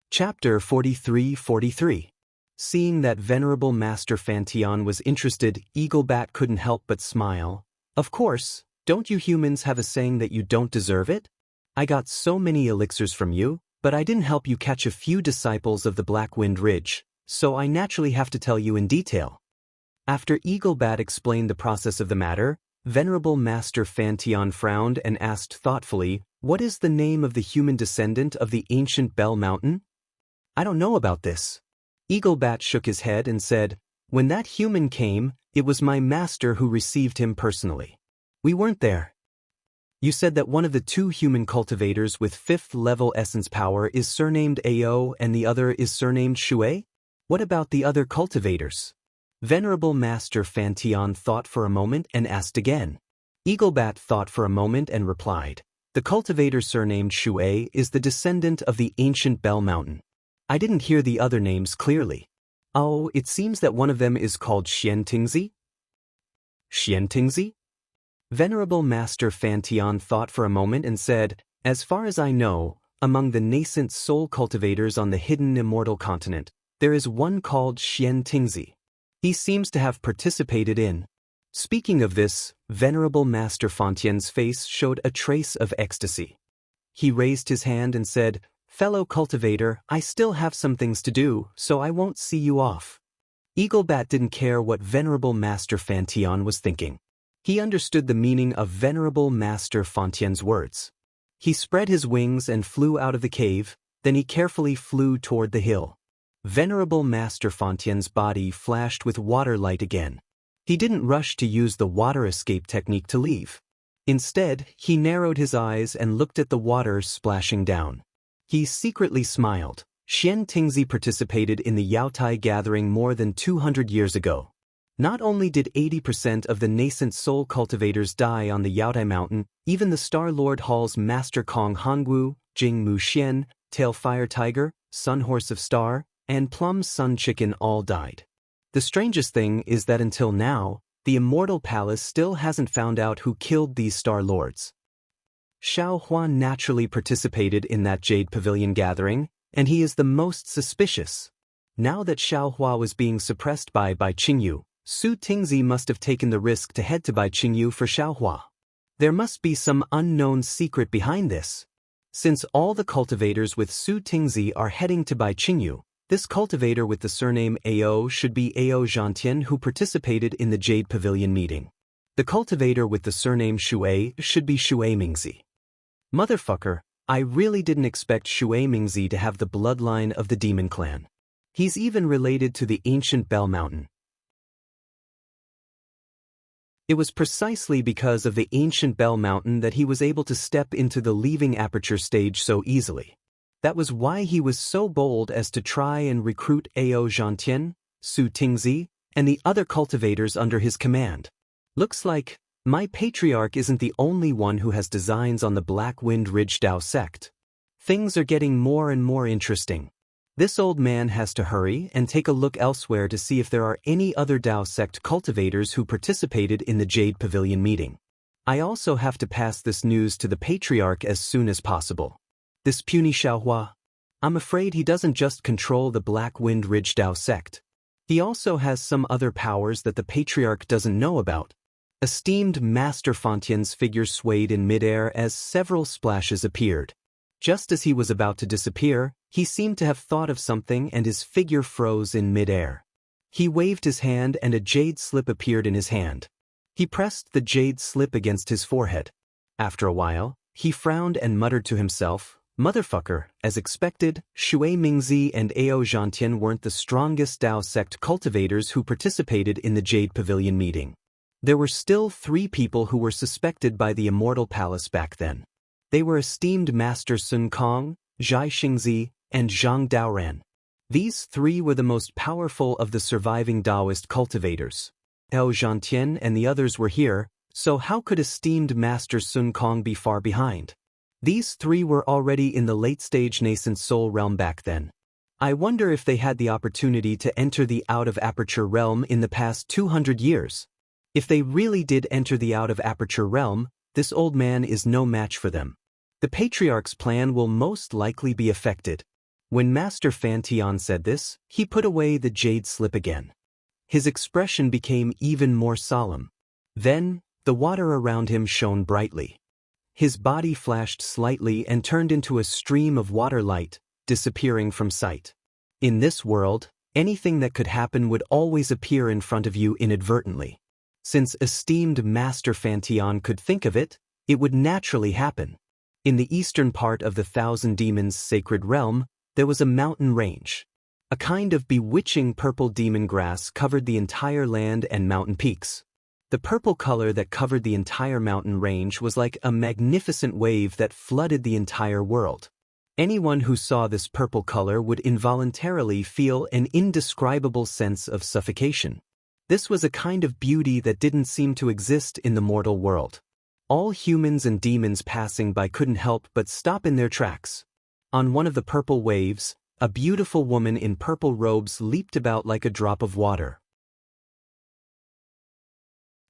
Chapter 43-43. Seeing that Venerable Master Fantion was interested, Eaglebat couldn't help but smile. Of course, don't you humans have a saying that you don't deserve it? I got so many elixirs from you, but I didn't help you catch a few disciples of the Black Wind Ridge, so I naturally have to tell you in detail. After Eaglebat explained the process of the matter, Venerable Master Fantion frowned and asked thoughtfully, "What is the name of the human descendant of the ancient Bell Mountain?" "I don't know about this." Eaglebat shook his head and said, "When that human came, it was my master who received him personally. We weren't there." "You said that one of the two human cultivators with 5th level essence power is surnamed Ao and the other is surnamed Shui? What about the other cultivators?" Venerable Master Fantion thought for a moment and asked again. Eaglebat thought for a moment and replied, "The cultivator surnamed Shui is the descendant of the ancient Bell Mountain. I didn't hear the other names clearly." "Oh, it seems that one of them is called Xianxia?" "Xianxia?" Venerable Master Fantion thought for a moment and said, "As far as I know, among the nascent soul cultivators on the hidden immortal continent, there is one called Xianxia. He seems to have participated in." Speaking of this, Venerable Master Fantien's face showed a trace of ecstasy. He raised his hand and said, "Fellow cultivator, I still have some things to do, so I won't see you off." Eaglebat didn't care what Venerable Master Fantion was thinking. He understood the meaning of Venerable Master Fantien's words. He spread his wings and flew out of the cave, then he carefully flew toward the hill. Venerable Master Fantien's body flashed with water light again. He didn't rush to use the water escape technique to leave. Instead, he narrowed his eyes and looked at the water splashing down. He secretly smiled. Xianxia participated in the Yaotai gathering more than 200 years ago. Not only did 80% of the nascent soul cultivators die on the Yaotai Mountain, even the Star Lord Hall's Master Kong Hongwu, Jing Mu Xian, Tail Fire Tiger, Sun Horse of Star, and Plum Sun Chicken all died. The strangest thing is that until now, the Immortal Palace still hasn't found out who killed these Star Lords. Xiao Huan naturally participated in that Jade Pavilion gathering, and he is the most suspicious. Now that Xiao Hua was being suppressed by Qingyu, Su Tingzi must have taken the risk to head to Qingyu for Xiao Hua. There must be some unknown secret behind this. Since all the cultivators with Su Tingzi are heading to Qingyu, this cultivator with the surname Ao should be Ao Zhantian, who participated in the Jade Pavilion meeting. The cultivator with the surname Shui should be Shui Mingzi. Motherfucker, I really didn't expect Shui Mingzi to have the bloodline of the demon clan. He's even related to the ancient Bell Mountain. It was precisely because of the ancient Bell Mountain that he was able to step into the leaving aperture stage so easily. That was why he was so bold as to try and recruit Ao Zhantian, Su Tingzi, and the other cultivators under his command. Looks like my patriarch isn't the only one who has designs on the Black Wind Ridge Dao sect. Things are getting more and more interesting. This old man has to hurry and take a look elsewhere to see if there are any other Dao sect cultivators who participated in the Jade Pavilion meeting. I also have to pass this news to the patriarch as soon as possible. This puny Xiaohua, I'm afraid he doesn't just control the Black Wind Ridge Dao sect. He also has some other powers that the patriarch doesn't know about. Esteemed Master Fantien's figure swayed in midair as several splashes appeared. Just as he was about to disappear, he seemed to have thought of something and his figure froze in midair. He waved his hand and a jade slip appeared in his hand. He pressed the jade slip against his forehead. After a while, he frowned and muttered to himself, "Motherfucker." As expected, Shui Mingzi and Ao Zhantian weren't the strongest Dao sect cultivators who participated in the Jade Pavilion meeting. There were still 3 people who were suspected by the Immortal Palace back then. They were esteemed Master Sun Kong, Zhai Xingzi, and Zhang Daoran. These 3 were the most powerful of the surviving Daoist cultivators. Ao Zhantian and the others were here, so how could esteemed Master Sun Kong be far behind? These three were already in the late-stage nascent soul realm back then. I wonder if they had the opportunity to enter the out-of-aperture realm in the past 200 years. If they really did enter the out-of-aperture realm, this old man is no match for them. The Patriarch's plan will most likely be affected. When Master Fan Tian said this, he put away the jade slip again. His expression became even more solemn. Then, the water around him shone brightly. His body flashed slightly and turned into a stream of water light, disappearing from sight. In this world, anything that could happen would always appear in front of you inadvertently. Since esteemed Master Fan Tian could think of it, it would naturally happen. In the eastern part of the Thousand Demons' sacred realm, there was a mountain range. A kind of bewitching purple demon grass covered the entire land and mountain peaks. The purple color that covered the entire mountain range was like a magnificent wave that flooded the entire world. Anyone who saw this purple color would involuntarily feel an indescribable sense of suffocation. This was a kind of beauty that didn't seem to exist in the mortal world. All humans and demons passing by couldn't help but stop in their tracks. On one of the purple waves, a beautiful woman in purple robes leaped about like a drop of water.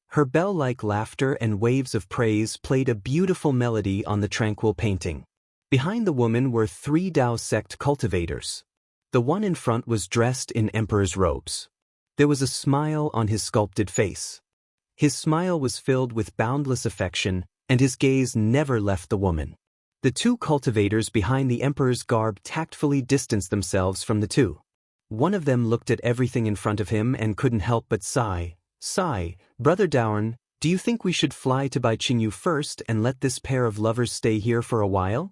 Her bell-like laughter and waves of praise played a beautiful melody on the tranquil painting. Behind the woman were three Dao sect cultivators. The one in front was dressed in emperor's robes. There was a smile on his sculpted face. His smile was filled with boundless affection, and his gaze never left the woman. The two cultivators behind the emperor's garb tactfully distanced themselves from the two. One of them looked at everything in front of him and couldn't help but sigh. Sigh, Brother Daoist, do you think we should fly to Baiqingyu first and let this pair of lovers stay here for a while?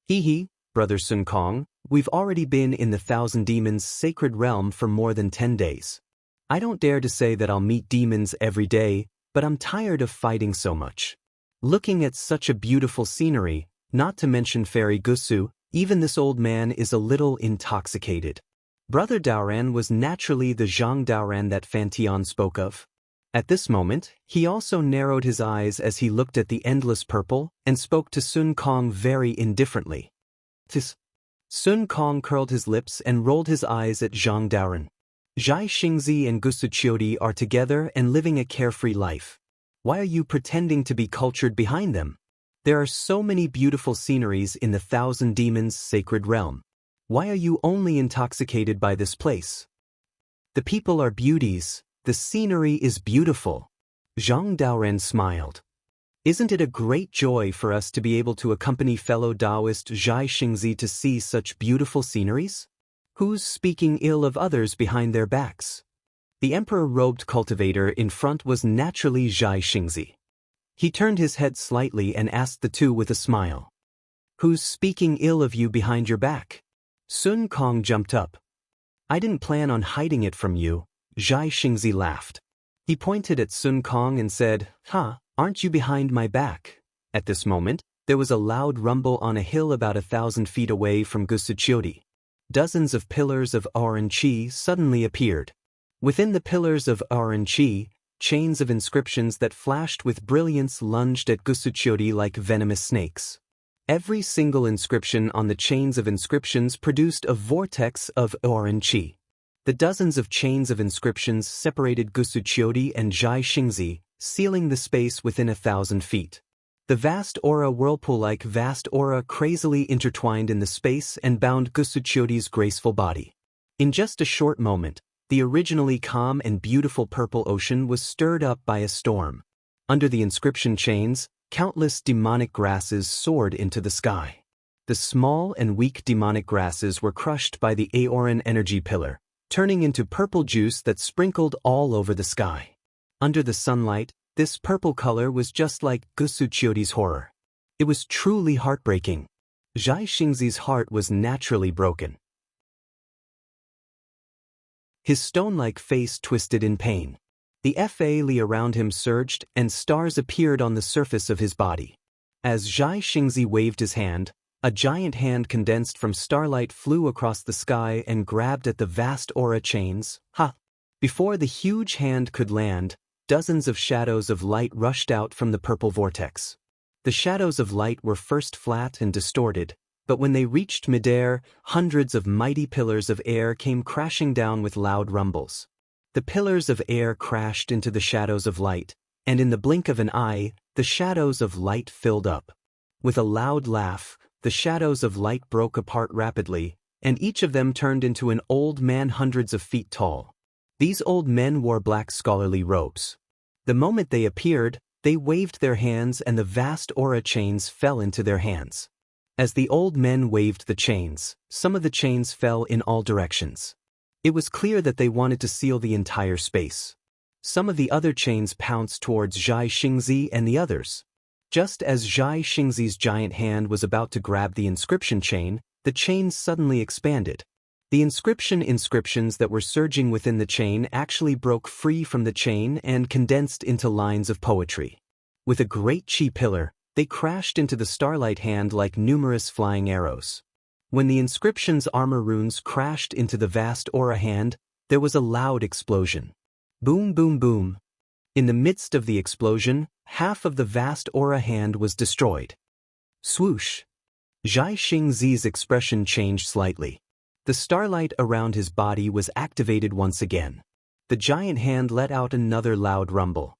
Hee, Brother Sun Kong, we've already been in the Thousand Demons' sacred realm for more than 10 days. I don't dare to say that I'll meet demons every day, but I'm tired of fighting so much. Looking at such a beautiful scenery, not to mention Fairy Gusu, even this old man is a little intoxicated. Brother Daoran was naturally the Zhang Daoran that Fan Tian spoke of. At this moment, he also narrowed his eyes as he looked at the endless purple and spoke to Sun Kong very indifferently. Sun Kong curled his lips and rolled his eyes at Zhang Daoran. Zhai Xingzi and Gusu Qiudi are together and living a carefree life. Why are you pretending to be cultured behind them? There are so many beautiful sceneries in the Thousand Demons' sacred realm. Why are you only intoxicated by this place? The people are beauties, the scenery is beautiful. Zhang Daoran smiled. Isn't it a great joy for us to be able to accompany fellow Daoist Zhai Xingzi to see such beautiful sceneries? Who's speaking ill of others behind their backs? The emperor-robed cultivator in front was naturally Zhai Xingzi. He turned his head slightly and asked the two with a smile. Who's speaking ill of you behind your back? Sun Kong jumped up. I didn't plan on hiding it from you, Zhai Xingzi laughed. He pointed at Sun Kong and said, aren't you behind my back? At this moment, there was a loud rumble on a hill about 1,000 feet away from Gusu Qiudi. Dozens of pillars of Aran Qi suddenly appeared. Within the pillars of Aran Qi, chains of inscriptions that flashed with brilliance lunged at Gusu Qiudi like venomous snakes. Every single inscription on the chains of inscriptions produced a vortex of Aran Qi. The dozens of chains of inscriptions separated Gusu Qiudi and Zhai Xingzi, sealing the space within 1,000 feet. The vast aura whirlpool-like vast aura crazily intertwined in the space and bound Gusu Qiudi's graceful body. In just a short moment, the originally calm and beautiful purple ocean was stirred up by a storm. Under the inscription chains, countless demonic grasses soared into the sky. The small and weak demonic grasses were crushed by the Aoran energy pillar, turning into purple juice that sprinkled all over the sky. Under the sunlight, this purple color was just like Gusu Qiudi's horror. It was truly heartbreaking. Zhai Xingzi's heart was naturally broken. His stone-like face twisted in pain. The Fa-li around him surged and stars appeared on the surface of his body. As Zhai Xingzi waved his hand, a giant hand condensed from starlight flew across the sky and grabbed at the vast aura chains. Before the huge hand could land, dozens of shadows of light rushed out from the purple vortex. The shadows of light were first flat and distorted, but when they reached midair, hundreds of mighty pillars of air came crashing down with loud rumbles. The pillars of air crashed into the shadows of light, and in the blink of an eye, the shadows of light filled up. With a loud laugh, the shadows of light broke apart rapidly, and each of them turned into an old man hundreds of feet tall. These old men wore black scholarly robes. The moment they appeared, they waved their hands and the vast aura chains fell into their hands. As the old men waved the chains, some of the chains fell in all directions. It was clear that they wanted to seal the entire space. Some of the other chains pounced towards Zhai Xingzi and the others. Just as Zhai Xingzi's giant hand was about to grab the inscription chain, the chains suddenly expanded. The inscriptions that were surging within the chain actually broke free from the chain and condensed into lines of poetry. With a great chi pillar, they crashed into the starlight hand like numerous flying arrows. When the inscription's armor runes crashed into the vast aura hand, there was a loud explosion. Boom, boom, boom. In the midst of the explosion, half of the vast aura hand was destroyed. Swoosh. Zhai Xingzi's expression changed slightly. The starlight around his body was activated once again. The giant hand let out another loud rumble.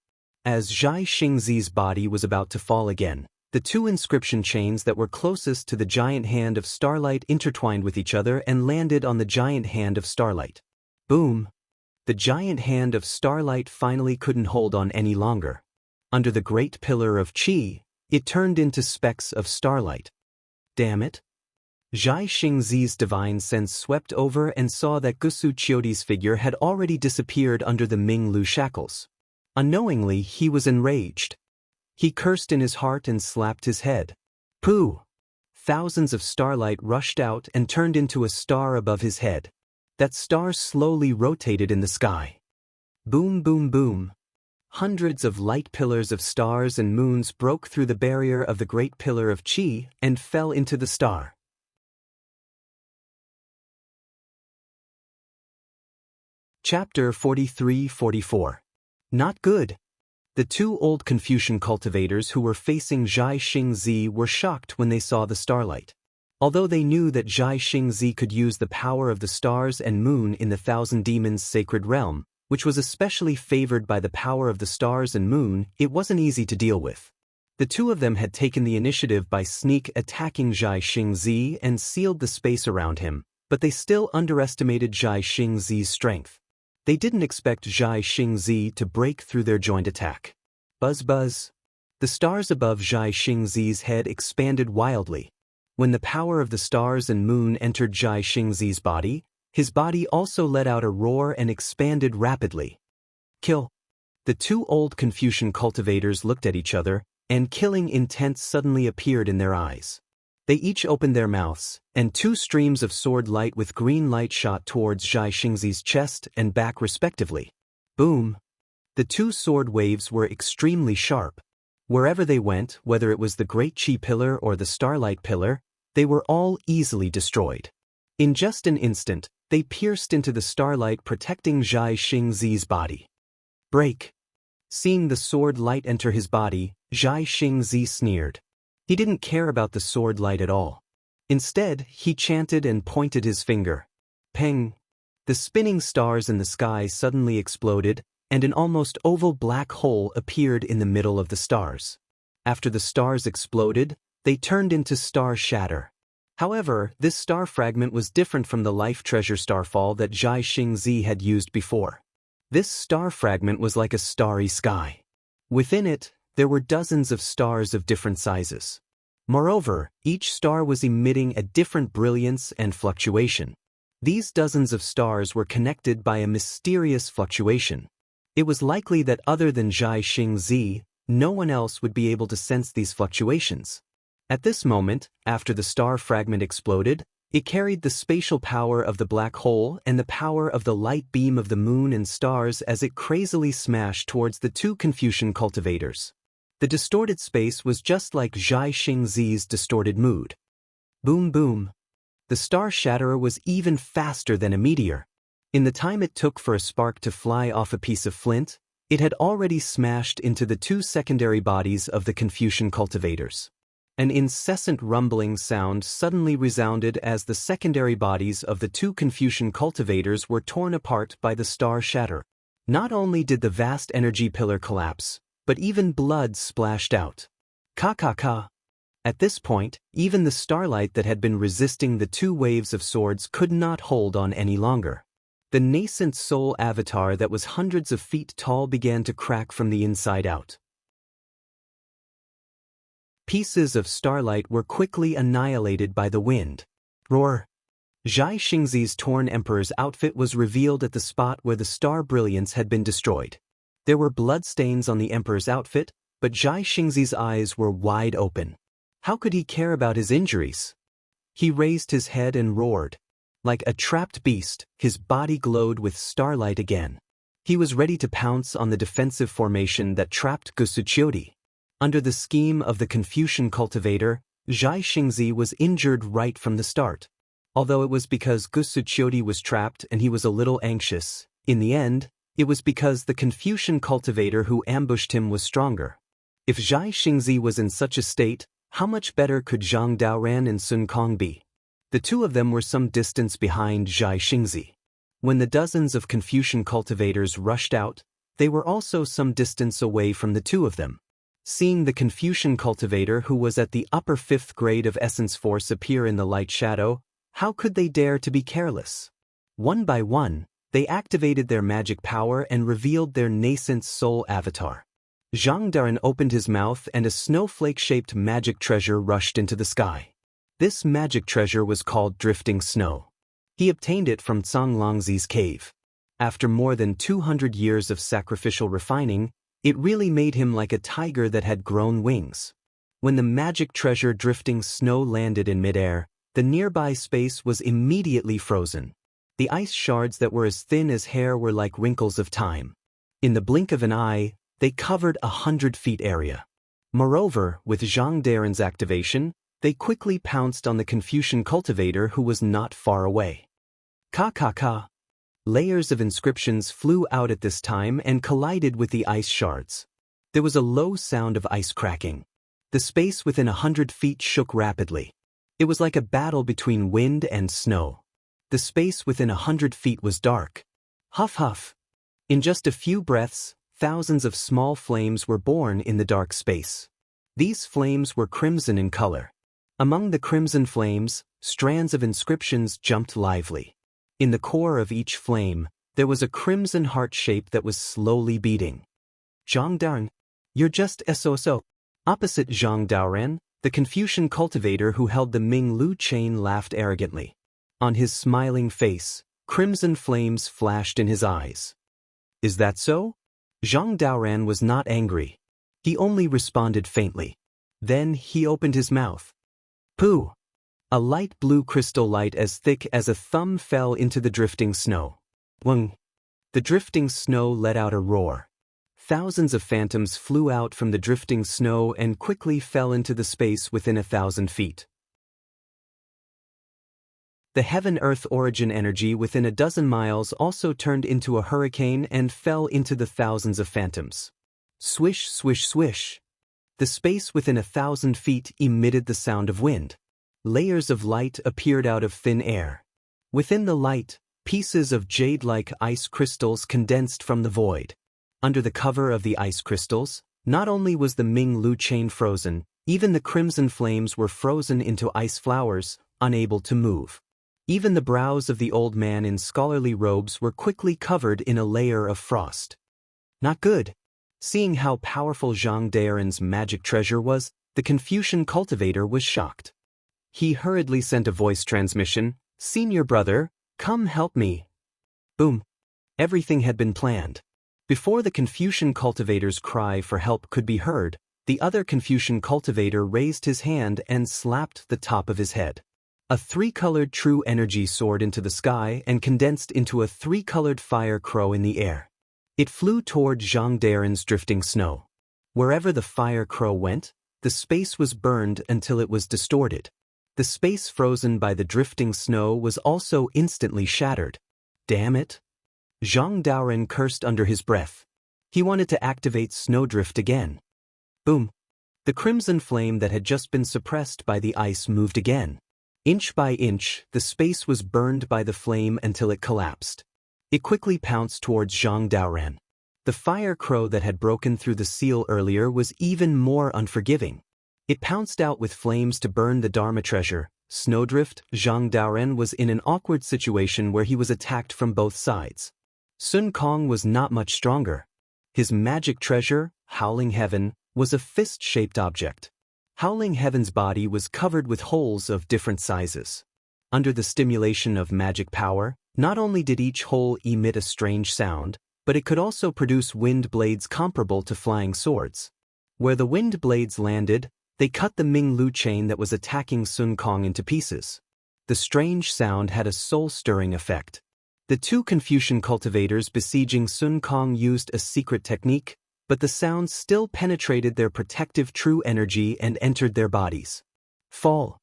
As Zhai Xingzi's body was about to fall again, the two inscription chains that were closest to the giant hand of starlight intertwined with each other and landed on the giant hand of starlight. Boom! The giant hand of starlight finally couldn't hold on any longer. Under the great pillar of qi, it turned into specks of starlight. Damn it! Zhai Xingzi's divine sense swept over and saw that Gusu Qiudi's figure had already disappeared under the Ming Lu shackles. Unknowingly, he was enraged. He cursed in his heart and slapped his head. Pooh! Thousands of starlight rushed out and turned into a star above his head. That star slowly rotated in the sky. Boom, boom, boom. Hundreds of light pillars of stars and moons broke through the barrier of the great pillar of qi and fell into the star. Chapter 43-44. Not good. The two old Confucian cultivators who were facing Zhai Xingzi were shocked when they saw the starlight. Although they knew that Zhai Xingzi could use the power of the stars and moon in the Thousand Demons' sacred realm, which was especially favored by the power of the stars and moon, it wasn't easy to deal with. The two of them had taken the initiative by sneak attacking Zhai Xingzi and sealed the space around him, but they still underestimated Zhai Xingzi's strength. They didn't expect Zhai Xingzi to break through their joint attack. Buzz buzz. The stars above Zhai Xingzi's head expanded wildly. When the power of the stars and moon entered Zhai Xingzi's body, his body also let out a roar and expanded rapidly. Kill. The two old Confucian cultivators looked at each other, and killing intent suddenly appeared in their eyes. They each opened their mouths, and two streams of sword light with green light shot towards Zhai Xingzi's chest and back respectively. Boom! The two sword waves were extremely sharp. Wherever they went, whether it was the Great Qi Pillar or the Starlight Pillar, they were all easily destroyed. In just an instant, they pierced into the starlight protecting Zhai Xingzi's body. Break! Seeing the sword light enter his body, Zhai Xingzi sneered. He didn't care about the sword light at all. Instead, he chanted and pointed his finger. Peng! The spinning stars in the sky suddenly exploded, and an almost oval black hole appeared in the middle of the stars. After the stars exploded, they turned into star shatter. However, this star fragment was different from the life treasure starfall that Zhai Xingzi had used before. This star fragment was like a starry sky. Within it, there were dozens of stars of different sizes. Moreover, each star was emitting a different brilliance and fluctuation. These dozens of stars were connected by a mysterious fluctuation. It was likely that other than Zhai Xingzi, no one else would be able to sense these fluctuations. At this moment, after the star fragment exploded, it carried the spatial power of the black hole and the power of the light beam of the moon and stars as it crazily smashed towards the two Confucian cultivators. The distorted space was just like Zhai Xingzi's distorted mood. Boom boom. The star shatterer was even faster than a meteor. In the time it took for a spark to fly off a piece of flint, It had already smashed into the two secondary bodies of the Confucian cultivators. An incessant rumbling sound suddenly resounded as the secondary bodies of the two Confucian cultivators were torn apart by the star shatter. Not only did the vast energy pillar collapse, but even blood splashed out. Ka. At this point, even the starlight that had been resisting the two waves of swords could not hold on any longer. The nascent soul avatar that was hundreds of feet tall began to crack from the inside out. Pieces of starlight were quickly annihilated by the wind. Roar! Zhai Xingzi's torn emperor's outfit was revealed at the spot where the star brilliance had been destroyed. There were bloodstains on the emperor's outfit, but Zhai Xingzi's eyes were wide open. How could he care about his injuries? He raised his head and roared. Like a trapped beast, his body glowed with starlight again. He was ready to pounce on the defensive formation that trapped Gusuqiodi. Under the scheme of the Confucian cultivator, Zhai Xingzi was injured right from the start. Although it was because Gusuqiodi was trapped and he was a little anxious, in the end, it was because the Confucian cultivator who ambushed him was stronger. If Zhai Xingzi was in such a state, how much better could Zhang Daoran and Sun Kong be? The two of them were some distance behind Zhai Xingzi. When the dozens of Confucian cultivators rushed out, they were also some distance away from the two of them. Seeing the Confucian cultivator who was at the upper 5th grade of essence force appear in the light shadow, how could they dare to be careless? One by one, they activated their magic power and revealed their nascent soul avatar. Zhang Daoran opened his mouth and a snowflake-shaped magic treasure rushed into the sky. This magic treasure was called Drifting Snow. He obtained it from Cang Longzi's cave. After more than 200 years of sacrificial refining, it really made him like a tiger that had grown wings. When the magic treasure Drifting Snow landed in midair, the nearby space was immediately frozen. The ice shards that were as thin as hair were like wrinkles of time. In the blink of an eye, they covered 100 feet area. Moreover, with Zhang Daoran's activation, they quickly pounced on the Confucian cultivator who was not far away. Ka. Layers of inscriptions flew out at this time and collided with the ice shards. There was a low sound of ice cracking. The space within 100 feet shook rapidly. It was like a battle between wind and snow. The space within 100 feet was dark. Huff. In just a few breaths, thousands of small flames were born in the dark space. These flames were crimson in color. Among the crimson flames, strands of inscriptions jumped lively. In the core of each flame, there was a crimson heart shape that was slowly beating. Zhang Daoran, you're just so. Opposite Zhang Daoran, the Confucian cultivator who held the Ming Lu chain laughed arrogantly. On his smiling face, crimson flames flashed in his eyes. Is that so? Zhang Daoran was not angry. He only responded faintly. Then he opened his mouth. Pooh! A light blue crystal light as thick as a thumb fell into the drifting snow. Wang! The drifting snow let out a roar. Thousands of phantoms flew out from the drifting snow and quickly fell into the space within 1,000 feet. The heaven-earth origin energy within a dozen miles also turned into a hurricane and fell into the thousands of phantoms. Swish, swish, swish. The space within 1,000 feet emitted the sound of wind. Layers of light appeared out of thin air. Within the light, pieces of jade-like ice crystals condensed from the void. Under the cover of the ice crystals, not only was the Ming Lu chain frozen, even the crimson flames were frozen into ice flowers, unable to move. Even the brows of the old man in scholarly robes were quickly covered in a layer of frost. Not good. Seeing how powerful Zhang Daoran's magic treasure was, the Confucian cultivator was shocked. He hurriedly sent a voice transmission, "Senior brother, come help me." Boom. Everything had been planned. Before the Confucian cultivator's cry for help could be heard, the other Confucian cultivator raised his hand and slapped the top of his head. A three-colored true energy soared into the sky and condensed into a three-colored fire crow in the air. It flew toward Zhang Daoran's drifting snow. Wherever the fire crow went, the space was burned until it was distorted. The space frozen by the drifting snow was also instantly shattered. Damn it! Zhang Daoran cursed under his breath. He wanted to activate Snowdrift again. Boom. The crimson flame that had just been suppressed by the ice moved again. Inch by inch, the space was burned by the flame until it collapsed. It quickly pounced towards Zhang Daoran. The fire crow that had broken through the seal earlier was even more unforgiving. It pounced out with flames to burn the Dharma treasure. Snowdrift, Zhang Daoran was in an awkward situation where he was attacked from both sides. Sun Kong was not much stronger. His magic treasure, Howling Heaven, was a fist-shaped object. Howling Heaven's body was covered with holes of different sizes. Under the stimulation of magic power, not only did each hole emit a strange sound, but it could also produce wind blades comparable to flying swords. Where the wind blades landed, they cut the Ming Lu chain that was attacking Sun Kong into pieces. The strange sound had a soul-stirring effect. The two Confucian cultivators besieging Sun Kong used a secret technique, but the sounds still penetrated their protective true energy and entered their bodies. Fall.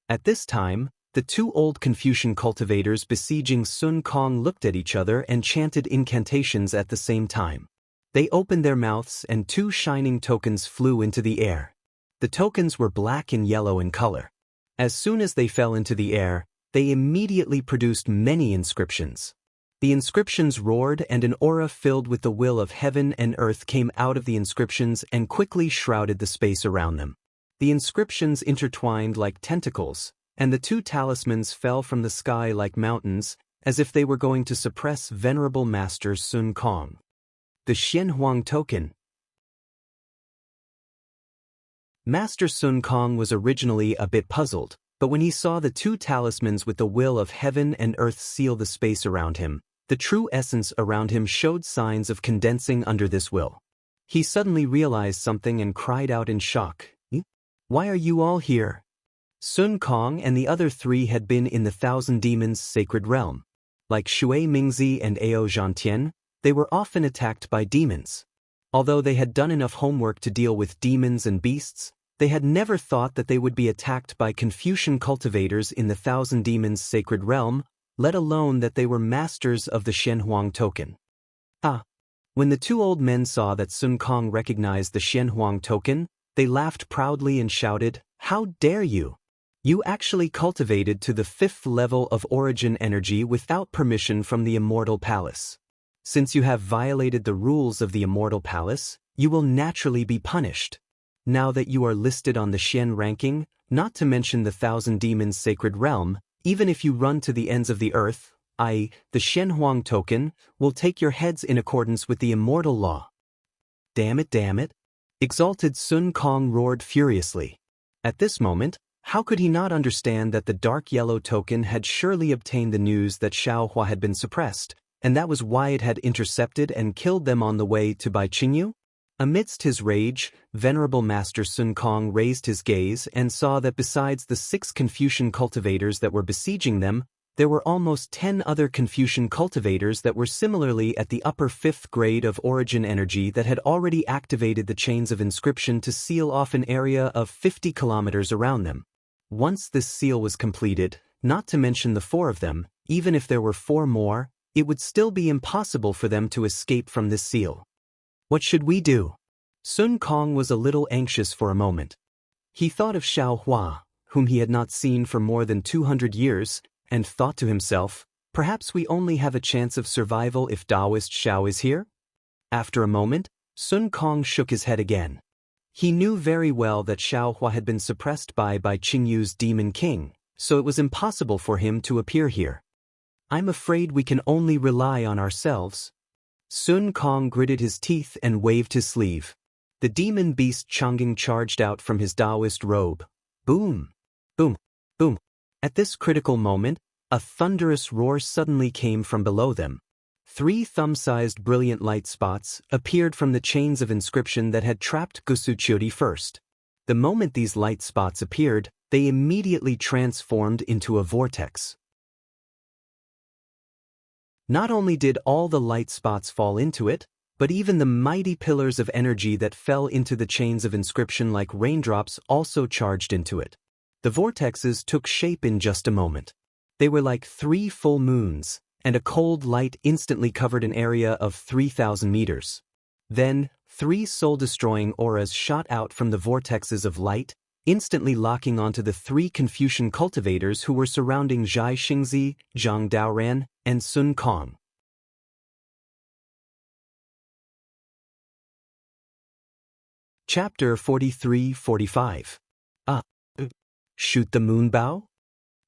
At this time, the two old Confucian cultivators besieging Sun Kong looked at each other and chanted incantations at the same time. They opened their mouths and two shining tokens flew into the air. The tokens were black and yellow in color. As soon as they fell into the air, they immediately produced many inscriptions. The inscriptions roared and an aura filled with the will of heaven and earth came out of the inscriptions and quickly shrouded the space around them. The inscriptions intertwined like tentacles, and the two talismans fell from the sky like mountains, as if they were going to suppress venerable Master Sun Kong. The Xianhuang token. Master Sun Kong was originally a bit puzzled, but when he saw the two talismans with the will of heaven and earth seal the space around him, the true essence around him showed signs of condensing under this will. He suddenly realized something and cried out in shock. "Why are you all here?" Sun Kong and the other three had been in the Thousand Demons' sacred realm. Like Shui Mingzi and Ao Zhantian, they were often attacked by demons. Although they had done enough homework to deal with demons and beasts, they had never thought that they would be attacked by Confucian cultivators in the Thousand Demons' sacred realm, let alone that they were masters of the Xianhuang token. When the two old men saw that Sun Kong recognized the Xianhuang token, they laughed proudly and shouted, "How dare you! You actually cultivated to the 5th level of origin energy without permission from the Immortal Palace. Since you have violated the rules of the Immortal Palace, you will naturally be punished. Now that you are listed on the Xian ranking, not to mention the Thousand Demons' sacred realm, even if you run to the ends of the earth, i.e., the Xianhuang token, will take your heads in accordance with the immortal law." Damn it. Exalted Sun Kong roared furiously. At this moment, how could he not understand that the dark yellow token had surely obtained the news that Xiaohua had been suppressed, and that was why it had intercepted and killed them on the way to Bai Qingyu? Amidst his rage, Venerable Master Sun Kong raised his gaze and saw that besides the 6 Confucian cultivators that were besieging them, there were almost 10 other Confucian cultivators that were similarly at the upper 5th grade of origin energy that had already activated the chains of inscription to seal off an area of 50 kilometers around them. Once this seal was completed, not to mention the 4 of them, even if there were 4 more, it would still be impossible for them to escape from this seal. What should we do? Sun Kong was a little anxious for a moment. He thought of Xiaohua, whom he had not seen for more than 200 years, and thought to himself, perhaps we only have a chance of survival if Daoist Xiao is here? After a moment, Sun Kong shook his head again. He knew very well that Xiaohua had been suppressed by Qingyu's Demon King, so it was impossible for him to appear here. "I'm afraid we can only rely on ourselves." Sun Kong gritted his teeth and waved his sleeve. The demon beast Chang'ing charged out from his Daoist robe. Boom! Boom! Boom! At this critical moment, a thunderous roar suddenly came from below them. 3 thumb-sized brilliant light spots appeared from the chains of inscription that had trapped Gusuchuri first. The moment these light spots appeared, they immediately transformed into a vortex. Not only did all the light spots fall into it, but even the mighty pillars of energy that fell into the chains of inscription like raindrops also charged into it. The vortexes took shape in just a moment. They were like 3 full moons, and a cold light instantly covered an area of 3,000 meters. Then, 3 soul-destroying auras shot out from the vortexes of light, instantly locking onto the 3 Confucian cultivators who were surrounding Zhai Xingzi, Zhang Daoran, and Sun Kong. Chapter 43-45. Shoot the moonbow?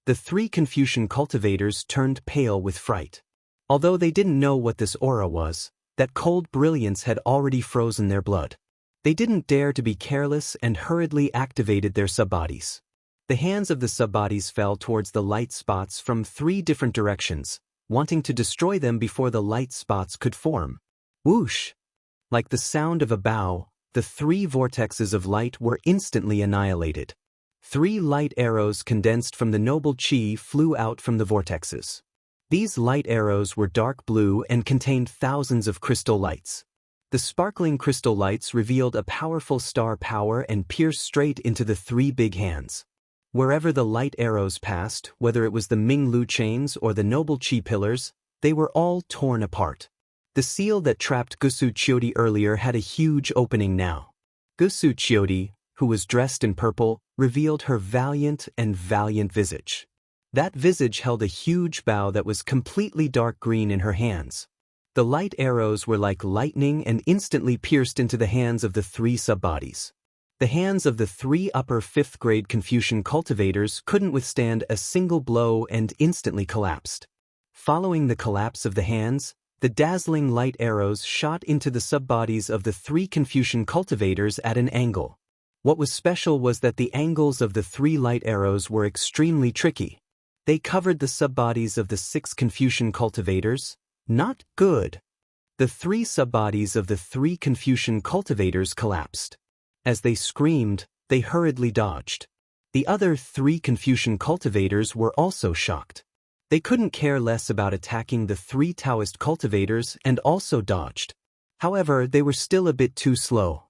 The 3 Confucian cultivators turned pale with fright. Although they didn't know what this aura was, that cold brilliance had already frozen their blood. They didn't dare to be careless and hurriedly activated their subbodies. The hands of the subbodies fell towards the light spots from 3 different directions, wanting to destroy them before the light spots could form. Whoosh! Like the sound of a bow, the 3 vortexes of light were instantly annihilated. 3 light arrows condensed from the noble chi flew out from the vortexes. These light arrows were dark blue and contained thousands of crystal lights. The sparkling crystal lights revealed a powerful star power and pierced straight into the 3 big hands. Wherever the light arrows passed, whether it was the Ming Lu chains or the noble chi pillars, they were all torn apart. The seal that trapped Gusu Qiudi earlier had a huge opening now. Gusu Qiudi, who was dressed in purple, revealed her valiant visage. That visage held a huge bow that was completely dark green in her hands. The light arrows were like lightning and instantly pierced into the hands of the 3 subbodies. The hands of the 3 upper 5th grade Confucian cultivators couldn't withstand a single blow and instantly collapsed. Following the collapse of the hands, the dazzling light arrows shot into the subbodies of the 3 Confucian cultivators at an angle. What was special was that the angles of the 3 light arrows were extremely tricky. They covered the subbodies of the 6 Confucian cultivators. Not good. The 3 subbodies of the 3 Confucian cultivators collapsed. As they screamed, they hurriedly dodged. The other 3 Confucian cultivators were also shocked. They couldn't care less about attacking the 3 Daoist cultivators and also dodged. However, they were still a bit too slow.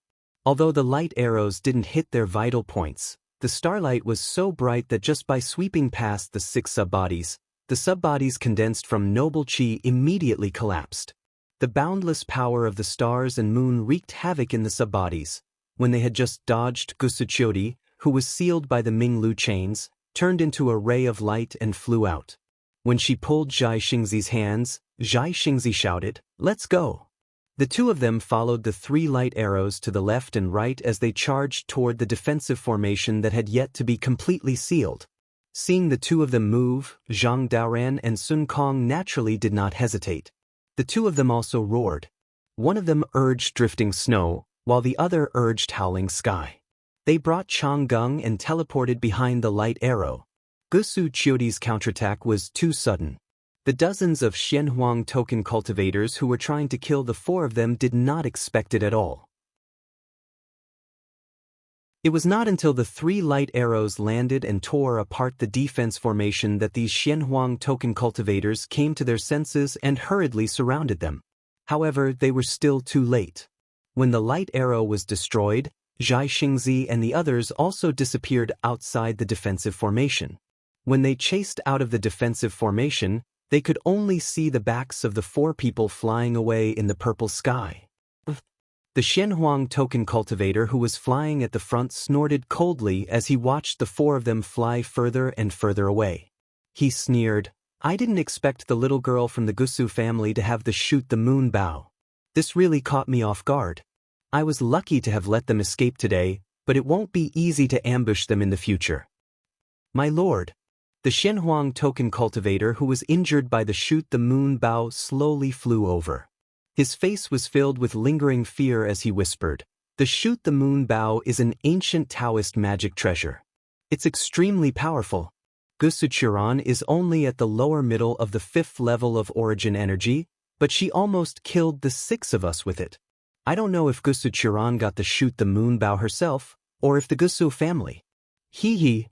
Although the light arrows didn't hit their vital points, the starlight was so bright that just by sweeping past the 6 subbodies, the subbodies condensed from noble chi immediately collapsed. The boundless power of the stars and moon wreaked havoc in the subbodies. When they had just dodged Gusu Qiudi, who was sealed by the Ming Lu chains, turned into a ray of light and flew out. When she pulled Zhai Xingzi's hands, Zhai Xingzi shouted, "Let's go!" The 2 of them followed the 3 light arrows to the left and right as they charged toward the defensive formation that had yet to be completely sealed. Seeing the 2 of them move, Zhang Daoran and Sun Kong naturally did not hesitate. The 2 of them also roared. One of them urged drifting snow, while the other urged howling sky. They brought Chang'eng and teleported behind the light arrow. Gusu Qiudi's counterattack was too sudden. The dozens of Xianhuang token cultivators who were trying to kill the 4 of them did not expect it at all. It was not until the 3 light arrows landed and tore apart the defense formation that these Xianhuang token cultivators came to their senses and hurriedly surrounded them. However, they were still too late. When the light arrow was destroyed, Zhai Xingzi and the others also disappeared outside the defensive formation. When they chased out of the defensive formation, they could only see the backs of the 4 people flying away in the purple sky. The Xianhuang token cultivator who was flying at the front snorted coldly as he watched the 4 of them fly further and further away. He sneered, "I didn't expect the little girl from the Gusu family to have the shoot the moon bow. This really caught me off guard. I was lucky to have let them escape today, but it won't be easy to ambush them in the future." "My lord." The Xianhuang token cultivator who was injured by the shoot the moon bow slowly flew over. His face was filled with lingering fear as he whispered, "The shoot the moon bow is an ancient Taoist magic treasure. It's extremely powerful. Gusu Qiuran is only at the lower middle of the 5th level of origin energy, but she almost killed the 6 of us with it. I don't know if Gusu Qiuran got the shoot the moon bow herself, or if the Gusu family." Hee.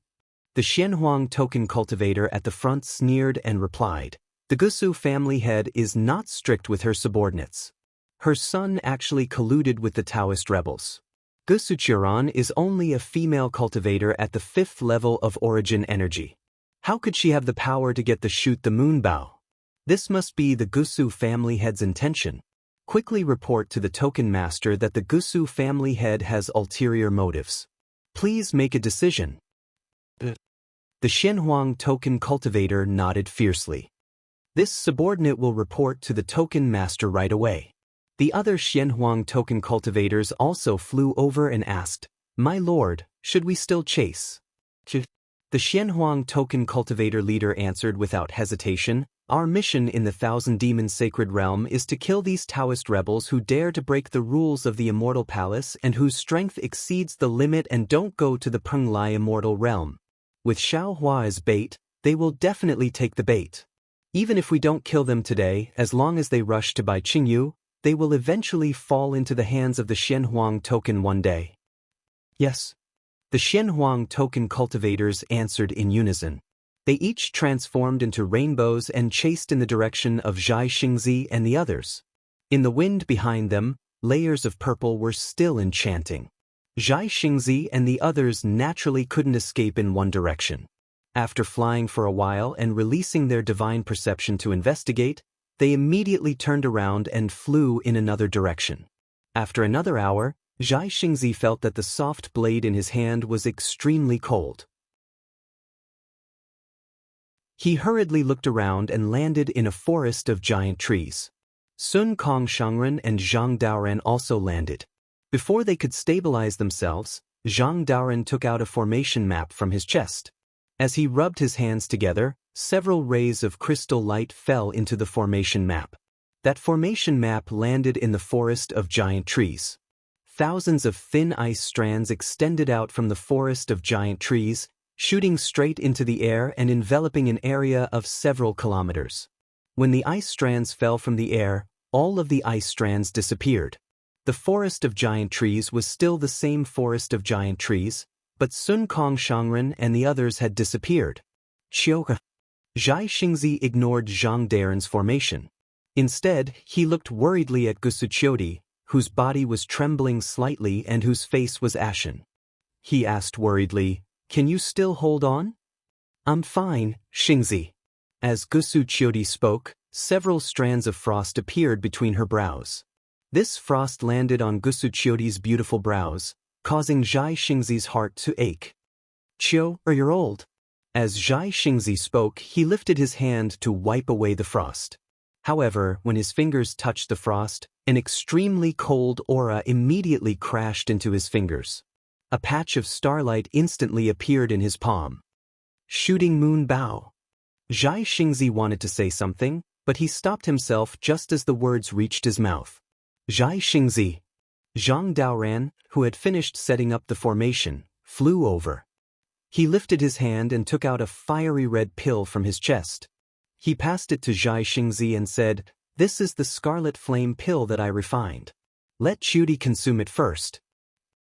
The Xianhuang token cultivator at the front sneered and replied, "The Gusu family head is not strict with her subordinates. Her son actually colluded with the Taoist rebels. Gusu Qiuran is only a female cultivator at the 5th level of origin energy. How could she have the power to get the shoot the moon bow? This must be the Gusu family head's intention." Quickly report to the token master that the Gusu family head has ulterior motives. Please make a decision. The Xianhuang token cultivator nodded fiercely. This subordinate will report to the token master right away. The other Xianhuang token cultivators also flew over and asked, "My lord, should we still chase?" The Xianhuang token cultivator leader answered without hesitation, "Our mission in the Thousand Demons Sacred Realm is to kill these Daoist rebels who dare to break the rules of the Immortal Palace and whose strength exceeds the limit and don't go to the Penglai Immortal Realm. With Xiaohua as bait, they will definitely take the bait. Even if we don't kill them today, as long as they rush to buy Qingyu, they will eventually fall into the hands of the Xianhuang token one day." Yes. The Xianhuang token cultivators answered in unison. They each transformed into rainbows and chased in the direction of Zhai Xingzi and the others. In the wind behind them, layers of purple were still enchanting. Zhai Xingzi and the others naturally couldn't escape in one direction. After flying for a while and releasing their divine perception to investigate, they immediately turned around and flew in another direction. After another hour, Zhai Xingzi felt that the soft blade in his hand was extremely cold. He hurriedly looked around and landed in a forest of giant trees. Sun Kong Shangren and Zhang Daoran also landed. Before they could stabilize themselves, Zhang Daoran took out a formation map from his chest. As he rubbed his hands together, several rays of crystal light fell into the formation map. That formation map landed in the forest of giant trees. Thousands of thin ice strands extended out from the forest of giant trees, shooting straight into the air and enveloping an area of several kilometers. When the ice strands fell from the air, all of the ice strands disappeared. The forest of giant trees was still the same forest of giant trees, but Sun Kong Shangren and the others had disappeared. Zhai Xingzi ignored Zhang Daoran's formation. Instead, he looked worriedly at Gusuqiodi, whose body was trembling slightly and whose face was ashen. He asked worriedly, "Can you still hold on?" "I'm fine, Xingzi." As Gusuqiodi spoke, several strands of frost appeared between her brows. This frost landed on Gusuqiodi's beautiful brows, causing Zhai Xingzi's heart to ache. "Chiu, you're old." As Zhai Xingzi spoke, he lifted his hand to wipe away the frost. However, when his fingers touched the frost, an extremely cold aura immediately crashed into his fingers. A patch of starlight instantly appeared in his palm. "Shooting moon bow." Zhai Xingzi wanted to say something, but he stopped himself just as the words reached his mouth. "Zhai Xingzi." Zhang Daoran, who had finished setting up the formation, flew over. He lifted his hand and took out a fiery red pill from his chest. He passed it to Zhai Xingzi and said, "This is the scarlet flame pill that I refined. Let Judy consume it first."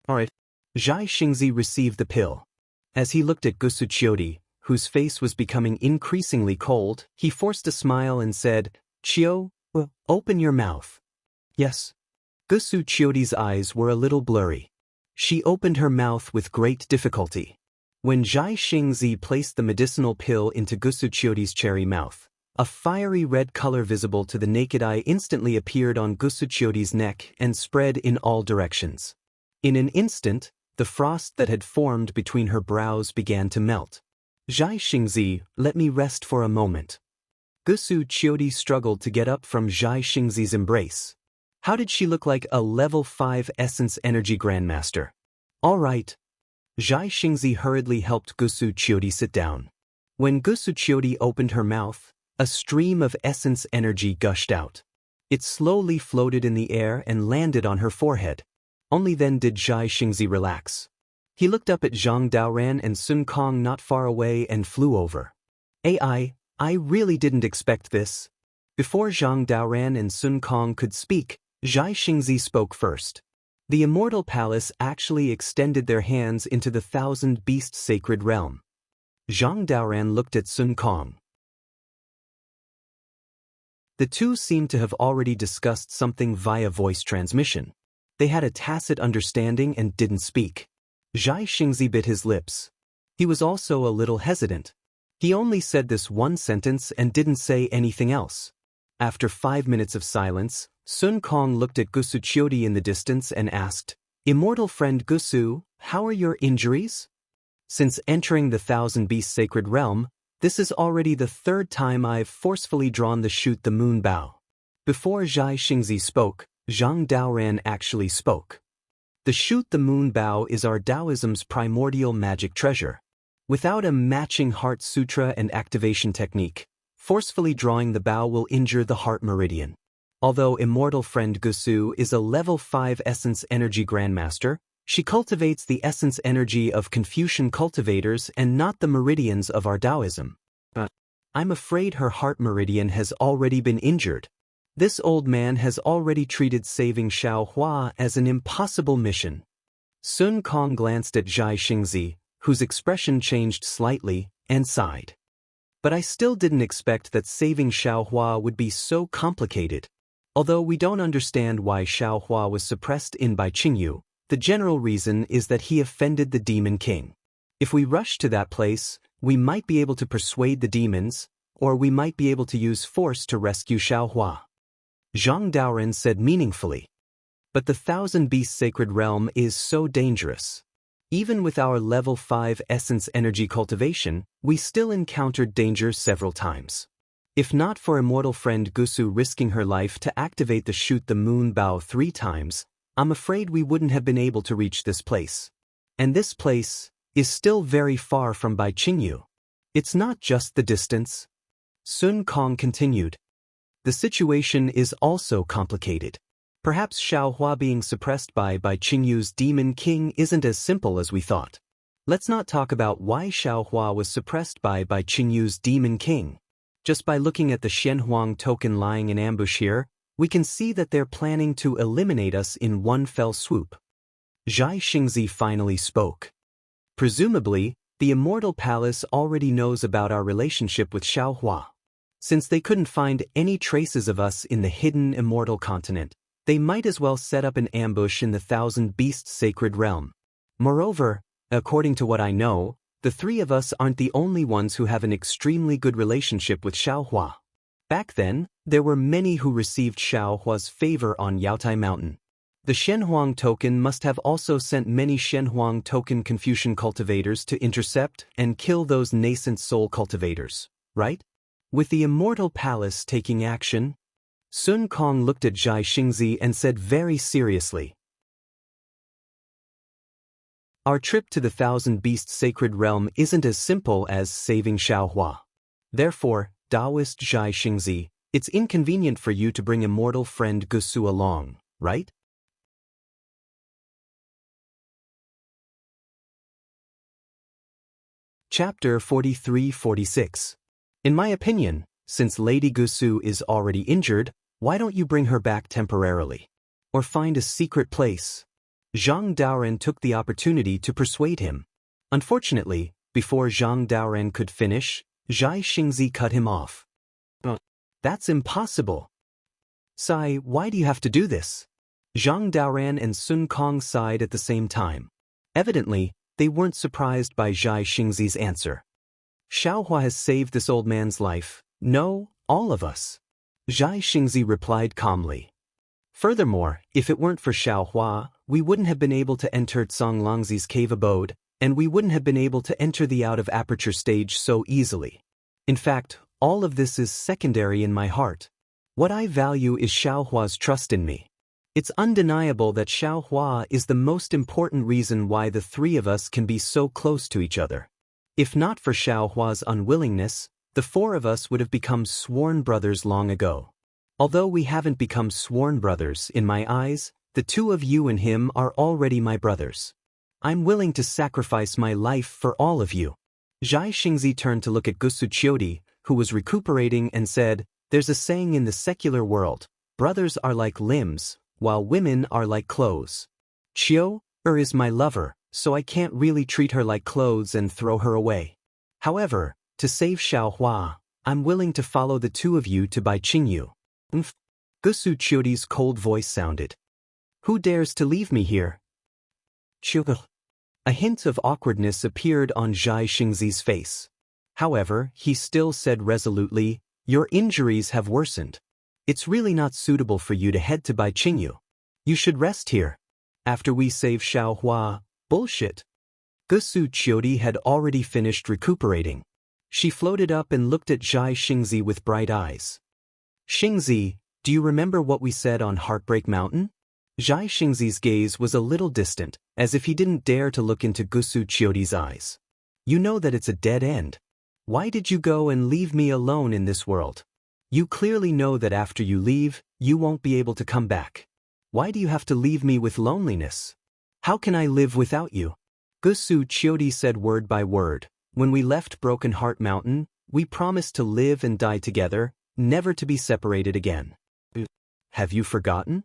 "All right." Zhai Xingzi received the pill. As he looked at Gusuqiodi, whose face was becoming increasingly cold, he forced a smile and said, "Chiu, open your mouth." "Yes." Gusuqiodi's eyes were a little blurry. She opened her mouth with great difficulty. When Zhai Xingzi placed the medicinal pill into Gusuqiodi's cherry mouth, a fiery red color visible to the naked eye instantly appeared on Gusuqiodi's neck and spread in all directions. In an instant, the frost that had formed between her brows began to melt. "Zhai Xingzi, let me rest for a moment." Gusuqiodi struggled to get up from Zhai Xingzi's embrace. How did she look like a level 5 Essence Energy Grandmaster? "All right." Zhai Xingzi hurriedly helped Gusuqiodi sit down. When Gusuqiodi opened her mouth, a stream of essence energy gushed out. It slowly floated in the air and landed on her forehead. Only then did Zhai Xingzi relax. He looked up at Zhang Daoran and Sun Kong not far away and flew over. I really didn't expect this." Before Zhang Daoran and Sun Kong could speak, Zhai Xingzi spoke first. The Immortal Palace actually extended their hands into the Thousand Beast Sacred Realm. Zhang Daoran looked at Sun Kong. The two seemed to have already discussed something via voice transmission. They had a tacit understanding and didn't speak. Zhai Xingzi bit his lips. He was also a little hesitant. He only said this one sentence and didn't say anything else. After 5 minutes of silence, Sun Kong looked at Gusu Chiodi in the distance and asked, "Immortal friend Gusu, how are your injuries?" Since entering the Thousand Beasts Sacred Realm, this is already the third time I've forcefully drawn the Shoot the Moon bow. Before Zhai Xingzi spoke, Zhang Daoran actually spoke. The Shoot the Moon bow is our Taoism's primordial magic treasure. Without a matching heart sutra and activation technique, forcefully drawing the bow will injure the heart meridian. Although immortal friend Gusu is a level 5 essence energy grandmaster, she cultivates the essence energy of Confucian cultivators and not the meridians of our Taoism. But I'm afraid her heart meridian has already been injured. This old man has already treated saving Xiaohua as an impossible mission. Sun Kong glanced at Zhai Xingzi, whose expression changed slightly, and sighed. But I still didn't expect that saving Xiaohua would be so complicated. Although we don't understand why Xiaohua was suppressed in by Qingyu, the general reason is that he offended the Demon King. If we rush to that place, we might be able to persuade the demons, or we might be able to use force to rescue Xiaohua. Zhang Daoran said meaningfully. But the Thousand Beasts Sacred Realm is so dangerous. Even with our level 5 essence energy cultivation, we still encountered danger several times. If not for immortal friend Gusu risking her life to activate the Shoot the Moon bow 3 times, I'm afraid we wouldn't have been able to reach this place. And this place is still very far from Bai Qingyu. It's not just the distance. Sun Kong continued. The situation is also complicated. Perhaps Xiaohua being suppressed by Qingyu's Demon King isn't as simple as we thought. Let's not talk about why Xiaohua was suppressed by Qingyu's Demon King. Just by looking at the Shenhuang token lying in ambush here, we can see that they're planning to eliminate us in one fell swoop. Zhai Xingzi finally spoke. Presumably, the Immortal Palace already knows about our relationship with Xiaohua. Since they couldn't find any traces of us in the hidden Immortal continent, they might as well set up an ambush in the Thousand Beasts Sacred Realm. Moreover, according to what I know, the 3 of us aren't the only ones who have an extremely good relationship with Xiaohua. Back then, there were many who received Xiaohua's favor on Yaotai Mountain. The Shenhuang token must have also sent many Shenhuang token Confucian cultivators to intercept and kill those nascent soul cultivators, right? With the Immortal Palace taking action, Sun Kong looked at Zhai Xingzi and said very seriously, "Our trip to the Thousand Beasts Sacred Realm isn't as simple as saving Xiaohua. Therefore, Daoist Zhai Xingzi, it's inconvenient for you to bring immortal friend Gusu along, right?" Chapter 43-46. In my opinion, since Lady Gusu is already injured, why don't you bring her back temporarily? Or find a secret place? Zhang Daoran took the opportunity to persuade him. Unfortunately, before Zhang Daoran could finish, Zhai Xingzi cut him off. "But that's impossible. Sai, why do you have to do this?" Zhang Daoran and Sun Kong sighed at the same time. Evidently, they weren't surprised by Zhai Xingzi's answer. Xiaohua has saved this old man's life. No, all of us. Zhai Xingzi replied calmly. Furthermore, if it weren't for Xiaohua, we wouldn't have been able to enter Tsang Langzi's cave abode, and we wouldn't have been able to enter the out-of-aperture stage so easily. In fact, all of this is secondary in my heart. What I value is Xiaohua's trust in me. It's undeniable that Xiaohua is the most important reason why the 3 of us can be so close to each other. If not for Xiaohua's unwillingness, the 4 of us would have become sworn brothers long ago. Although we haven't become sworn brothers, in my eyes, the 2 of you and him are already my brothers. I'm willing to sacrifice my life for all of you. Zhai Xingzi turned to look at Gusu Chiodi, who was recuperating, and said, "There's a saying in the secular world, brothers are like limbs, while women are like clothes. Chiu-er is my lover, so I can't really treat her like clothes and throw her away. However, to save Xiaohua, I'm willing to follow the 2 of you to Bai Qingyu." Gusu Chiodi's cold voice sounded. "Who dares to leave me here?" A hint of awkwardness appeared on Zhai Xingzi's face. However, he still said resolutely, "Your injuries have worsened. It's really not suitable for you to head to Baiqingyu. You should rest here. After we save Xiaohua, bullshit. Gusu Qiudi had already finished recuperating. She floated up and looked at Zhai Xingzi with bright eyes. Xingzi, do you remember what we said on Heartbreak Mountain? Zhai Xingzi's gaze was a little distant, as if he didn't dare to look into Gusu Qiudi's eyes. You know that it's a dead end. Why did you go and leave me alone in this world? You clearly know that after you leave, you won't be able to come back. Why do you have to leave me with loneliness? How can I live without you? Gusu Qiudi said word by word. When we left Broken Heart Mountain, we promised to live and die together, never to be separated again. Have you forgotten?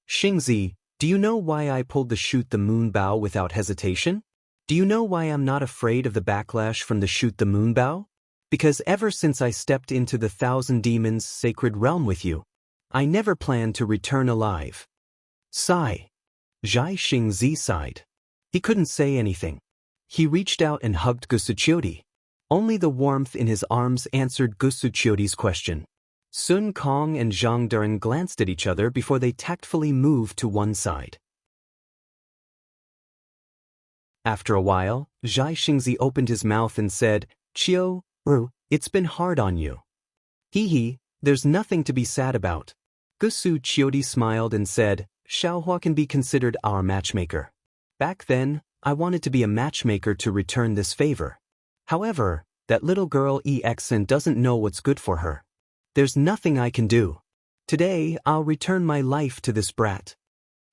Xingzi, do you know why I pulled the Shoot the Moon bow without hesitation? Do you know why I'm not afraid of the backlash from the Shoot the Moon bow? Because ever since I stepped into the Thousand Demons' sacred realm with you, I never planned to return alive. Sigh. Zhai Xingzi sighed. He couldn't say anything. He reached out and hugged Gusu Qiudi. Only the warmth in his arms answered Gusu Qiudi's question. Sun Kong and Zhang Duran glanced at each other before they tactfully moved to one side. After a while, Zhai Xingzi opened his mouth and said, Qiu, it's been hard on you. Hee, there's nothing to be sad about. Gusu Qiudi smiled and said, Xiaohua can be considered our matchmaker. Back then, I wanted to be a matchmaker to return this favor. However, that little girl EXN doesn't know what's good for her. There's nothing I can do. Today, I'll return my life to this brat.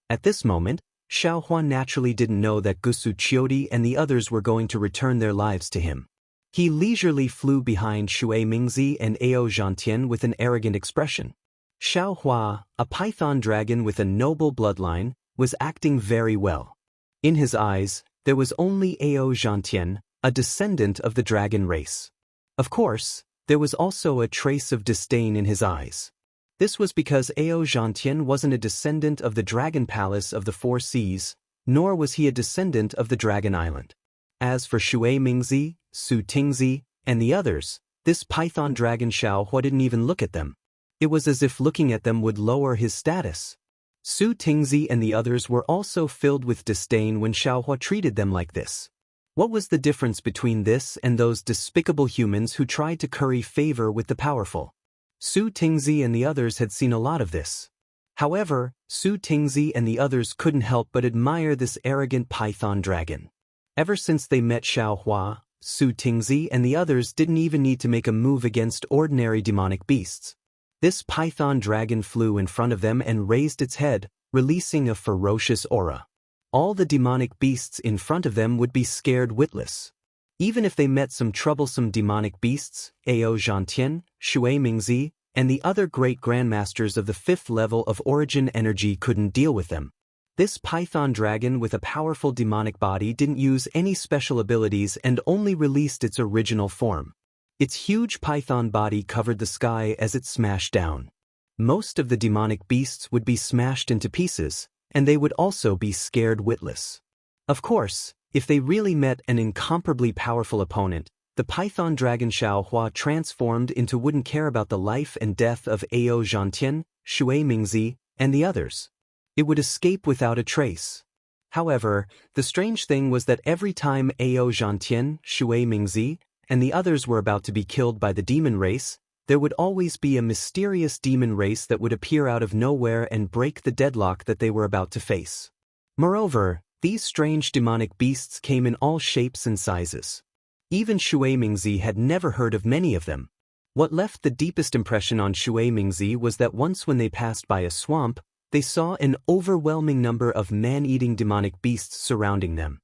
At this moment, Xiaohua naturally didn't know that Gusu Qiudi and the others were going to return their lives to him. He leisurely flew behind Shui Mingzi and Ao Zhantian with an arrogant expression. Xiaohua, a python dragon with a noble bloodline, was acting very well. In his eyes, there was only Ao Zhantian, a descendant of the dragon race. Of course, there was also a trace of disdain in his eyes. This was because Ao Zhantian wasn't a descendant of the Dragon Palace of the Four Seas, nor was he a descendant of the Dragon Island. As for Shui Mingzi, Su Tingzi, and the others, this python dragon Xiaohua didn't even look at them. It was as if looking at them would lower his status. Su Tingzi and the others were also filled with disdain when Xiaohua treated them like this. What was the difference between this and those despicable humans who tried to curry favor with the powerful? Su Tingzi and the others had seen a lot of this. However, Su Tingzi and the others couldn't help but admire this arrogant python dragon. Ever since they met Xiaohua, Su Tingzi and the others didn't even need to make a move against ordinary demonic beasts. This python dragon flew in front of them and raised its head, releasing a ferocious aura. All the demonic beasts in front of them would be scared witless. Even if they met some troublesome demonic beasts, Ao Zhantian, Shui Mingzi, and the other great grandmasters of the 5th level of origin energy couldn't deal with them. This python dragon with a powerful demonic body didn't use any special abilities and only released its original form. Its huge python body covered the sky as it smashed down. Most of the demonic beasts would be smashed into pieces, and they would also be scared witless. Of course, if they really met an incomparably powerful opponent, the python dragon Xiaohua transformed into wouldn't care about the life and death of Ao Zhantian, Shui Mingzi, and the others. It would escape without a trace. However, the strange thing was that every time Ao Zhantian, Shui Mingzi, and the others were about to be killed by the demon race, there would always be a mysterious demon race that would appear out of nowhere and break the deadlock that they were about to face. Moreover, these strange demonic beasts came in all shapes and sizes. Even Shui Mingzi had never heard of many of them. What left the deepest impression on Shui Mingzi was that once when they passed by a swamp, they saw an overwhelming number of man-eating demonic beasts surrounding them.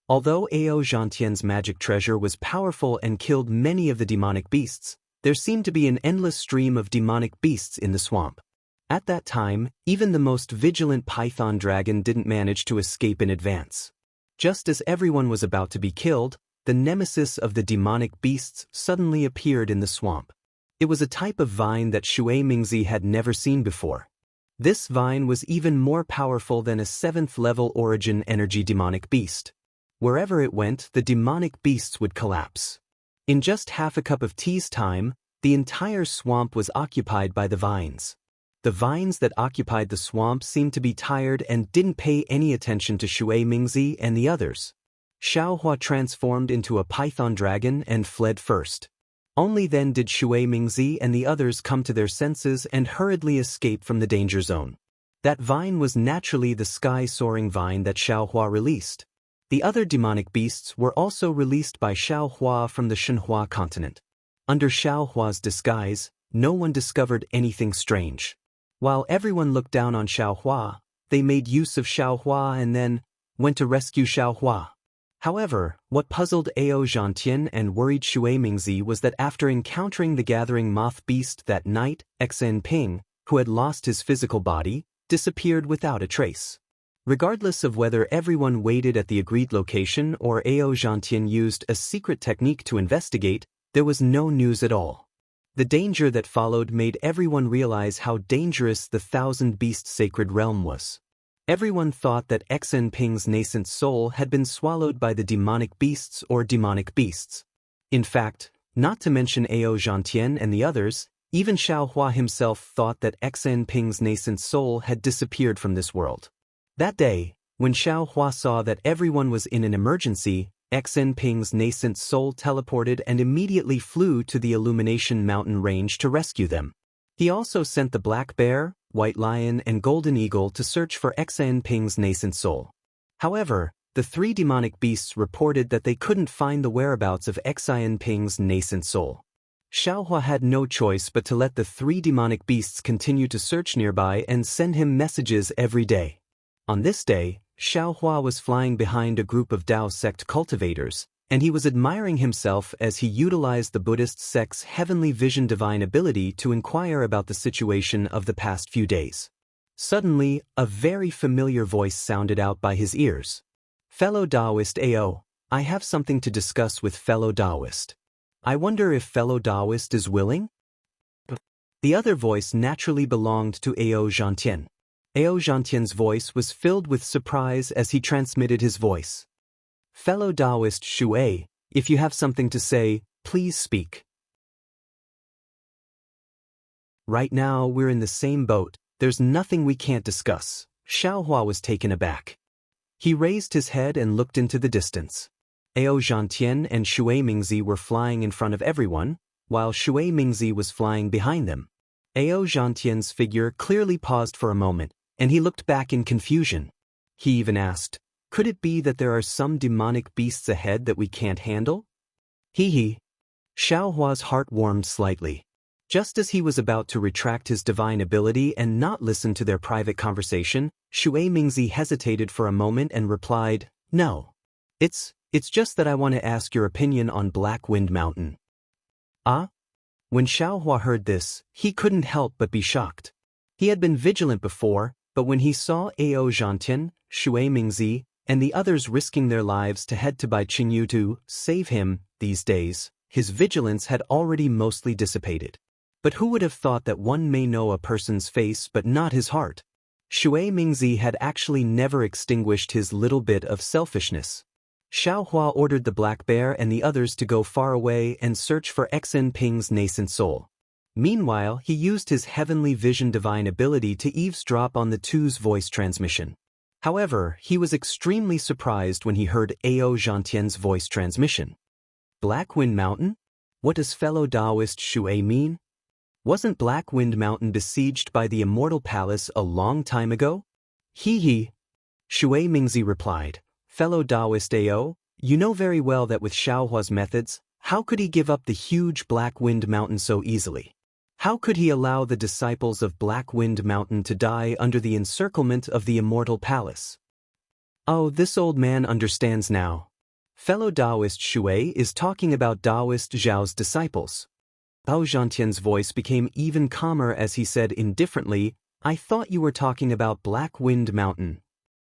Although Ao Zhantian's magic treasure was powerful and killed many of the demonic beasts, there seemed to be an endless stream of demonic beasts in the swamp. At that time, even the most vigilant python dragon didn't manage to escape in advance. Just as everyone was about to be killed, the nemesis of the demonic beasts suddenly appeared in the swamp. It was a type of vine that Shui Mingzi had never seen before. This vine was even more powerful than a 7th-level origin energy demonic beast. Wherever it went, the demonic beasts would collapse. In just half a cup of tea's time, The entire swamp was occupied by the vines. The vines that occupied the swamp seemed to be tired and didn't pay any attention to Shui Mingzi and the others. Xiaohua transformed into a python dragon and fled first. Only then did Shui Mingzi and the others come to their senses and hurriedly escape from the danger zone. That vine was naturally the sky-soaring vine that Xiaohua released. The other demonic beasts were also released by Xiaohua from the Shenhua continent. Under Xiaohua's disguise, no one discovered anything strange. While everyone looked down on Xiaohua, they made use of Xiaohua and then went to rescue Xiaohua. However, what puzzled Ao Zhantian and worried Shui Mingzi was that after encountering the gathering moth beast that night, Xen Ping, who had lost his physical body, disappeared without a trace. Regardless of whether everyone waited at the agreed location or Ao Zhantian used a secret technique to investigate, there was no news at all. The danger that followed made everyone realize how dangerous the Thousand Beasts Sacred Realm was. Everyone thought that Xen Ping's nascent soul had been swallowed by the demonic beasts or demonic beasts. In fact, not to mention Ao Zhantian and the others, even Xiaohua himself thought that Xen Ping's nascent soul had disappeared from this world. That day, when Xiaohua saw that everyone was in an emergency, Xen Ping's nascent soul teleported and immediately flew to the Illumination Mountain range to rescue them. He also sent the Black Bear, White Lion and Golden Eagle to search for Xen Ping's nascent soul. However, the three demonic beasts reported that they couldn't find the whereabouts of Xen Ping's nascent soul. Xiaohua had no choice but to let the three demonic beasts continue to search nearby and send him messages every day. On this day, Xiaohua was flying behind a group of Dao sect cultivators, and he was admiring himself as he utilized the Buddhist sect's heavenly vision divine ability to inquire about the situation of the past few days. Suddenly, a very familiar voice sounded out by his ears. "Fellow Daoist Ao, I have something to discuss with fellow Daoist. I wonder if fellow Daoist is willing?" The other voice naturally belonged to Ao Zhantian. Ao Zhantian's voice was filled with surprise as he transmitted his voice. "Fellow Daoist Shui, if you have something to say, please speak." "Right now we're in the same boat, there's nothing we can't discuss." Xiaohua was taken aback. He raised his head and looked into the distance. Ao Zhantian and Shui Mingzi were flying in front of everyone, while Shui Mingzi was flying behind them. Ao Zhantian's figure clearly paused for a moment, and he looked back in confusion. He even asked, "Could it be that there are some demonic beasts ahead that we can't handle?" Hee. Xiaohua's heart warmed slightly. Just as he was about to retract his divine ability and not listen to their private conversation, Shui Mingzi hesitated for a moment and replied, "No. It's just that I want to ask your opinion on Black Wind Mountain." "Ah?" When Xiaohua heard this, he couldn't help but be shocked. He had been vigilant before, but when he saw Ao Zhantian, Shui Mingzi, and the others risking their lives to head to Bai Qingyu to save him these days, his vigilance had already mostly dissipated. But who would have thought that one may know a person's face but not his heart? Shui Mingzi had actually never extinguished his little bit of selfishness. Xiaohua ordered the Black Bear and the others to go far away and search for Xen Ping's nascent soul. Meanwhile, he used his heavenly vision divine ability to eavesdrop on the two's voice transmission. However, he was extremely surprised when he heard Ao Zhantian's voice transmission. "Black Wind Mountain? What does fellow Daoist Shui mean? Wasn't Black Wind Mountain besieged by the Immortal Palace a long time ago?" Hee. Shui Mingzi replied, "Fellow Daoist Ao, you know very well that with Xiaohua's methods, how could he give up the huge Black Wind Mountain so easily? How could he allow the disciples of Black Wind Mountain to die under the encirclement of the Immortal Palace?" "Oh, this old man understands now. Fellow Daoist Shui is talking about Daoist Zhao's disciples." Ao Zhantian's voice became even calmer as he said indifferently, "I thought you were talking about Black Wind Mountain."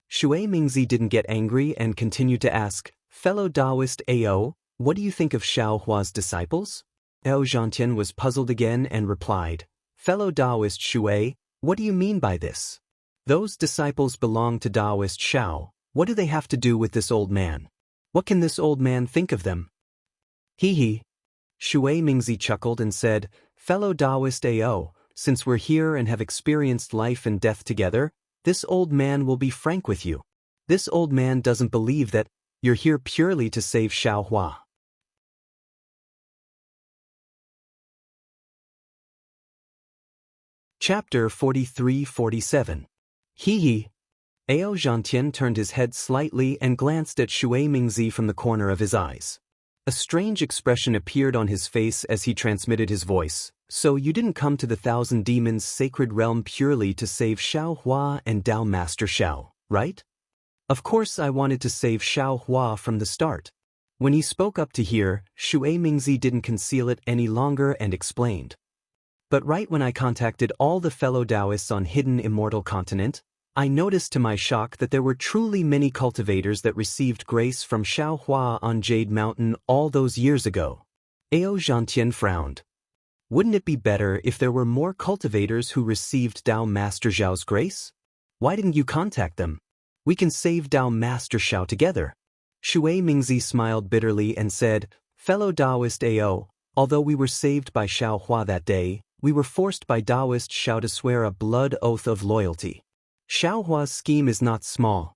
Shui Mingzi didn't get angry and continued to ask, "Fellow Daoist Ao, what do you think of Xiaohua's disciples?" Ao Zhantian was puzzled again and replied, "Fellow Daoist Shui, what do you mean by this? Those disciples belong to Daoist Xiao. What do they have to do with this old man? What can this old man think of them?" Hee. Shui Mingzi chuckled and said, "Fellow Daoist AO, since we're here and have experienced life and death together, this old man will be frank with you. This old man doesn't believe that you're here purely to save Xiaohua." Chapter 43-47. Hee. Ao Zhantian turned his head slightly and glanced at Shui Mingzi from the corner of his eyes. A strange expression appeared on his face as he transmitted his voice. "So you didn't come to the Thousand Demons' sacred realm purely to save Xiaohua and Dao Master Xiao, right?" "Of course I wanted to save Xiaohua from the start." When he spoke up to hear, Shui Mingzi didn't conceal it any longer and explained. "But right when I contacted all the fellow Daoists on hidden Immortal continent, I noticed to my shock that there were truly many cultivators that received grace from Xiaohua on Jade Mountain all those years ago." Ao Zhantian frowned. "Wouldn't it be better if there were more cultivators who received Dao Master Xiao's grace? Why didn't you contact them? We can save Dao Master Xiao together." Shui Mingzi smiled bitterly and said, "Fellow Daoist AO, although we were saved by Xiaohua that day, we were forced by Daoist Xiao to swear a blood oath of loyalty. Xiaohua's scheme is not small.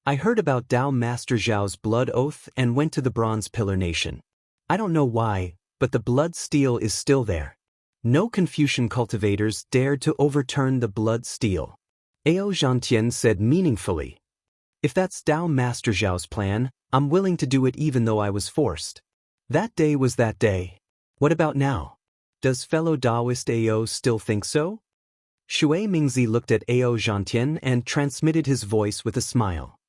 I heard about Dao Master Xiao's blood oath and went to the Bronze Pillar Nation. I don't know why, but the blood steel is still there. No Confucian cultivators dared to overturn the blood steel." Ao Zhantian said meaningfully, "If that's Dao Master Xiao's plan, I'm willing to do it even though I was forced. That day was that day. What about now? Does fellow Daoist AO still think so?" Shui Mingzi looked at Ao Zhantian and transmitted his voice with a smile.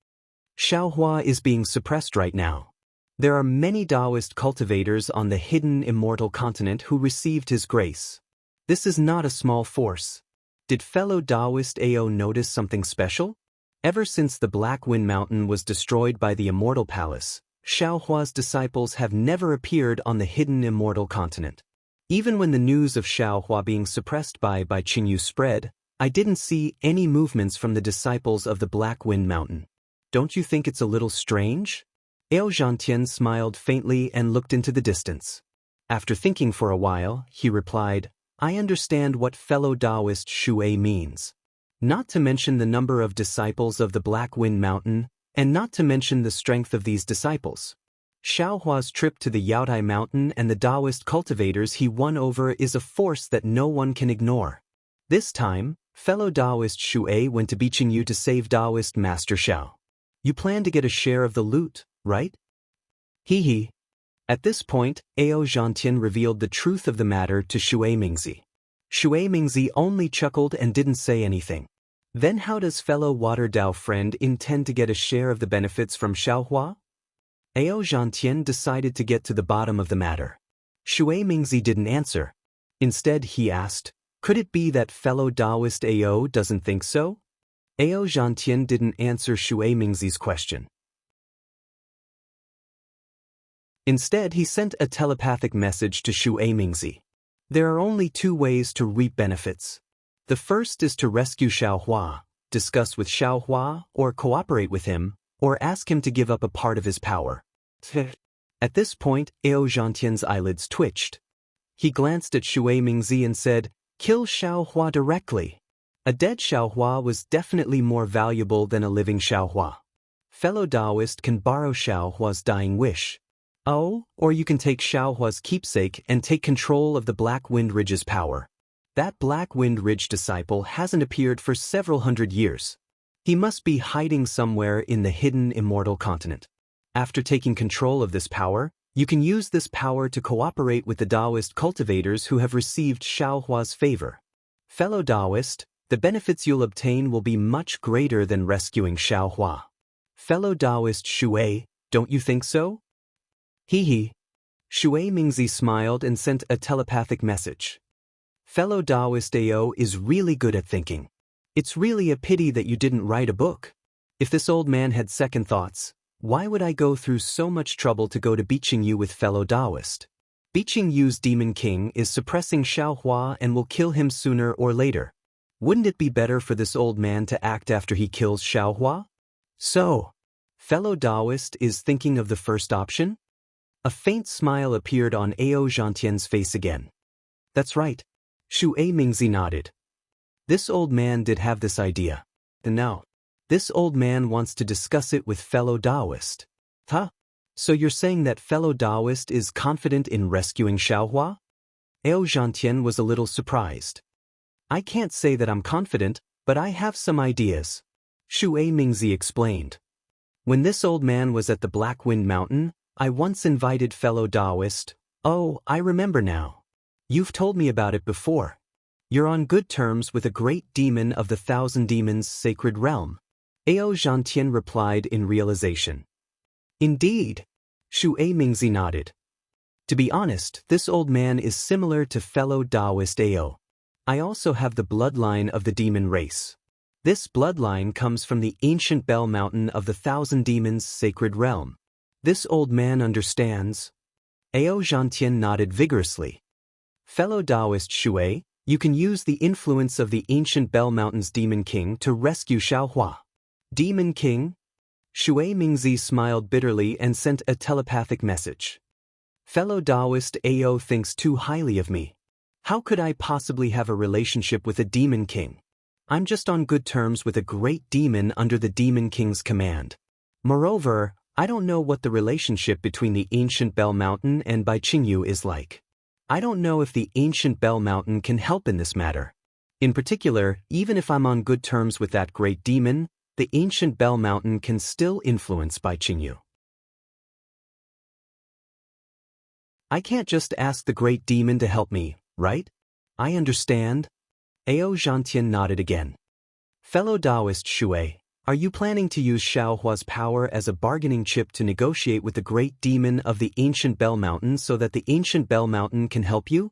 "Xiaohua is being suppressed right now. There are many Daoist cultivators on the hidden Immortal continent who received his grace. This is not a small force. Did fellow Daoist AO notice something special? Ever since the Black Wind Mountain was destroyed by the Immortal Palace, Xiaohua's disciples have never appeared on the hidden Immortal continent. Even when the news of Xiaohua being suppressed by Qingyu spread, I didn't see any movements from the disciples of the Black Wind Mountain. Don't you think it's a little strange?" Ao Zhantian smiled faintly and looked into the distance. After thinking for a while, he replied, "I understand what fellow Daoist Shui means. Not to mention the number of disciples of the Black Wind Mountain, and not to mention the strength of these disciples. Xiaohua's trip to the Yaotai Mountain and the Daoist cultivators he won over is a force that no one can ignore. This time, fellow Daoist Shui went to Qingyu to save Daoist Master Xiao. You plan to get a share of the loot, right?" Hee. At this point, Ao Zhantian revealed the truth of the matter to Shui Mingzi. Shui Mingzi only chuckled and didn't say anything. "Then how does fellow Water Dao friend intend to get a share of the benefits from Xiaohua?" Ao Zhantian decided to get to the bottom of the matter. Shui Mingzi didn't answer. Instead, he asked, "Could it be that fellow Daoist AO doesn't think so?" Ao Zhantian didn't answer Shui Mingzi's question. Instead, he sent a telepathic message to Shui Mingzi. "There are only two ways to reap benefits. The first is to rescue Xiaohua, discuss with Xiaohua, or cooperate with him, or ask him to give up a part of his power." At this point, Ao Zhantian's eyelids twitched. He glanced at Shui Mingzi and said, "Kill Xiaohua directly. A dead Xiaohua was definitely more valuable than a living Xiaohua. Fellow Daoist can borrow Xiaohua's dying wish. Oh, or you can take Xiaohua's keepsake and take control of the Black Wind Ridge's power. That Black Wind Ridge disciple hasn't appeared for several hundred years. He must be hiding somewhere in the hidden Immortal continent. After taking control of this power, you can use this power to cooperate with the Daoist cultivators who have received Xiaohua's favor. Fellow Daoist, the benefits you'll obtain will be much greater than rescuing Xiaohua. Fellow Daoist Shui, don't you think so?" Hee. Shui Mingzi smiled and sent a telepathic message. "Fellow Daoist AO is really good at thinking. It's really a pity that you didn't write a book. If this old man had second thoughts, why would I go through so much trouble to go to Qingyu with fellow Daoist? Qingyu's Demon King is suppressing Xiaohua and will kill him sooner or later. Wouldn't it be better for this old man to act after he kills Xiaohua? So, fellow Daoist is thinking of the first option?" A faint smile appeared on Ao Zhantian's face again. That's right. Xu Mingzi nodded. This old man did have this idea. And now, this old man wants to discuss it with fellow Daoist. Huh? So you're saying that fellow Daoist is confident in rescuing Xiaohua? Ao Zhantian was a little surprised. I can't say that I'm confident, but I have some ideas. Xu Mingzi explained. When this old man was at the Black Wind Mountain, I once invited fellow Daoist. Oh, I remember now. You've told me about it before. You're on good terms with a great demon of the Thousand Demons' sacred realm. Ao Zhantian replied in realization. Indeed. Xu Mingzi nodded. To be honest, this old man is similar to fellow Daoist Ao. I also have the bloodline of the demon race. This bloodline comes from the ancient Bell Mountain of the Thousand Demons' sacred realm. This old man understands. Ao Zhantian nodded vigorously. Fellow Daoist Xue, you can use the influence of the ancient Bell Mountain's Demon King to rescue Xiaohua. Demon King? Xu Mingzi smiled bitterly and sent a telepathic message. Fellow Daoist Ao thinks too highly of me. How could I possibly have a relationship with a Demon King? I'm just on good terms with a great demon under the Demon King's command. Moreover, I don't know what the relationship between the ancient Bell Mountain and Bai Qingyu is like. I don't know if the ancient Bell Mountain can help in this matter. In particular, even if I'm on good terms with that great demon, the ancient Bell Mountain can still influence Bai Qingyu. I can't just ask the great demon to help me, right? I understand. Ao Zhantian nodded again. Fellow Daoist Xue, are you planning to use Xiaohua's power as a bargaining chip to negotiate with the great demon of the ancient Bell Mountain so that the ancient Bell Mountain can help you?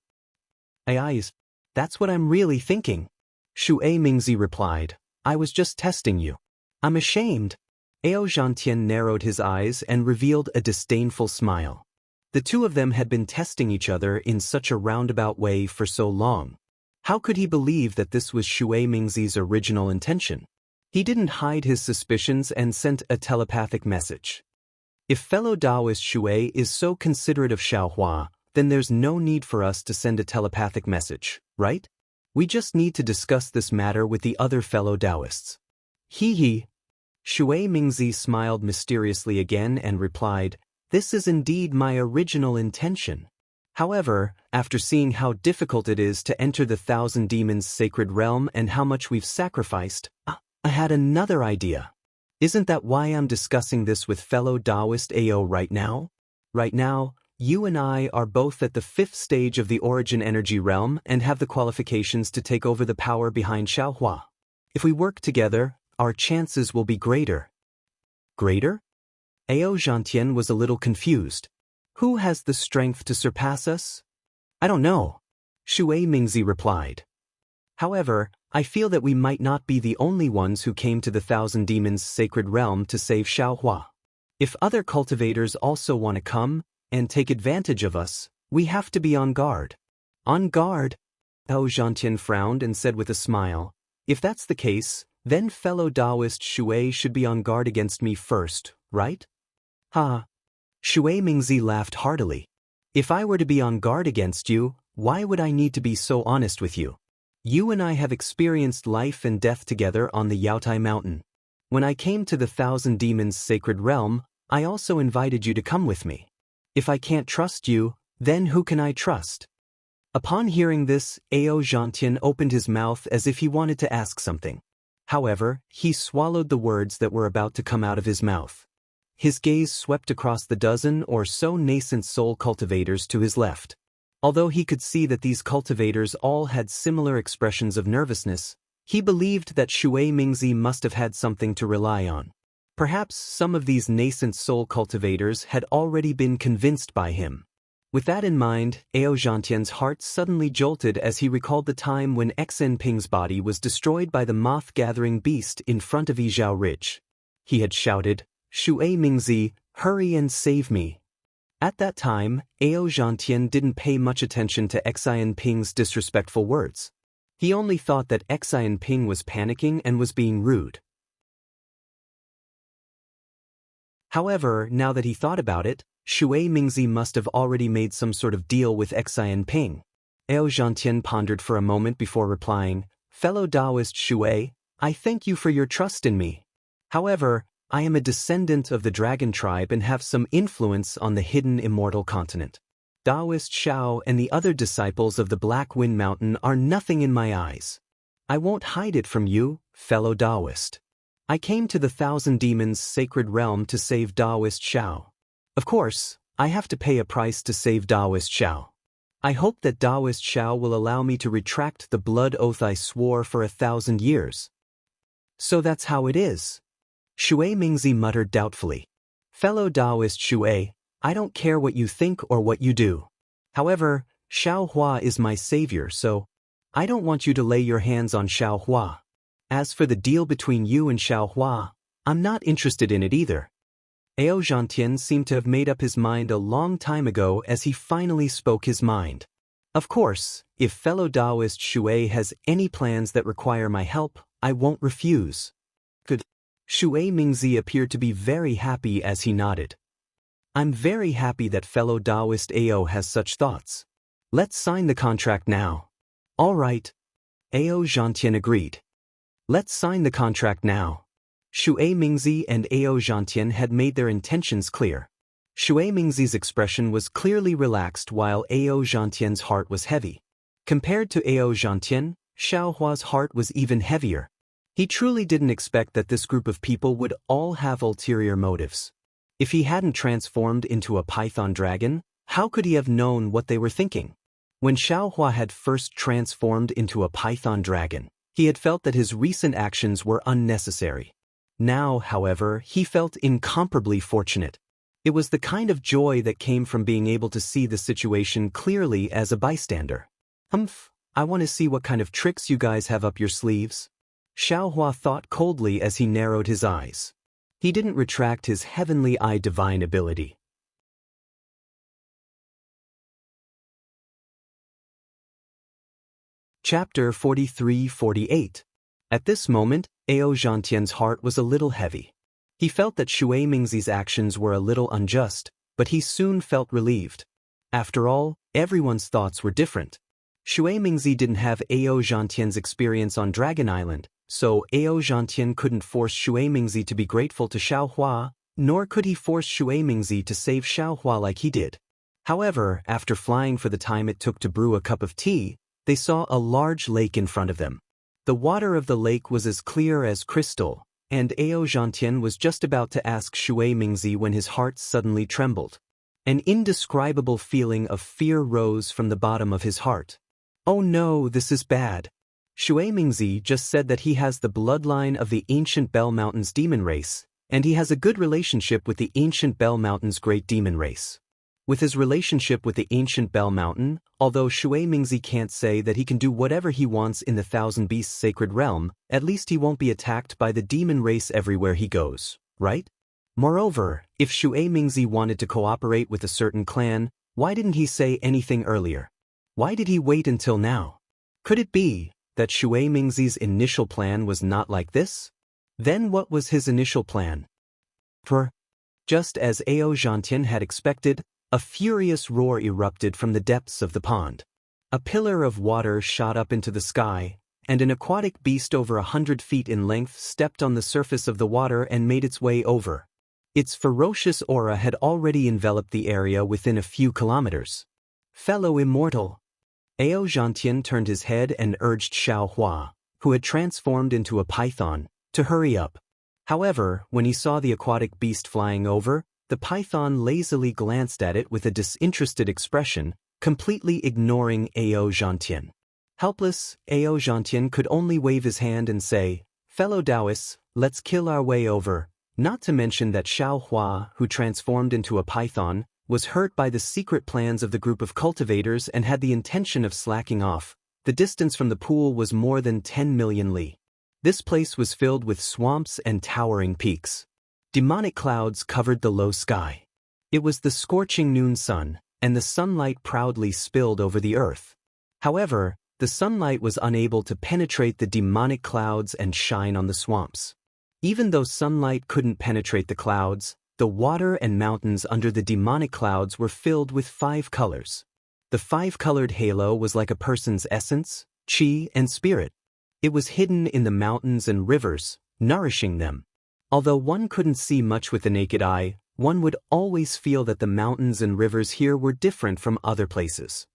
That's what I'm really thinking. Xu Mingzi replied. I was just testing you. I'm ashamed. Ao Zhantian narrowed his eyes and revealed a disdainful smile. The two of them had been testing each other in such a roundabout way for so long. How could he believe that this was Xu Mingzi's original intention? He didn't hide his suspicions and sent a telepathic message. If fellow Daoist Xue is so considerate of Xiaohua, then there's no need for us to send a telepathic message, right? We just need to discuss this matter with the other fellow Daoists. Hee. Xu Mingzi smiled mysteriously again and replied, This is indeed my original intention. However, after seeing how difficult it is to enter the Thousand Demons' sacred realm and how much we've sacrificed, I had another idea. Isn't that why I'm discussing this with fellow Daoist Ao right now? Right now, you and I are both at the 5th stage of the origin energy realm and have the qualifications to take over the power behind Xiaohua. If we work together, our chances will be greater. Greater? Ao Zhantian was a little confused. Who has the strength to surpass us? I don't know. Xu Mingzi replied. However, I feel that we might not be the only ones who came to the Thousand Demons' sacred realm to save Xiaohua. If other cultivators also want to come and take advantage of us, we have to be on guard. On guard? Ao Zhantian frowned and said with a smile, If that's the case, then fellow Daoist Xue should be on guard against me first, right? Ha! Xu Mingzi laughed heartily. If I were to be on guard against you, why would I need to be so honest with you? You and I have experienced life and death together on the Yaotai Mountain. When I came to the Thousand Demons' sacred realm, I also invited you to come with me. If I can't trust you, then who can I trust? Upon hearing this, Ao Zhantian opened his mouth as if he wanted to ask something. However, he swallowed the words that were about to come out of his mouth. His gaze swept across the dozen or so nascent soul cultivators to his left. Although he could see that these cultivators all had similar expressions of nervousness, he believed that Xu Mingzi must have had something to rely on. Perhaps some of these nascent soul cultivators had already been convinced by him. With that in mind, Ao Zhantian's heart suddenly jolted as he recalled the time when Xinping's body was destroyed by the moth-gathering beast in front of Yizhao Ridge. He had shouted, Xu Mingzi, hurry and save me. At that time, Ao Zhantian didn't pay much attention to Xinping's disrespectful words. He only thought that Xinping was panicking and was being rude. However, now that he thought about it, Shui Mingzi must have already made some sort of deal with Xian Ping. Ao Zhantian pondered for a moment before replying, "Fellow Daoist Shui, I thank you for your trust in me. However, I am a descendant of the dragon tribe and have some influence on the hidden immortal continent. Daoist Xiao and the other disciples of the Black Wind Mountain are nothing in my eyes. I won't hide it from you, fellow Daoist. I came to the Thousand Demons' sacred realm to save Daoist Xiao. Of course, I have to pay a price to save Daoist Xiao. I hope that Daoist Xiao will allow me to retract the blood oath I swore for 1,000 years." "So that's how it is?" Shui Mingzi muttered doubtfully. "Fellow Daoist Shui, I don't care what you think or what you do. However, Xiao Hua is my savior, so I don't want you to lay your hands on Xiao Hua. As for the deal between you and Xiao Hua, I'm not interested in it either." Ao Zhantian seemed to have made up his mind a long time ago as he finally spoke his mind. "Of course, if fellow Daoist Shui has any plans that require my help, I won't refuse." "Good." Shui Mingzi appeared to be very happy as he nodded. "I'm very happy that fellow Daoist Ao has such thoughts. Let's sign the contract now." "All right." Ao Zhantian agreed. "Let's sign the contract now." Shui Mingzi and Ao Zhantian had made their intentions clear. Shui Mingzi's expression was clearly relaxed while Ao Zhantian's heart was heavy. Compared to Ao Zhantian, Xiao Hua's heart was even heavier. He truly didn't expect that this group of people would all have ulterior motives. If he hadn't transformed into a python dragon, how could he have known what they were thinking? When Xiao Hua had first transformed into a python dragon, he had felt that his recent actions were unnecessary. Now, however, he felt incomparably fortunate. It was the kind of joy that came from being able to see the situation clearly as a bystander. I want to see what kind of tricks you guys have up your sleeves." Xiao Hua thought coldly as he narrowed his eyes. He didn't retract his heavenly eye divine ability. Chapter 43-48. At this moment, Ao Zhantian's heart was a little heavy. He felt that Shui Mingzi's actions were a little unjust, but he soon felt relieved. After all, everyone's thoughts were different. Shui Mingzi didn't have Ao Zhantian's experience on Dragon Island, so Ao Zhantian couldn't force Shui Mingzi to be grateful to Xiao Hua, nor could he force Shui Mingzi to save Xiao Hua like he did. However, after flying for the time it took to brew a cup of tea, they saw a large lake in front of them. The water of the lake was as clear as crystal, and Ao Zhantian was just about to ask Shui Mingzi when his heart suddenly trembled. An indescribable feeling of fear rose from the bottom of his heart. "Oh no, this is bad. Shui Mingzi just said that he has the bloodline of the ancient Bell Mountain's demon race, and he has a good relationship with the ancient Bell Mountain's great demon race. With his relationship with the ancient Bell Mountain, although Shui Mingzi can't say that he can do whatever he wants in the Thousand Beasts sacred realm, at least he won't be attacked by the demon race everywhere he goes, right? Moreover, if Shui Mingzi wanted to cooperate with a certain clan, why didn't he say anything earlier? Why did he wait until now? Could it be that Shui Mingzi's initial plan was not like this? Then what was his initial plan? Just as Ao Zhantian had expected, a furious roar erupted from the depths of the pond. A pillar of water shot up into the sky, and an aquatic beast over 100 feet in length stepped on the surface of the water and made its way over. Its ferocious aura had already enveloped the area within a few kilometers. "Fellow Immortal!" Ao Zhantian turned his head and urged Xiao Hua, who had transformed into a python, to hurry up. However, when he saw the aquatic beast flying over, the python lazily glanced at it with a disinterested expression, completely ignoring Ao Zhantian. Helpless, Ao Zhantian could only wave his hand and say, "Fellow Daoists, let's kill our way over," not to mention that Xiao Hua, who transformed into a python, was hurt by the secret plans of the group of cultivators and had the intention of slacking off. The distance from the pool was more than 10 million li. This place was filled with swamps and towering peaks. Demonic clouds covered the low sky. It was the scorching noon sun, and the sunlight proudly spilled over the earth. However, the sunlight was unable to penetrate the demonic clouds and shine on the swamps. Even though sunlight couldn't penetrate the clouds, The water and mountains under the demonic clouds were filled with 5 colors. The 5-colored halo was like a person's essence, chi, and spirit. It was hidden in the mountains and rivers, nourishing them. Although one couldn't see much with the naked eye, one would always feel that the mountains and rivers here were different from other places.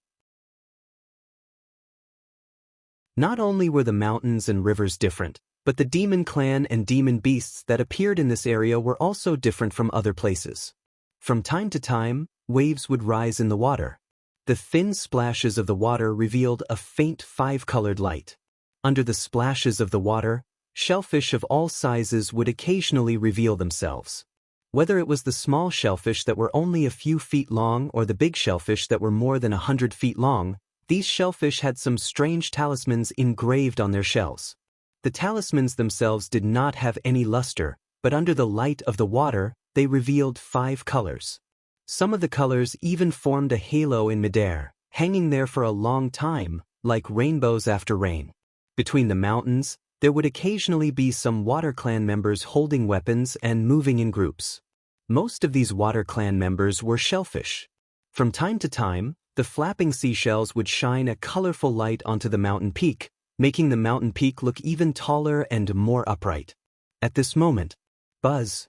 Not only were the mountains and rivers different, but the demon clan and demon beasts that appeared in this area were also different from other places. From time to time, waves would rise in the water. The thin splashes of the water revealed a faint 5-colored light. Under the splashes of the water, shellfish of all sizes would occasionally reveal themselves. Whether it was the small shellfish that were only a few feet long or the big shellfish that were more than 100 feet long, these shellfish had some strange talismans engraved on their shells. The talismans themselves did not have any luster, but under the light of the water, they revealed 5 colors. Some of the colors even formed a halo in midair, hanging there for a long time, like rainbows after rain. Between the mountains, there would occasionally be some water clan members holding weapons and moving in groups. Most of these water clan members were shellfish. From time to time, the flapping seashells would shine a colorful light onto the mountain peak, making the mountain peak look even taller and more upright. At this moment, buzz!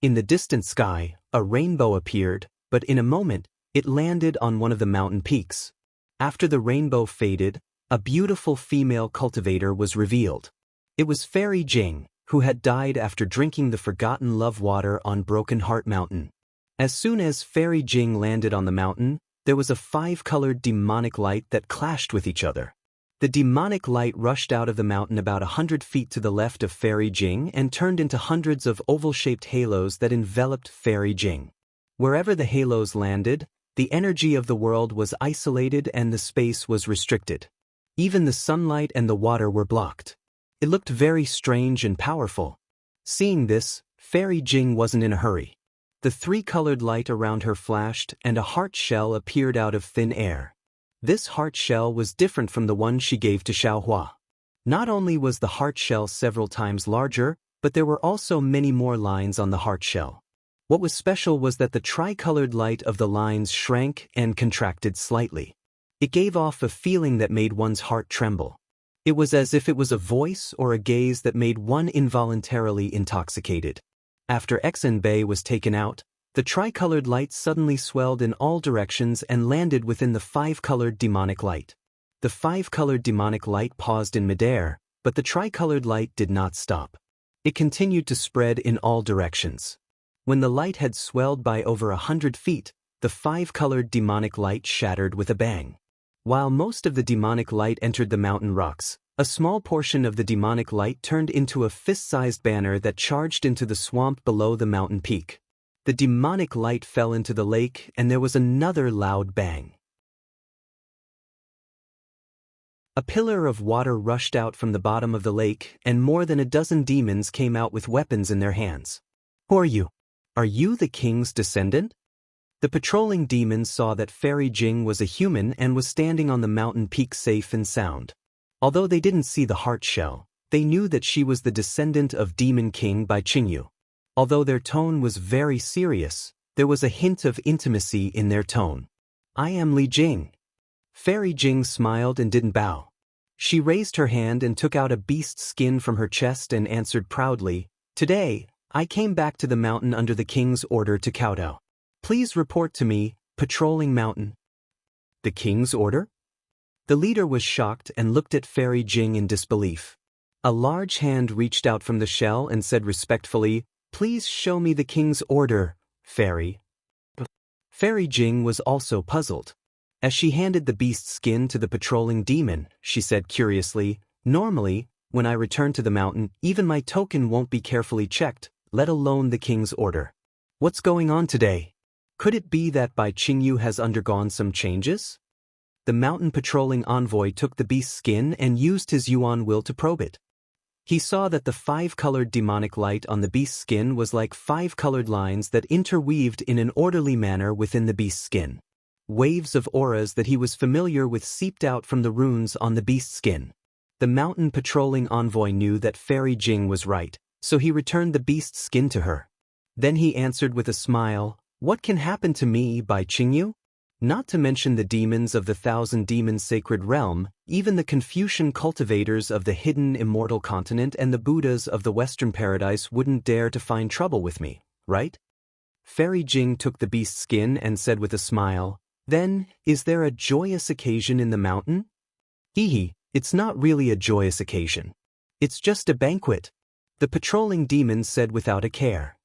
In the distant sky, a rainbow appeared, but in a moment, it landed on one of the mountain peaks. After the rainbow faded, a beautiful female cultivator was revealed. It was Fairy Jing, who had died after drinking the forgotten love water on Broken Heart Mountain. As soon as Fairy Jing landed on the mountain, there was a 5-colored demonic light that clashed with each other. The demonic light rushed out of the mountain about 100 feet to the left of Fairy Jing and turned into hundreds of oval-shaped halos that enveloped Fairy Jing. Wherever the halos landed, the energy of the world was isolated and the space was restricted. Even the sunlight and the water were blocked. It looked very strange and powerful. Seeing this, Fairy Jing wasn't in a hurry. The 3-colored light around her flashed and a heart shell appeared out of thin air. This heart shell was different from the one she gave to Xiaohua. Not only was the heart shell several times larger, but there were also many more lines on the heart shell. What was special was that the tricolored light of the lines shrank and contracted slightly. It gave off a feeling that made one's heart tremble. It was as if it was a voice or a gaze that made one involuntarily intoxicated. After Xinbei was taken out, the tricolored light suddenly swelled in all directions and landed within the 5-colored demonic light. The 5-colored demonic light paused in midair, but the tricolored light did not stop. It continued to spread in all directions. When the light had swelled by over 100 feet, the 5-colored demonic light shattered with a bang. While most of the demonic light entered the mountain rocks, a small portion of the demonic light turned into a fist-sized banner that charged into the swamp below the mountain peak. The demonic light fell into the lake and there was another loud bang. A pillar of water rushed out from the bottom of the lake and more than a dozen demons came out with weapons in their hands. Who are you? Are you the king's descendant? The patrolling demons saw that Fairy Jing was a human and was standing on the mountain peak safe and sound. Although they didn't see the heart shell, they knew that she was the descendant of Demon King by Qingyu. Although their tone was very serious, there was a hint of intimacy in their tone. I am Li Jing. Fairy Jing smiled and didn't bow. She raised her hand and took out a beast's skin from her chest and answered proudly, Today, I came back to the mountain under the king's order to kowtow. Please report to me, patrolling mountain. The king's order? The leader was shocked and looked at Fairy Jing in disbelief. A large hand reached out from the shell and said respectfully, Please show me the king's order, Fairy. Fairy Jing was also puzzled. As she handed the beast's skin to the patrolling demon, she said curiously, Normally, when I return to the mountain, even my token won't be carefully checked, let alone the king's order. What's going on today? Could it be that Bai Qingyu has undergone some changes? The mountain patrolling envoy took the beast's skin and used his yuan will to probe it. He saw that the 5-colored demonic light on the beast's skin was like 5 colored lines that interweaved in an orderly manner within the beast's skin. Waves of auras that he was familiar with seeped out from the runes on the beast's skin. The mountain patrolling envoy knew that Fairy Jing was right, so he returned the beast's skin to her. Then he answered with a smile, "What can happen to me by Qingyu? Not to mention the demons of the Thousand Demons Sacred Realm, even the Confucian cultivators of the hidden immortal continent and the Buddhas of the Western Paradise wouldn't dare to find trouble with me, right?" Fairy Jing took the beast's skin and said with a smile, "Then, is there a joyous occasion in the mountain?" "Hee, it's not really a joyous occasion. It's just a banquet," the patrolling demon said without a care.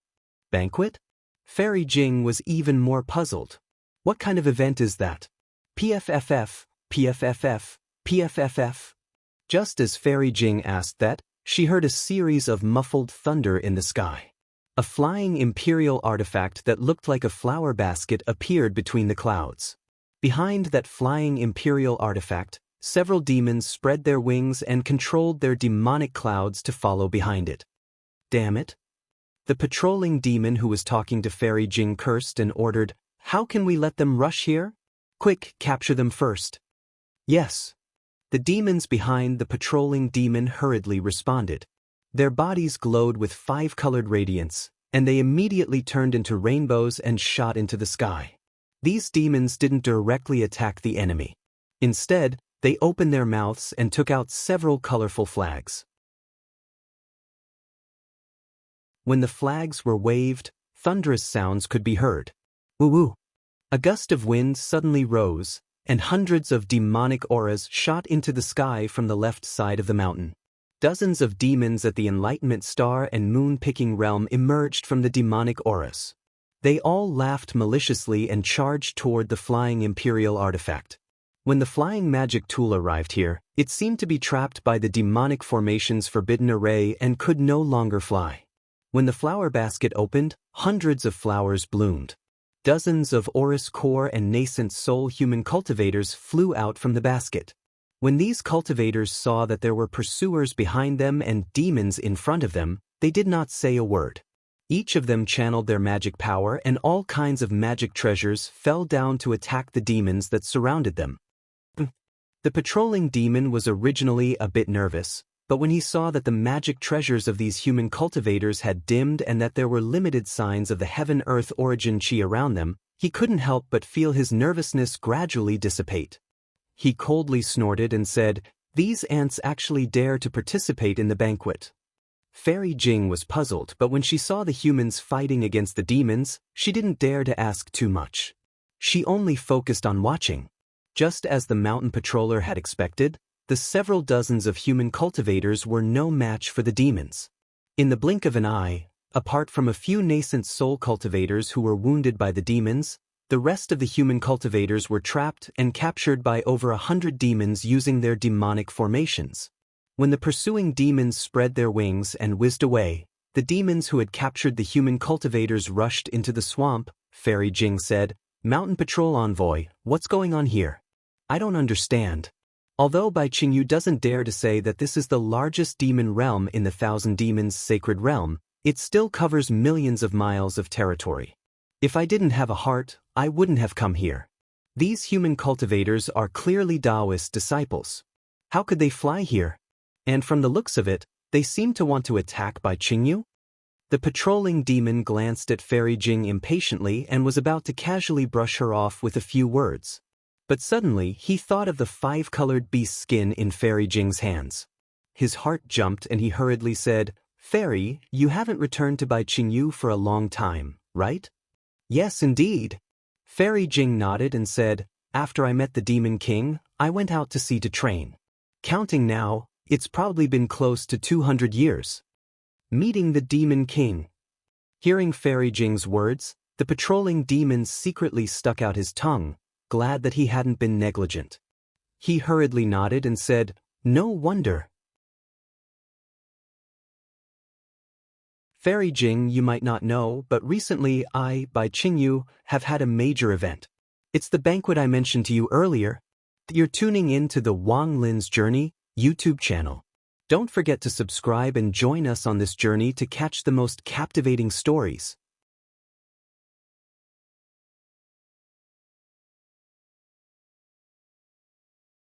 "Banquet?" Fairy Jing was even more puzzled. "What kind of event is that?" PFFF, PFFF, PFFF. Just as Fairy Jing asked that, she heard a series of muffled thunder in the sky. A flying imperial artifact that looked like a flower basket appeared between the clouds. Behind that flying imperial artifact, several demons spread their wings and controlled their demonic clouds to follow behind it. "Damn it." The patrolling demon who was talking to Fairy Jing cursed and ordered, "How can we let them rush here? Quick, capture them first." "Yes." The demons behind the patrolling demon hurriedly responded. Their bodies glowed with 5-colored radiance, and they immediately turned into rainbows and shot into the sky. These demons didn't directly attack the enemy. Instead, they opened their mouths and took out several colorful flags. When the flags were waved, thunderous sounds could be heard. Woo-woo! A gust of wind suddenly rose, and hundreds of demonic auras shot into the sky from the left side of the mountain. Dozens of demons at the Enlightenment Star and Moon-picking realm emerged from the demonic auras. They all laughed maliciously and charged toward the flying imperial artifact. When the flying magic tool arrived here, it seemed to be trapped by the demonic formation's forbidden array and could no longer fly. When the flower basket opened, hundreds of flowers bloomed. Dozens of Aurus core and nascent soul human cultivators flew out from the basket. When these cultivators saw that there were pursuers behind them and demons in front of them, they did not say a word. Each of them channeled their magic power, and all kinds of magic treasures fell down to attack the demons that surrounded them. The patrolling demon was originally a bit nervous, but when he saw that the magic treasures of these human cultivators had dimmed and that there were limited signs of the heaven-earth origin chi around them, he couldn't help but feel his nervousness gradually dissipate. He coldly snorted and said, "These ants actually dare to participate in the banquet." Fairy Jing was puzzled, but when she saw the humans fighting against the demons, she didn't dare to ask too much. She only focused on watching. Just as the mountain patroller had expected, the several dozens of human cultivators were no match for the demons. In the blink of an eye, apart from a few nascent soul cultivators who were wounded by the demons, the rest of the human cultivators were trapped and captured by over 100 demons using their demonic formations. When the pursuing demons spread their wings and whizzed away, the demons who had captured the human cultivators rushed into the swamp. Fairy Jing said, "Mountain Patrol Envoy, what's going on here? I don't understand." Although Bai Qingyu doesn't dare to say that this is the largest demon realm in the Thousand Demons Sacred Realm, it still covers millions of miles of territory. "If I didn't have a heart, I wouldn't have come here. These human cultivators are clearly Daoist disciples. How could they fly here? And from the looks of it, they seem to want to attack Bai Qingyu." The patrolling demon glanced at Fairy Jing impatiently and was about to casually brush her off with a few words. But suddenly, he thought of the 5-colored beast skin in Fairy Jing's hands. His heart jumped and he hurriedly said, "Fairy, you haven't returned to Bai Qingyu for a long time, right?" "Yes, indeed." Fairy Jing nodded and said, "After I met the Demon King, I went out to sea to train. Counting now, it's probably been close to 200 years. Meeting the Demon King." Hearing Fairy Jing's words, the patrolling demon secretly stuck out his tongue, glad that he hadn't been negligent. He hurriedly nodded and said, "No wonder." Fairy Jing, you might not know, but recently I, Bai Qingyu, have had a major event. It's the banquet I mentioned to you earlier. You're tuning in to the Wang Lin's Journey YouTube channel. Don't forget to subscribe and join us on this journey to catch the most captivating stories.